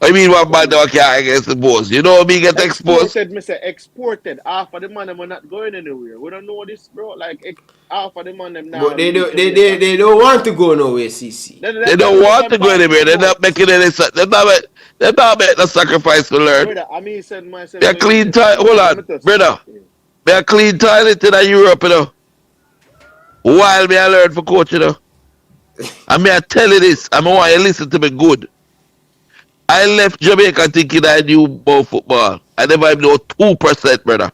I mean, what man can't get exposed? You know me get exposed? Exported. Half of the man them are not going anywhere. We don't know this, bro. Like, half of the man them now. But they don't want to go nowhere, CC. They don't want to go anywhere. They're not making any they're not making a sacrifice to learn. Brother, I mean, said myself. They're clean toilet. Hold on, brother. They're clean toilet in Europe, While me I learn for coach, And me I tell you this, I want you to listen to me good. I left Jamaica thinking I knew about football. I never even know 2%, brother.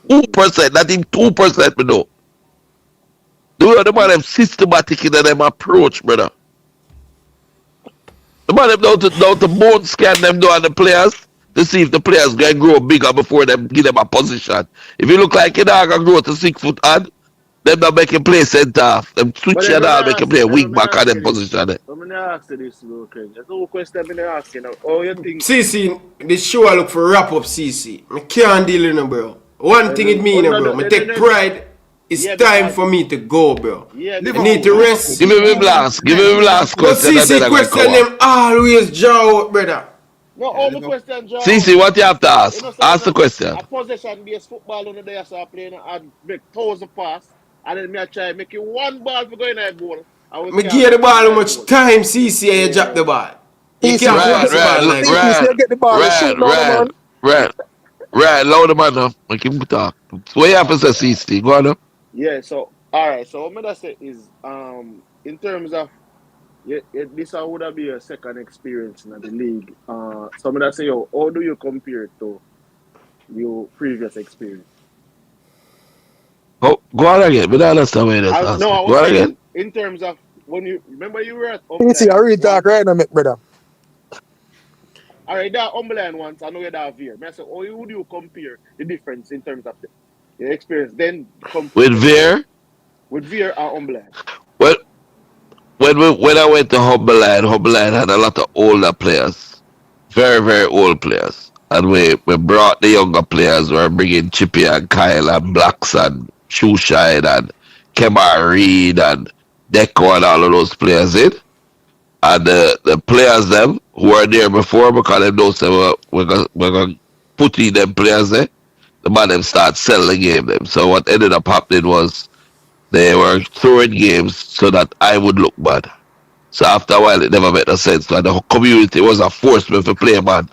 2%, not even 2% me know. The man them systematic in them approach, brother. The man them down to bone scan them down the players. to see if the players can grow bigger before they give them a position. If you look like you dog can grow to 6 foot odd, them not make you play centre half. Them But switch then you let me down, make you ask play you, wing back and them position there. let me ask you this, okay? There's no question I'm asking now. How you think? CC, this show I look for wrap up CC. I can't deal with it, bro. One thing it mean, bro. I take pride. It's time for me to go, bro. I need to rest. Give me last. Give me last But question. and then CC I'm gonna question come up. them always draw out, brother. No, all the question, John. CC, what you have to ask? You know, Ask the question. A possession-based football on the day, so I play and make 1,000 pass, and then me I try make you one ball for going in goal. Me give the ball how much time CC and you drop the ball. You can't pass the ball like that. Right, loud the man up. Make him talk. What you have to say, CC? Go on now. Yeah, so all right. So what I say is, in terms of this would have be a second experience in the league. So I say, yo, how do you compare it to your previous experience? Oh, go on again. But I understand where that's asking. No, I Go was on saying again. in terms of when you remember you were at CC, I read talk right now, brother. all right, that Umberland once, I know you're that Veer. I said, how would you compare the difference in terms of the experience then With Veer? with Veer or Umberland? Well, when I went to Humberland had a lot of older players. Very, very old players. And we brought the younger players. We were bringing Chippy and Kyle and Blacks and Shoeshine and Kemar Reed and Deco and all of those players in. And the players them who were there before, because they know say we're going to put in them players there, the man them start selling the game them. So what ended up happening was they were throwing games so that I would look bad. So after a while, it never made no sense. So the community was a force me to play, man.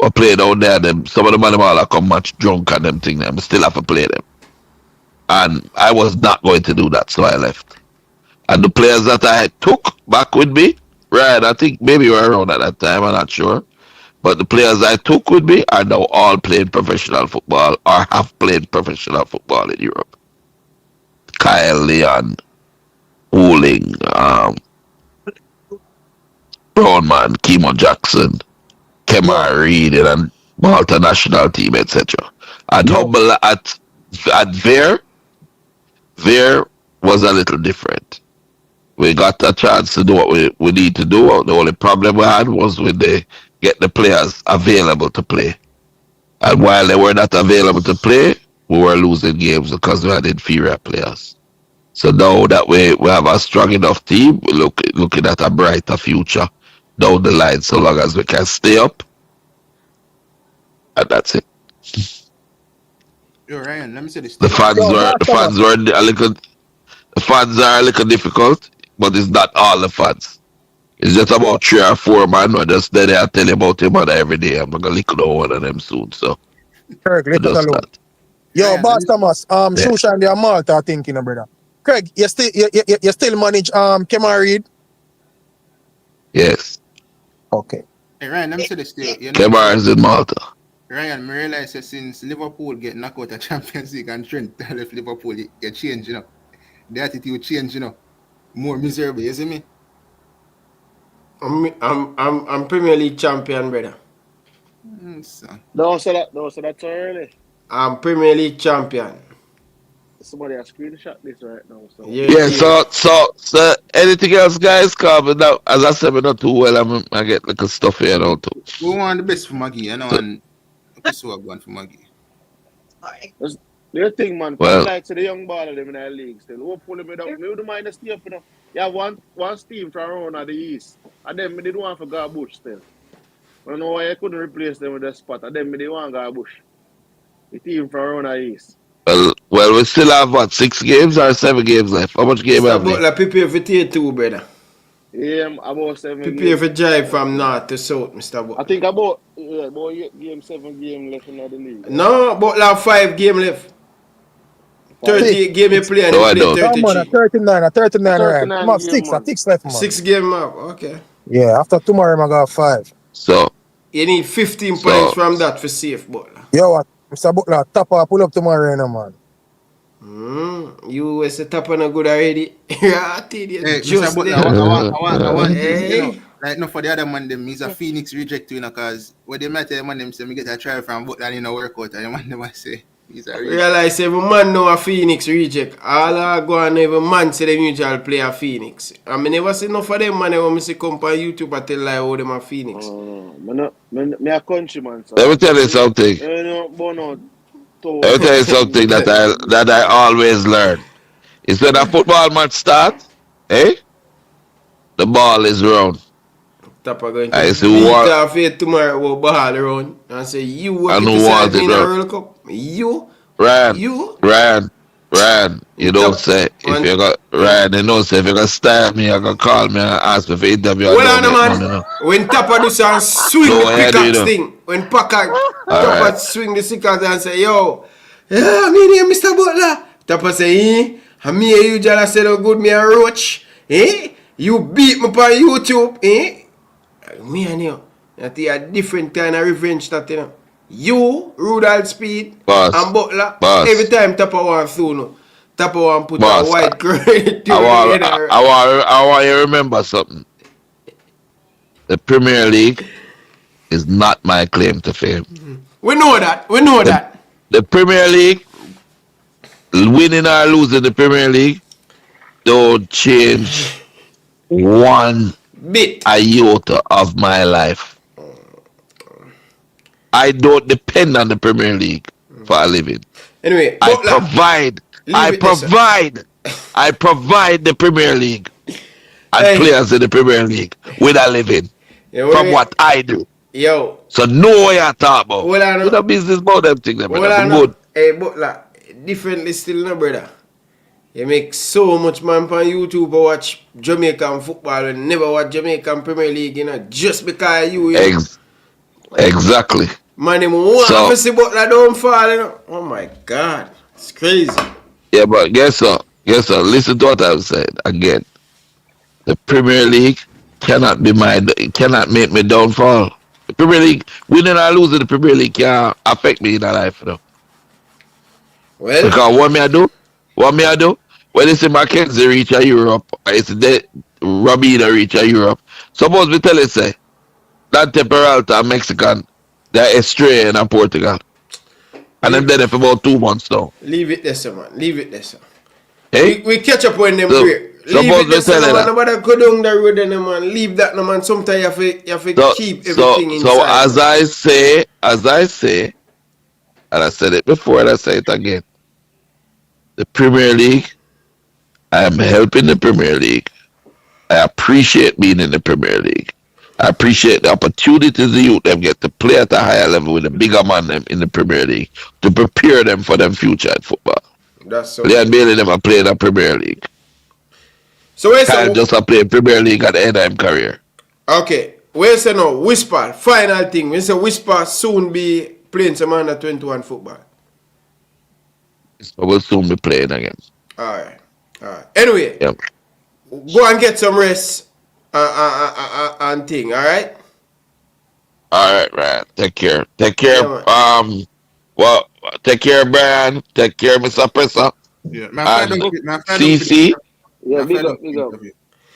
Or play down there. Them some of the man them all come much drunk and them thing. Them still have to play them. And I was not going to do that, so I left. And the players that I took back with me, right? I think maybe you were around at that time. I'm not sure. But the players I took with me are now all playing professional football or have played professional football in Europe. Kyle, Leon, Hooling, Brownman, Kimo Jackson, Kemar Reed, and Malta national team, etc. At Humble, at Veer was a little different. We got a chance to do what we need to do. The only problem we had was when they get the players available to play. And while they were not available to play, we were losing games because we had inferior players. So now that we have a strong enough team, we're looking at a brighter future down the line, so long as we can stay up. And that's it. Yo, Ryan, let me say this. The fans are a little difficult, but it's not all the fans. It's just about 3 or 4 man. We're just there. I tell you about him every day. I'm gonna lick down one of them soon. So Kirk, let us alone. Yo, Boss Thomas, Shoeshine and Malta thinking, brother. Craig, you still manage Kemar Reed? Yes. Okay. Hey, Ryan, let me say this to you. Kemar is in Malta. Ryan, I realize that since Liverpool get knocked out of Champions League and Trent left Liverpool, you change, you know. The attitude change, you know. More miserable, you see me? I'm Premier League champion, brother. No, so that's early. I'm Premier League champion. Somebody has screenshot this right now. So. Yeah, so anything else, guys? Come now, as I said, we're not too well. I get like a stuff here now too. We want the best for Maggie, you know, and so I'm going for Maggie. The thing, man, well, like to the young baller them in the league still. Hopefully, me don't mind the stay up, you know. You have one team from around at the east, and then me did one for Garbush still. I don't know why I couldn't replace them with the spot, and then me did one Garbush. The team from around the east. Well, we still have what, 6 games or 7 games left? How much game have we? Butler prepare for tier 2, brother. Yeah, about 7 games. Prepare for drive from north to south, Mr. Butler. I think about game 7 game left in the league. No, Butler 5 game left. 38 game you play and you play 33. 39, right? I have 6 left, man. 6 game up, okay. Yeah, after tomorrow I got 5. So you need 15 points from that for safe, Butler. Yo, what? Mr. Butler, top pull up tomorrow, man. You was a top on a good already. Hey, Mr. Butler, I want this, you know. Like, no, for the other man, them, he's a Phoenix reject, you know, because what they might tell man, them say, me get a trial from Butler in a workout, and the man, them say, he's a reject. Realize every man know a Phoenix reject. All I go and every man say them usually play a Phoenix. I mean, never see enough of them man when me see come on YouTube and tell lie how them a Phoenix. Me a countryman. So Let me tell you something. Let me tell you something that I always learn. Is when a football match starts, the ball is round. Tapper going I to see beat what off here tomorrow with ball around and say you will I know criticize what me it in a round. World Cup. You Ryan, you don't say if you got Ryan, you know say if you got style me, you got call me and ask me for interview. Well on man, when Tapper do some swing Go the ahead, pickaxe you know. thing, when Packer Tapper Alright. swing the pickaxe and say, yo, yeah, me name Mr. Butler. Tapper say, and me and you just said how good me a roach. You beat me on YouTube, me and you. That is a different kind of revenge that, you know. You, Rudolph Speed, and Butler, every time Tapper want to no. Tapper want put a white credit I want you to remember something. The Premier League is not my claim to fame. We know that. We know that. The Premier League, winning or losing the Premier League, don't change one iota of my life. I don't depend on the Premier League for a living. Anyway, I provide the Premier League and players in the Premier League with a living from what I do. Yo. So know what you're talking about. You know business about them things, brother. Good. Hey, Butler, differently still, no, brother. You make so much man on YouTube to watch Jamaican football and never watch Jamaican Premier League, you know, just because you know. Exactly. Man, him want to see Butler don't fall, you know. Oh my God. It's crazy. Yeah, but guess what? Listen to what I've said again. The Premier League cannot make me downfall. The Premier League, winning or losing the Premier League can't affect me in my life, you know. Well, because what me I do? When you see Mackenzie reach a Europe, it's the Rabina reach a Europe. Suppose we tell you say Dante Peralta, Mexican, they're Australian and Portugal. And them dead for about 2 months now. Leave it there, sir, man. Leave it there, sir. Hey? We catch up when them break. Leave it there, sir, man. Nobody go down the road and man. Leave that, no, man. Sometimes you have to keep everything inside. So as I say, and I said it before and I say it again, the Premier League, I am helping the Premier League. I appreciate being in the Premier League. I appreciate the opportunities the youth them get to play at a higher level with a bigger man them in the Premier League to prepare them for them future in football. That's so. Leon Bailey them are playing a Premier League. So where's Kyle just a play Premier League at the end of his career. Okay. Where's the now? Whisper. Final thing. When say Whisper soon be playing some under 21 football. Whisper will soon be playing again. Alright. Anyway. Yep. Go and get some rest and thing, alright? Alright, right. Take care. Yeah, Take care, Brian. Take care, Mr. Presser. Yeah, CC. Yeah, big up.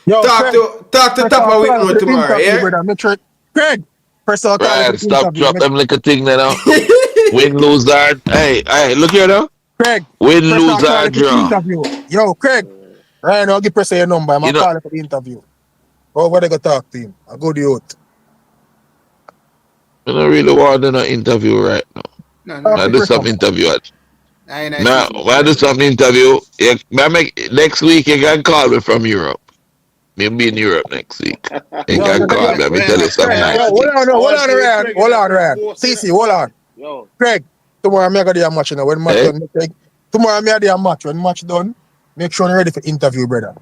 Yo, talk to Tapper with me tomorrow, yeah? Craig, first of all, Brian, stop drop them little thing there now. Win, lose, or hey, look here now. Craig, win, lose, or draw. Yo, Craig, Ryan, I'll give Presser your number. I'm going to call him for the interview. Oh, what they going to talk to him? A good youth. I don't really want to do an interview right now. I do some interview. I do some interview. Next week you can call me from Europe. Maybe in Europe next week. You can call me. Let me tell you something nice. Hold on, Ryan. CC, hold on. Yo. Craig, tomorrow I'm going to do a match. When match done, tomorrow I'm going to do a match. When match done, make sure you're ready for interview, brother.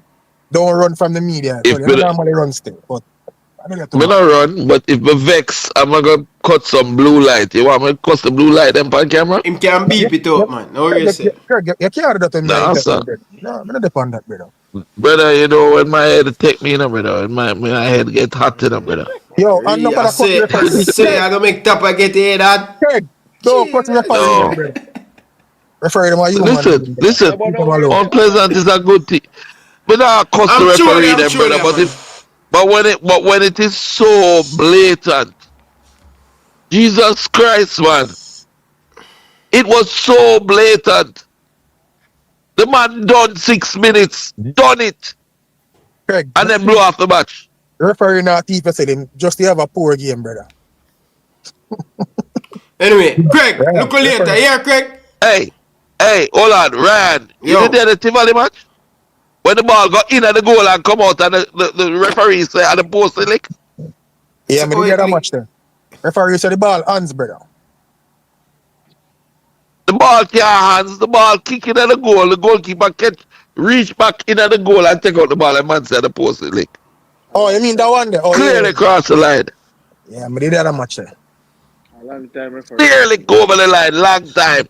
Don't run from the media. You normally run still, but I'm not run, but if we vex, I'm gonna cut some blue light. You want me to cut the blue light them on camera? Him can beep it up, man. No worries. You can't do that in Nah, sir. No, I'm not depend on that, brother. Brother, you know when my head take me, brother. When my head get hot, brother. Yo, I'm not gonna cut you for say I gonna make Tapper get head hot. Craig, don't cut me for brother. Referee them you. Listen. Unpleasant is a good thing. But I cuss the referee them, brother. But But when it is so blatant, Jesus Christ, man, it was so blatant. The man done 6 minutes, done it, Craig, and then blow off the match. The referee not even said him just to have a poor game, brother. Anyway, Craig, look later. Yeah, Craig. Hey, hold on, Ryan. You Yo. did the Tivoli match? When the ball got in at the goal and come out and the referee say at the post lick? Yeah, but he did that much there. Referee said the ball hands, brother. The ball can't hands, the ball kicking at the goal, the goalkeeper reach back in at the goal and take out the ball and man say at the post lick. Oh, you mean that one there? Oh, Clearly yeah. cross the line. Yeah, but he did that much there. A long time referee. Clearly go over the line, long time.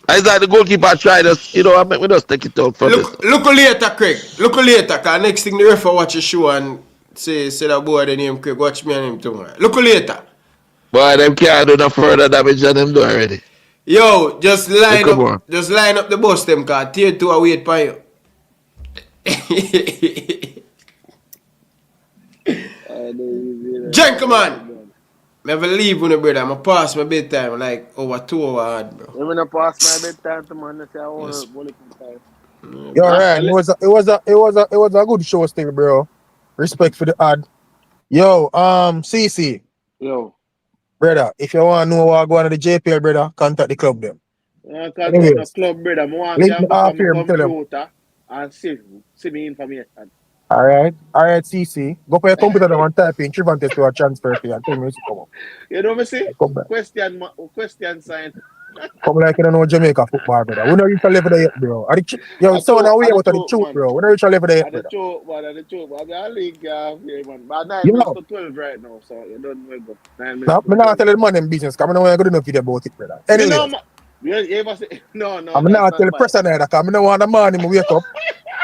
I thought the goalkeeper tried us, we just take it out from Look later, Craig. Look later, cause next thing the referee watch the show and say that boy the name Craig, watch me and him too, man. Look later. Boy, them can't do no further damage than them do already. Yo, just line up the bus them, cause tier 2 a wait for you. Gentlemen, I have to leave with brother. I'm pass my bedtime like over 2 hours hard, bro. I'm gonna pass my bedtime to man. Say I want to time. You're right. It was a good show still, bro. Respect for the ad. Yo, CC. Yo. Brother, if you want to know what going to the JPL, brother, contact the club them. Contact the club, brother. I want to book my computer and see me information. Alright, CC. Go for your computer now and type in Trivantes to a transfer fee and tell me to come up. You know me see? Question sign. Come like you don't know Jamaica football, brother. We don't reach a level there yet, bro. Yo, son, now we out of the truth, bro. We don't reach a level there yet, brother. The truth, man. The truth, man. I league here, man. But 9 minutes to 12 right now, so you don't know about 9 minutes. I'm not telling the man in business, because I don't want to good enough video about it, brother. Anyway. No. I'm not telling the person either, because I don't want the man to wake up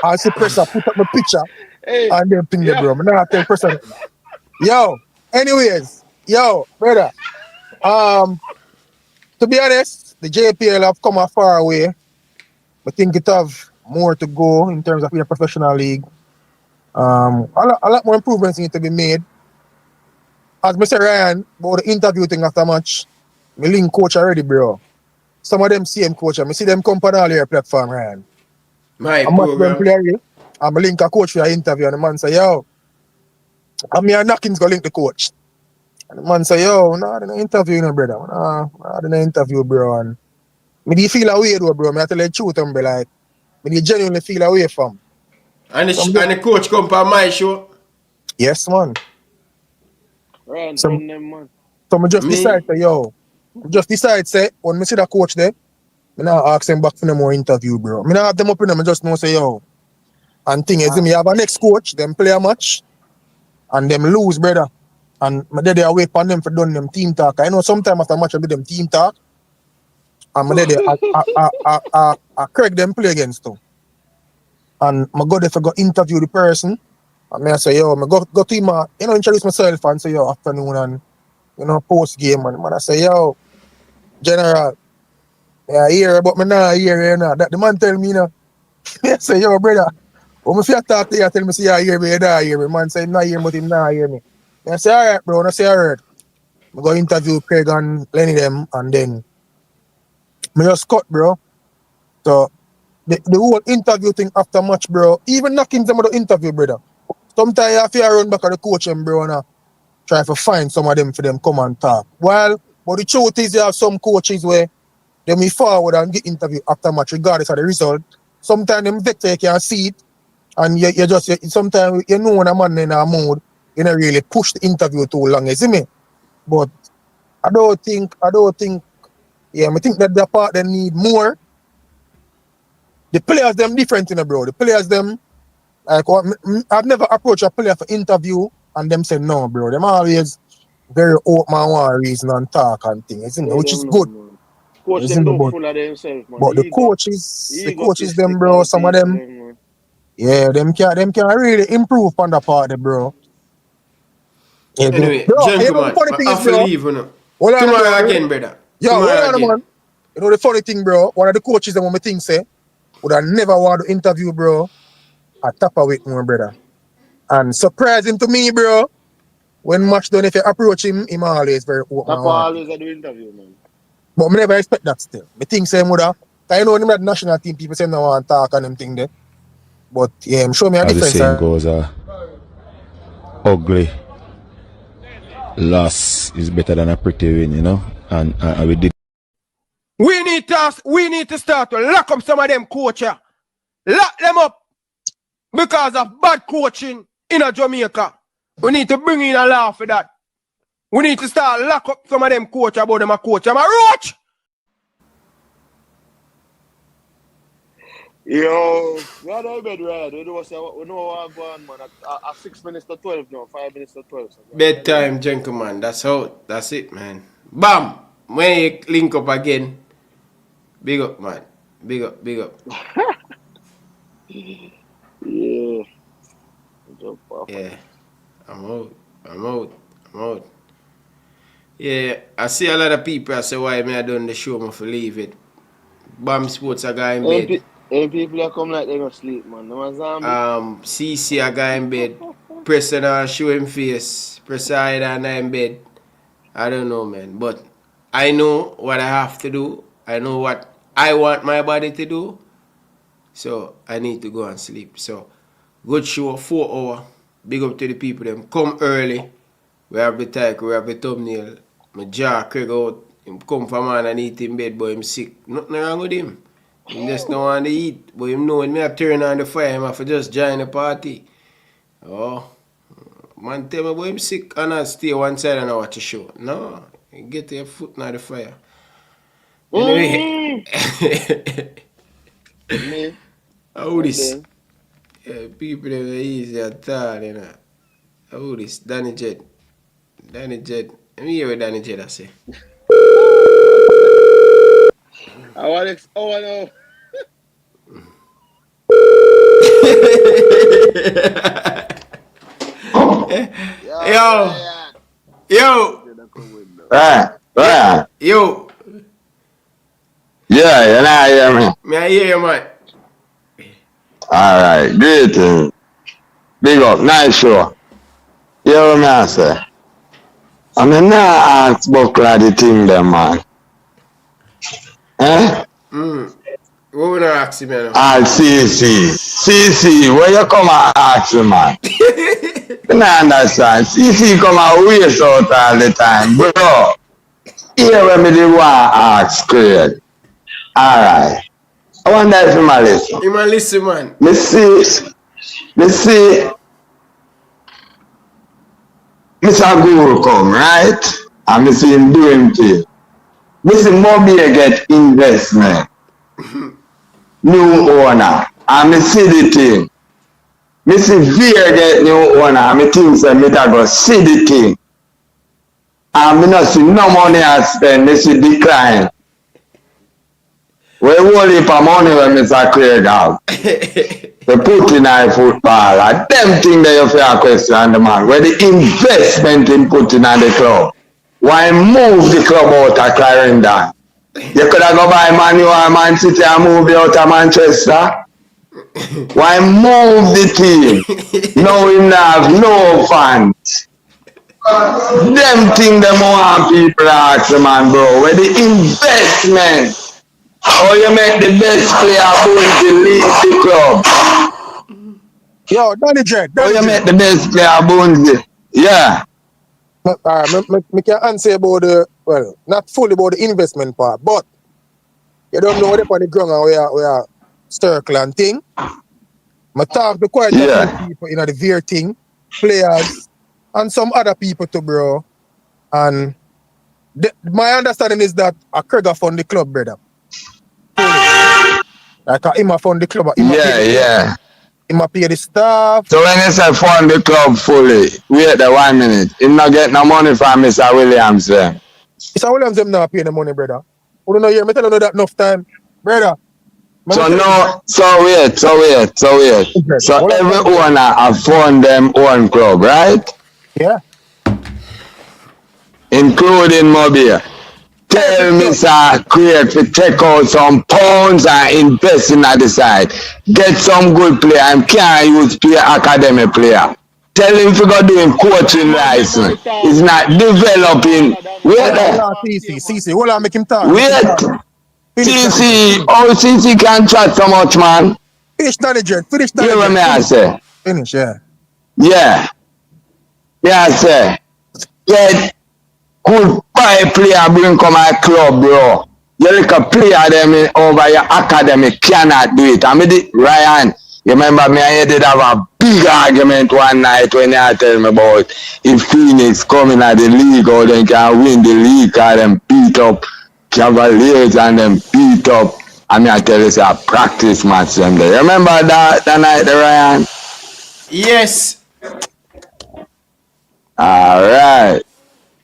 and see pressure, put up my picture, and then ping the bro. I'm not telling the person. Yo, anyways, brother. To be honest, the JPL have come a far way. I think it have more to go in terms of being a professional league. A lot more improvements need to be made. As Mr. Ryan, about the interview thing after match, me link coach already, bro. Some of them same coach, I see them come on all your platform, Ryan. I'm match them player, I'm a link a coach for your interview, and the man say, yo, I'm here knockings go link the coach. And the man say, yo, no, I didn't interview you, brother. No, I didn't interview, bro. And me do you feel away though, bro? I tell you the truth, bro. Like, me do you genuinely feel away from. And the coach come for my show? Yes, man. Ryan, So I just decide, say, when me see the coach there, I now ask them back for no more interview, bro. I not have them up in them, I just know say, yo. And thing is, me have a next coach, them play a match, and them lose, brother. And my daddy wait for them for done them team talk. I know sometimes after match I do them team talk. And my daddy I Craig them play against them. And my go there for go interview the person. And I say, yo, I go to him, introduce myself and say, yo, afternoon and post game. And man, I say, yo, General, I hear but me not hear that the man tell me I say, yo, brother, when I talk to you, I tell me say you hear me, you don't hear me. Man say not hear me, but him not hear me. I say, alright, bro, and I say, alright. I go interview Craig and Lenny them, and then I just cut, bro. So the whole interview thing after match, bro, even knocking them with the interview, brother. Sometimes you have to run back at the coach and bro, and try to find some of them for them come and talk. Well, but the truth is you have some coaches where they may forward and get interview after match regardless of the result. Sometimes them vector you can see it, and you just sometimes you know when a man in a mood, you don't really push the interview too long, you see me? But I don't think, I think that the part they need more. The players them different, bro. The players them, like, I've never approached a player for interview and them say no, bro. Them always very open and want reason and talk and things, which is good. Coach them don't full of themselves, man. But the coaches them, bro, some of them, them can really improve on the part, bro. Yeah, anyway, bro, gentlemen, you know the funny thing I is, have to bro. leave, Tomorrow again, brother. Yo, Tomorrow hold on, man. You know the funny thing, bro. One of the coaches that want me think say would I never want to interview, bro. I tap with more, brother. And surprising to me, bro, when match done, if you approach him always very open. That's always a do interview, man. But I never expect that still. I think same would have. I know him at the national team, people say no want to talk and them thing there. But yeah, I'm sure me a As the difference. saying goes, ugly loss is better than a pretty win, you know. And we did. We need to start to lock up some of them coaches. Lock them up because of bad coaching in Jamaica. We need to bring in a law for that. We need to start lock up some of them coaches about them a coach. I'm a roach. Yo, we are in bed, right? We know what I'm going, man. At 6 minutes to 12 now, 5 minutes to 12. So Bedtime, gentlemen. That's it, man. Bam! When you link up again, big up, man. Big up. Yeah. Yeah. I'm out. Yeah, I see a lot of people I say why me I done the show me for leave it. Bam Sports a guy in bed. Hey, people that come like they don't sleep, man. No zombie. CC a guy in bed. Pressing on show him face. Press side and in bed. I don't know, man. But I know what I have to do. I know what I want my body to do. So I need to go and sleep. So good show, 4 hours. Big up to the people them. Come early. We have the title, we have the thumbnail. My jaw Craig out. Him come from man and eat in bed, but him sick. Nothing wrong with him. He just don't want to eat. But him know when me I turn on the fire, him have to just join the party. Oh. Man tell me about him sick and I stay one side and I watch the show. No. Get your foot on the fire. Anyway. How this? Yeah, people they were easy at all, you know. How this? Danny Jed. Let me hear what Danny Jed I say. I know. Yo. Right. Yo. Yeah, you know, hear me. May I hear you, man? Alright, great. Big up, nice show. You know what I say? I mean, now ask Butler the thing, them, man. What would I ask you, man? CC, where you come and ask me, man? You don't understand. CC come and waste out all the time, bro. Here when me the one ask Craig. Alright. I wonder if you might listen. You might listen, man. Me see Mr. Guru come, right? And me see him do him thing. Me see Mobile get investment. New owner. And me see the thing. Me see Veer get new owner. And me think say me da go see the thing. And me not see no money I spend. Me see decline. We whole heap of money when Mr. Craig out. They put in our football. And them thing that you feel question the man. Where the investment in putting on the club. Why move the club out of Clarendon? You could have go buy Man U or Man City and move it out of Manchester. Why move the team? Now we have no fans. Them thing them want people ask the man, bro. Where the investment? How you make the best player going to lead the club? Yo, Danny Jed. How you make the best player Bonesy? Yeah. Me can answer about the, well, not fully about the investment part, but you don't know what on the ground and we are circle and thing. I talk to quite a few people in the Veer thing, players, and some other people too, bro. And my understanding is that a Craig fund the club, brother. Like him a fund the club. Him a pay the staff. So when you say fund the club fully, wait the 1 minute. Him not get no money from Mr. Williams then. Mr. Williams them not pay the money, brother. You don't know here, me tell you that enough time. Brother. So wait. So every owner have fund them own club, right? Yeah. Including Mobile. Tell Mr. Craig to take out some pounds and invest in the side. Get some good player and can't use pay academy player. Tell him to go doing coaching license. He's not developing. Wait there. CC. Hold on, make him talk. Wait. CC. Oh, CC can't chat so much, man. Finish Danny Jet. Finish Danny Hear Jet. what me I say? Finish, yeah. Yeah. Me I say. Yeah. Good buy player bring come my club, bro. You look a player them over your academy cannot do it. I mean, Ryan, you remember me and you did have a big argument one night when you tell me about if Phoenix coming at the league or they can win the league because them beat up Cavaliers and them beat up. I mean, I tell you, it's a practice match them there. You remember that night, Ryan? Yes. Alright.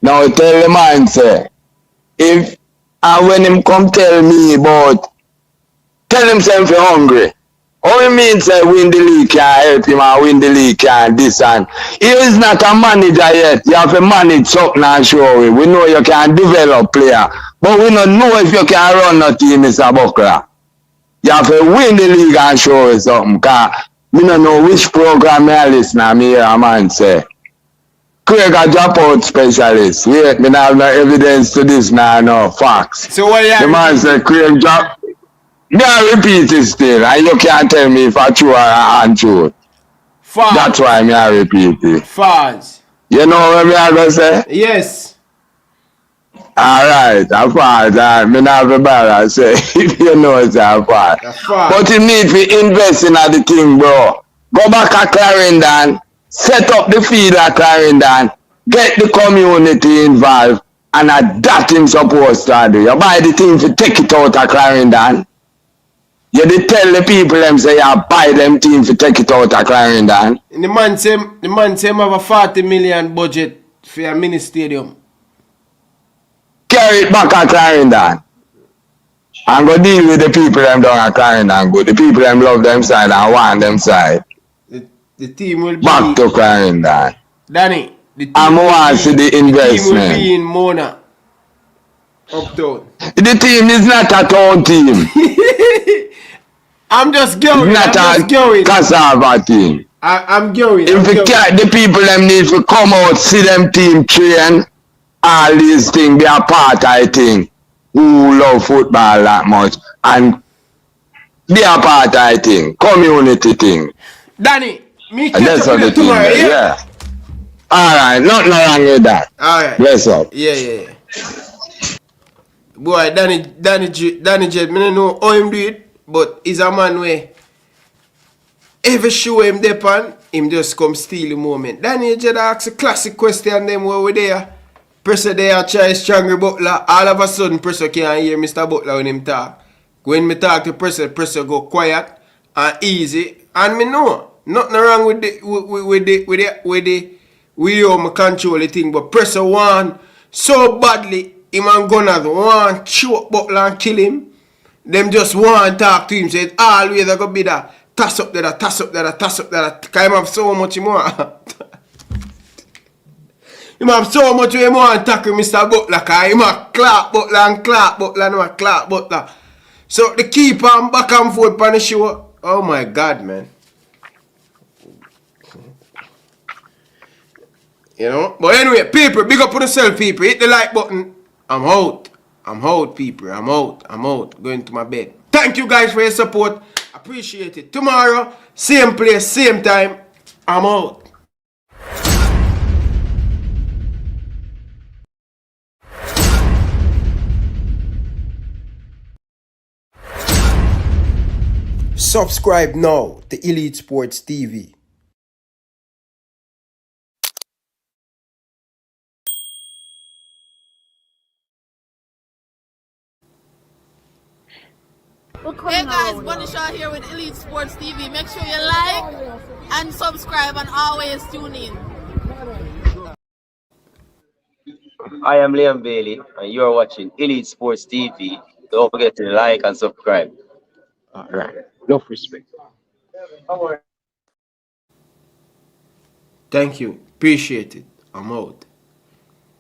Now tell the man, say, if and when him come tell me about, tell him say he hungry. All he means say win the league can't help him and win the league can't this and he is not a manager yet. You have to manage something and show it. We know you can develop player, but we don't know if you can run a team, Mr. Butler. You have to win the league and show it something. Cause we don't know which program you listen and me hear a man say. Craig a dropout specialist. Wait, me not have no evidence to this now, no facts. So what the man said Craig drop. Me I repeat it still, and you can't tell me if I true or untrue. False. That's why me I repeat it. False. You know what me I gonna say? Yes. Alright, a false. Me not have a bother say if you know it's a false. But you need to invest in the thing, bro. Go back at Clarendon. Set up the field at Clarendon, get the community involved, and that him supposed to do. You buy the thing to take it out of Clarendon. You did tell the people them say you buy them team to take it out of Clarendon. The man say have a 40 million budget for a mini stadium. Carry it back at Clarendon. And go deal with the people them down at Clarendon. Go. The people them love them side and want them side. The team will be back to Clarendon. Danny, the team I'm want to see the investment. The team will be in Mona. Uptown. The team is not a town team. I'm just going. It's not a cassava team. I'm going. If the people them need to come out, see them team train, all these things be a part of the thing. Who love football that much and be a part of the thing. Community thing. Danny. Me and that's how the team yeah. Alright, nothing wrong with that. Alright. Bless up. Yeah. Boy, Danny Jet, me don't know how him do it, but he's a man where every show him depend, him just come steal the moment. Danny Jet asks a classic question them where we there. Presser there try stronger Butler. All of a sudden Presser can't hear Mr. Butler when him talk. When me talk to Presser go quiet and easy. And me know. Nothing wrong with the how me control the thing, but Presser want so badly him and Gunners want choke Butler and kill him. Them just want talk to him, say it always a go be that toss up there, toss up there, toss up there. Cause him have so much him want. Him have so much him want tackle Mr. Butler, cause him a clap Butler and clap Butler and a clap Butler. So the keeper and back and forth on the show. Oh my God, man. You know? But anyway, people, big up on yourself, people. Hit the like button. I'm out, people. I'm out. Going to my bed. Thank you guys for your support. Appreciate it. Tomorrow, same place, same time. I'm out. Subscribe now to Elite Sports TV. Hey guys, Bunny Shaw here with Elite Sports TV. Make sure you like and subscribe and always tune in. I am Liam Bailey and you are watching Elite Sports TV. Don't forget to like and subscribe. Alright, enough respect. Thank you. Appreciate it. I'm out.